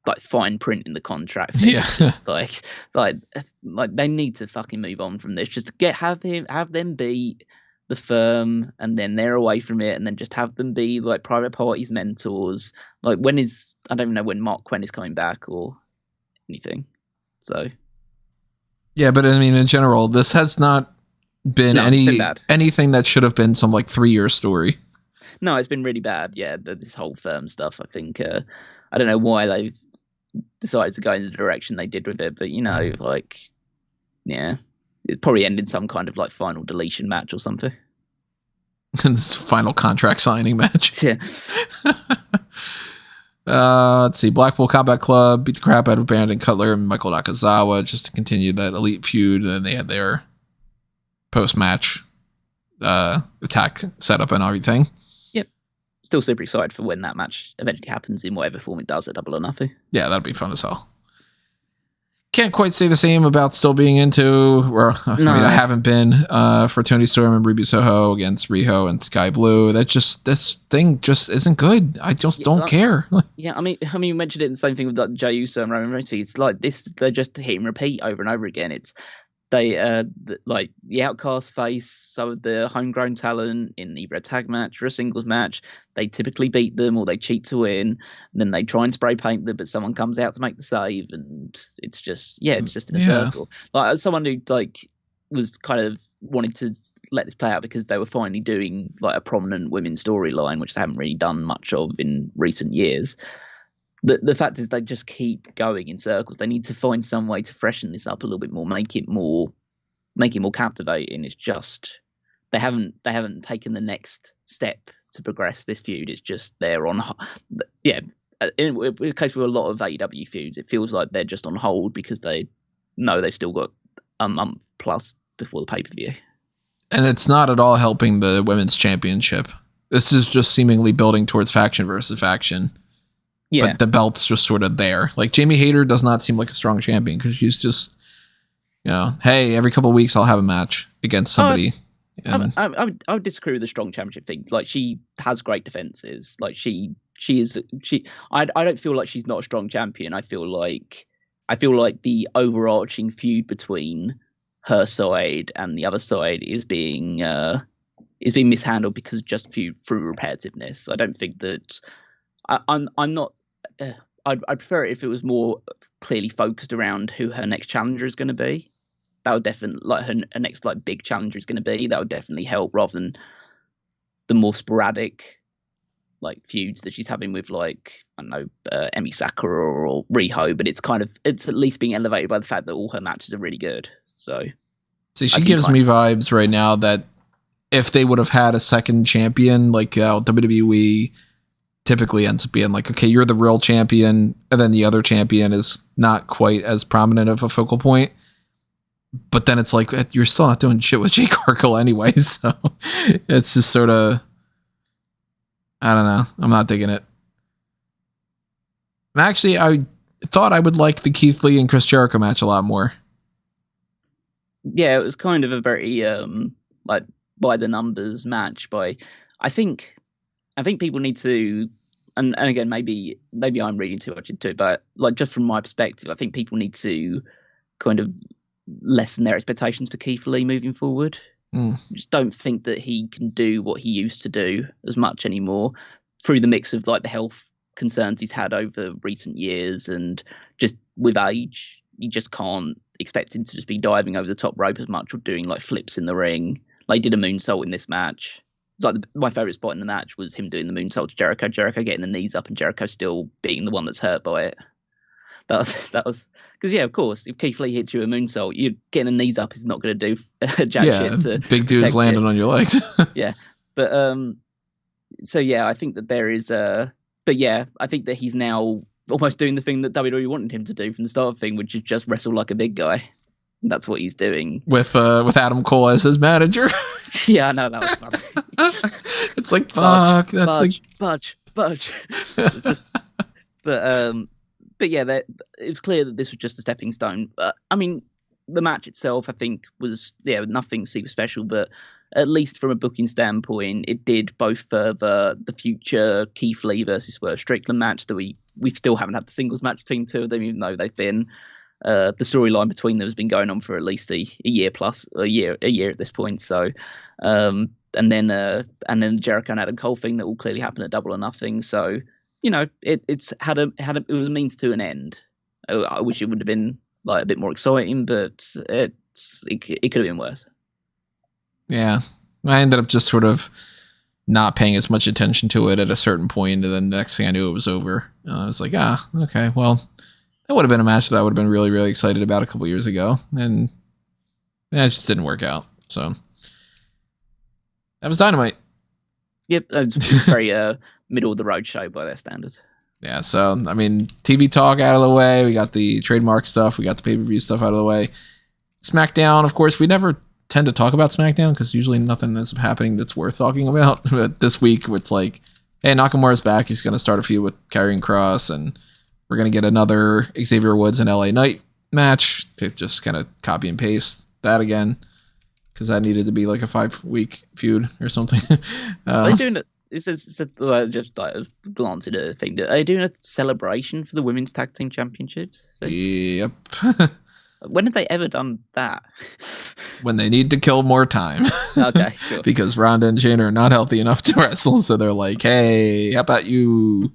like fine print in the contract thing, just like they need to fucking move on from this. Just have them be the firm, and then they're away from it, and then just have them be like private parties mentors. Like I don't even know when Mark Quinn is coming back or anything. So yeah, but I mean in general this has not been anything that should have been some like 3-year story. No, it's been really bad. Yeah, this whole firm stuff, I think I don't know why they've decided to go in the direction they did with it, but like yeah, it probably ended some kind of like final deletion match or something. This final contract signing match. Yeah. Let's see. Blackpool Combat Club beat the crap out of Brandon Cutler and Michael Nakazawa just to continue that elite feud. And then they had their post-match attack setup and everything. Yep. Still super excited for when that match eventually happens in whatever form it does at Double or Nothing. Yeah, that'll be fun as hell. Can't quite say the same about still being into, or I mean, I haven't been for Tony Storm and Ruby Soho against Riho and Sky Blue. This thing just isn't good. I just don't care. Yeah, I mean, you mentioned it. The same thing with like Jey Uso and Roman Reigns. It's like this. They're just hit and repeat over and over again. It's like the Outcast face some of the homegrown talent in either a tag match or a singles match. They typically beat them or they cheat to win, and then they try and spray paint them, but someone comes out to make the save, and it's just in a circle. Like as someone who like was kind of wanted to let this play out because they were finally doing like a prominent women's storyline, which they haven't really done much of in recent years. The fact is they just keep going in circles. They need to find some way to freshen this up a little bit more, make it more captivating. It's just they haven't taken the next step to progress this feud. It's just they're on in the case with a lot of AEW feuds, it feels like they're just on hold because they know they've still got a month plus before the pay-per-view. And it's not at all helping the women's championship. This is just seemingly building towards faction versus faction. Yeah. But the belt's just sort of there. Like Jamie Hayter does not seem like a strong champion because she's just, hey, every couple of weeks I'll have a match against somebody. I would disagree with the strong championship thing. Like she has great defenses. Like she is. I don't feel like she's not a strong champion. I feel like the overarching feud between her side and the other side is being mishandled because just through repetitiveness. I don't think that. I'm not. I'd prefer it if it was more clearly focused around who her next challenger is going to be. That would definitely like her next like big challenger is going to be. That would definitely help rather than the more sporadic like feuds that she's having with like I don't know Emi Sakura or Riho. But it's at least being elevated by the fact that all her matches are really good. So she gives me vibes right now that if they would have had a second champion like WWE. Typically ends up being like, okay, you're the real champion, and then the other champion is not quite as prominent of a focal point. But then it's like, you're still not doing shit with Jake Cargill anyway, so it's just sort of, I don't know. I'm not digging it. And actually, I thought I would like the Keith Lee and Chris Jericho match a lot more. Yeah, it was kind of a very, like, by the numbers match. I think people need to and again, maybe I'm reading too much into it, but like just from my perspective, I think people need to kind of lessen their expectations for Keith Lee moving forward. Just don't think that he can do what he used to do as much anymore through the mix of like the health concerns he's had over recent years, and just with age, you just can't expect him to just be diving over the top rope as much or doing like flips in the ring. Like he did a moonsault in this match. It's like my favorite spot in the match was him doing the moonsault to Jericho. Jericho getting the knees up and Jericho still being the one that's hurt by it. That was because of course, if Keith Lee hits you a moonsault, you getting the knees up is not going to do jack shit. To big dudes landing on your legs. Yeah, but so yeah, I think that there is but yeah, I think that he's now almost doing the thing that WWE wanted him to do from the start of the thing, which is just wrestle like a big guy. And that's what he's doing with Adam Cole as his manager. Yeah, I know, that was funny. It's like fuck, budge. It's just, but yeah, it was clear that this was just a stepping stone. I mean, the match itself, I think, was nothing super special, but at least from a booking standpoint, it did both further the future Keith Lee versus Swerve Strickland match that we still haven't had the singles match between two of them, even though they've been the storyline between them has been going on for at least a year plus a year at this point. So and then the Jericho and Adam Cole thing that will clearly happen at Double or Nothing. So it was a means to an end. I wish it would have been like a bit more exciting, but it could have been worse. Yeah, I ended up just sort of not paying as much attention to it at a certain point, and then the next thing I knew, it was over. I was like, okay, well, that would have been a match that I would have been really, really excited about a couple years ago, and it just didn't work out. So that was Dynamite. Yep, it's very middle of the road show by their standards. Yeah, so I mean, TV talk out of the way. We got the trademark stuff. We got the pay-per-view stuff out of the way. SmackDown, of course, we never tend to talk about SmackDown because usually nothing is happening that's worth talking about. But this week, it's like, hey, Nakamura's back. He's going to start a feud with Karrion Kross, and we're going to get another Xavier Woods and LA Knight match to just kind of copy and paste that again, because that needed to be like a 5-week feud or something. Are they doing it? It's just like a glance at a thing. Are they doing a celebration for the women's tag team championships? Yep. When have they ever done that? When they need to kill more time. Okay, sure. Because Ronda and Shayna are not healthy enough to wrestle, so they're like, hey, how about you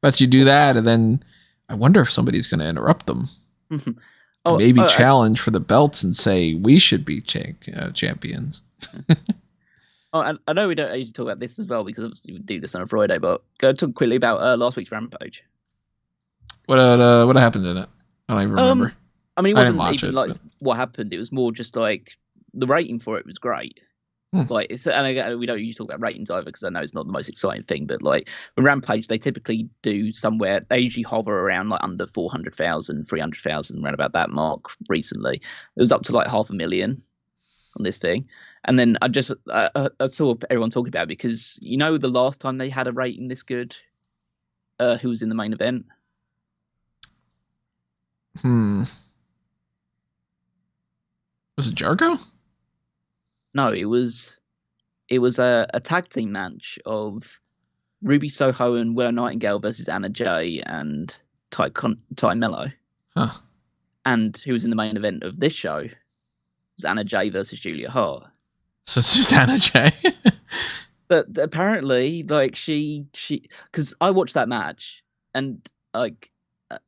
do that? And then I wonder if somebody's going to interrupt them. Maybe challenge for the belts and say, we should be champions. I know we don't usually talk about this as well, because obviously we do this on a Friday, but go talk quickly about last week's Rampage. What happened in it? I don't even remember. I mean, it wasn't even like what happened. It was more just like the rating for it was great. Like, and we don't usually talk about ratings either, because I know it's not the most exciting thing. But like with Rampage, they typically do somewhere. They usually hover around like under 400,000, 300,000, around about that mark. Recently, it was up to like 500,000 on this thing. And then I saw everyone talking about it because the last time they had a rating this good, who was in the main event? Was it Jericho? No, it was a tag team match of Ruby Soho and Willow Nightingale versus Anna Jay and Ty Mello. Huh. And who was in the main event of this show was Anna Jay versus Julia Hart. So it's just Anna Jay. But apparently, like she, because I watched that match, and like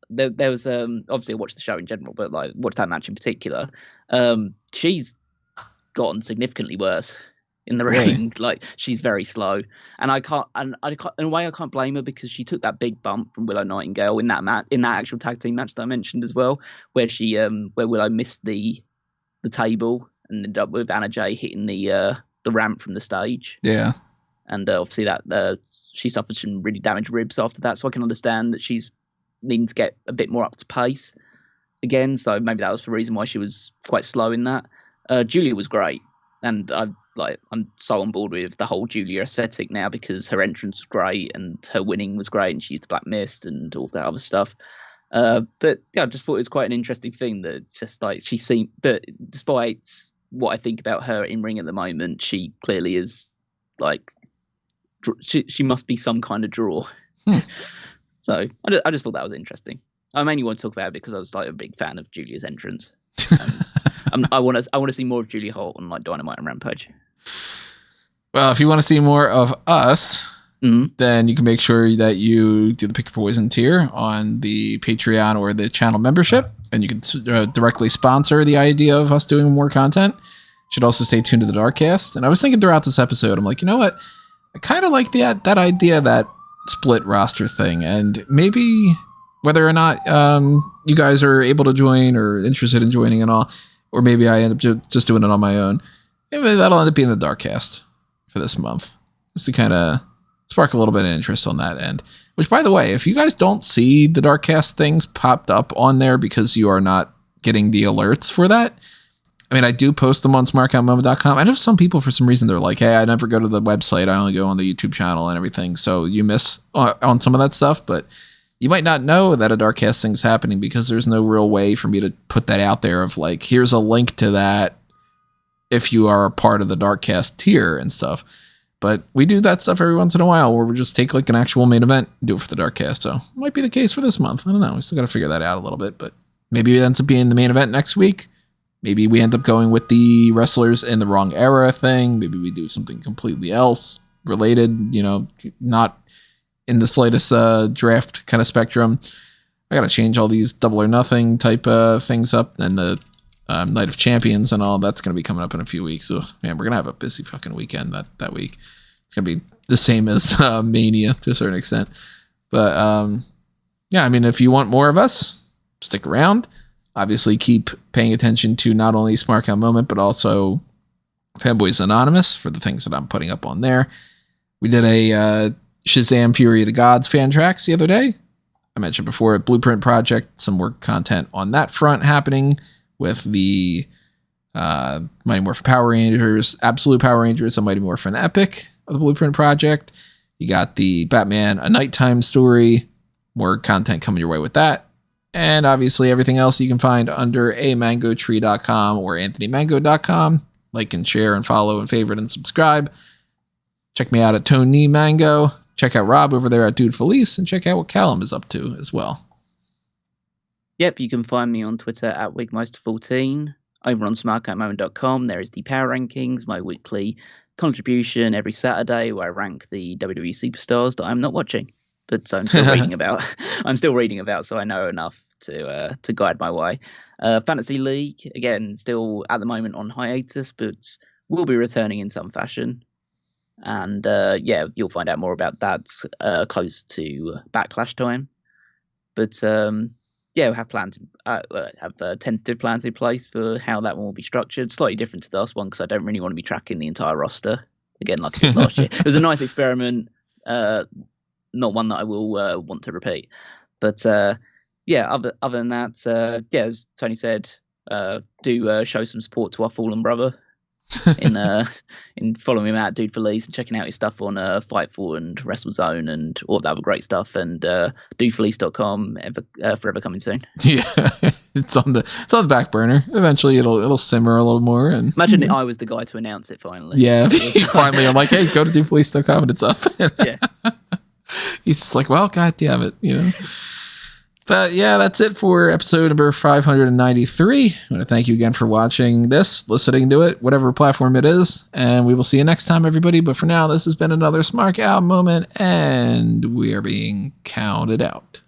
there was obviously I watched the show in general, but like watched that match in particular. She's gotten significantly worse in the ring. Like she's very slow, and I can't, in a way I can't blame her, because she took that big bump from Willow Nightingale in that actual tag team match that I mentioned as well, where she where Willow missed the table and ended up with Anna Jay hitting the ramp from the stage. Yeah. And obviously that she suffered some really damaged ribs after that, so I can understand that she's needing to get a bit more up to pace again. So maybe that was the reason why she was quite slow in that. Julia was great, and I'm so on board with the whole Julia aesthetic now, because her entrance was great and her winning was great, and she used the Black Mist and all that other stuff. But yeah, I just thought it was quite an interesting thing that it's just like she seemed, but despite what I think about her in ring at the moment, she clearly is like. She must be some kind of draw. So I just thought that was interesting. I mainly want to talk about it because I was like a big fan of Julia's entrance. I want to see more of Julia Holt on like Dynamite and Rampage. Well, if you want to see more of us, then you can make sure that you do the Pick Your Poison tier on the Patreon or the channel membership, and you can directly sponsor the idea of us doing more content. Should also stay tuned to the Darkcast. And I was thinking throughout this episode, I'm like, you know what? I kind of like that idea, that split roster thing, and maybe whether or not you guys are able to join or interested in joining and all, or maybe I end up just doing it on my own. Maybe that'll end up being the Darkcast for this month, just to kind of spark a little bit of interest on that end. Which, by the way, if you guys don't see the Darkcast things popped up on there because you are not getting the alerts for that, I mean, I do post them on smarkoutmoment.com. I know some people, for some reason, they're like, hey, I never go to the website. I only go on the YouTube channel and everything. So you miss on some of that stuff. But you might not know that a Darkcast thing's happening because there's no real way for me to put that out there of like, here's a link to that if you are a part of the Darkcast tier and stuff. But we do that stuff every once in a while where we just take like an actual main event and do it for the Darkcast. So it might be the case for this month. I don't know. We still got to figure that out a little bit. But maybe it ends up being the main event next week. Maybe we end up going with the wrestlers in the wrong era thing. Maybe we do something completely else related, not in the slightest draft kind of spectrum. I got to change all these Double or Nothing type things up, and the Night of Champions and all. That's going to be coming up in a few weeks. So, man, we're going to have a busy fucking weekend that week. It's going to be the same as Mania to a certain extent. But, yeah, I mean, if you want more of us, stick around. Obviously, keep paying attention to not only Smark Out Moment, but also Fanboys Anonymous for the things that I'm putting up on there. We did a Shazam Fury of the Gods fan tracks the other day. I mentioned before at Blueprint Project, some more content on that front happening with the Mighty Morphin Power Rangers, Absolute Power Rangers, and Mighty Morphin Epic of the Blueprint Project. You got the Batman A Nighttime story, more content coming your way with that. And obviously everything else you can find under amangotree.com or anthonymango.com. Like and share and follow and favorite and subscribe. Check me out at Tony Mango. Check out Rob over there at Dude Felice, and check out what Callum is up to as well. Yep, you can find me on Twitter at Wigmeister14. Over on smarkoutmoment.com, there is the Power Rankings, my weekly contribution every Saturday where I rank the WWE Superstars that I'm not watching. But I'm still reading about. So I know enough to guide my way. Fantasy League, again, still at the moment on hiatus, but will be returning in some fashion. And yeah, you'll find out more about that close to Backlash time. But yeah, we'll have plans. Have tentative plans in place for how that one will be structured. Slightly different to the last one because I don't really want to be tracking the entire roster again like I did last year. It was a nice experiment. Not one that I will want to repeat. But yeah, other than that, yeah, as Tony said, do show some support to our fallen brother in following him out, Dude Felice, and checking out his stuff on Fightful and WrestleZone and all that other great stuff. And dudefelice.com, forever coming soon. Yeah, it's on the back burner. Eventually, it'll simmer a little more. And imagine I was the guy to announce it finally. Yeah, finally, I'm like, hey, go to dudefelice.com and it's up. Yeah. He's just like, well, god damn it, But yeah, that's it for episode number 593. I want to thank you again for watching this, listening to it, whatever platform it is, and we will see you next time, everybody. But for now, this has been another Smark Out moment, and we are being counted out.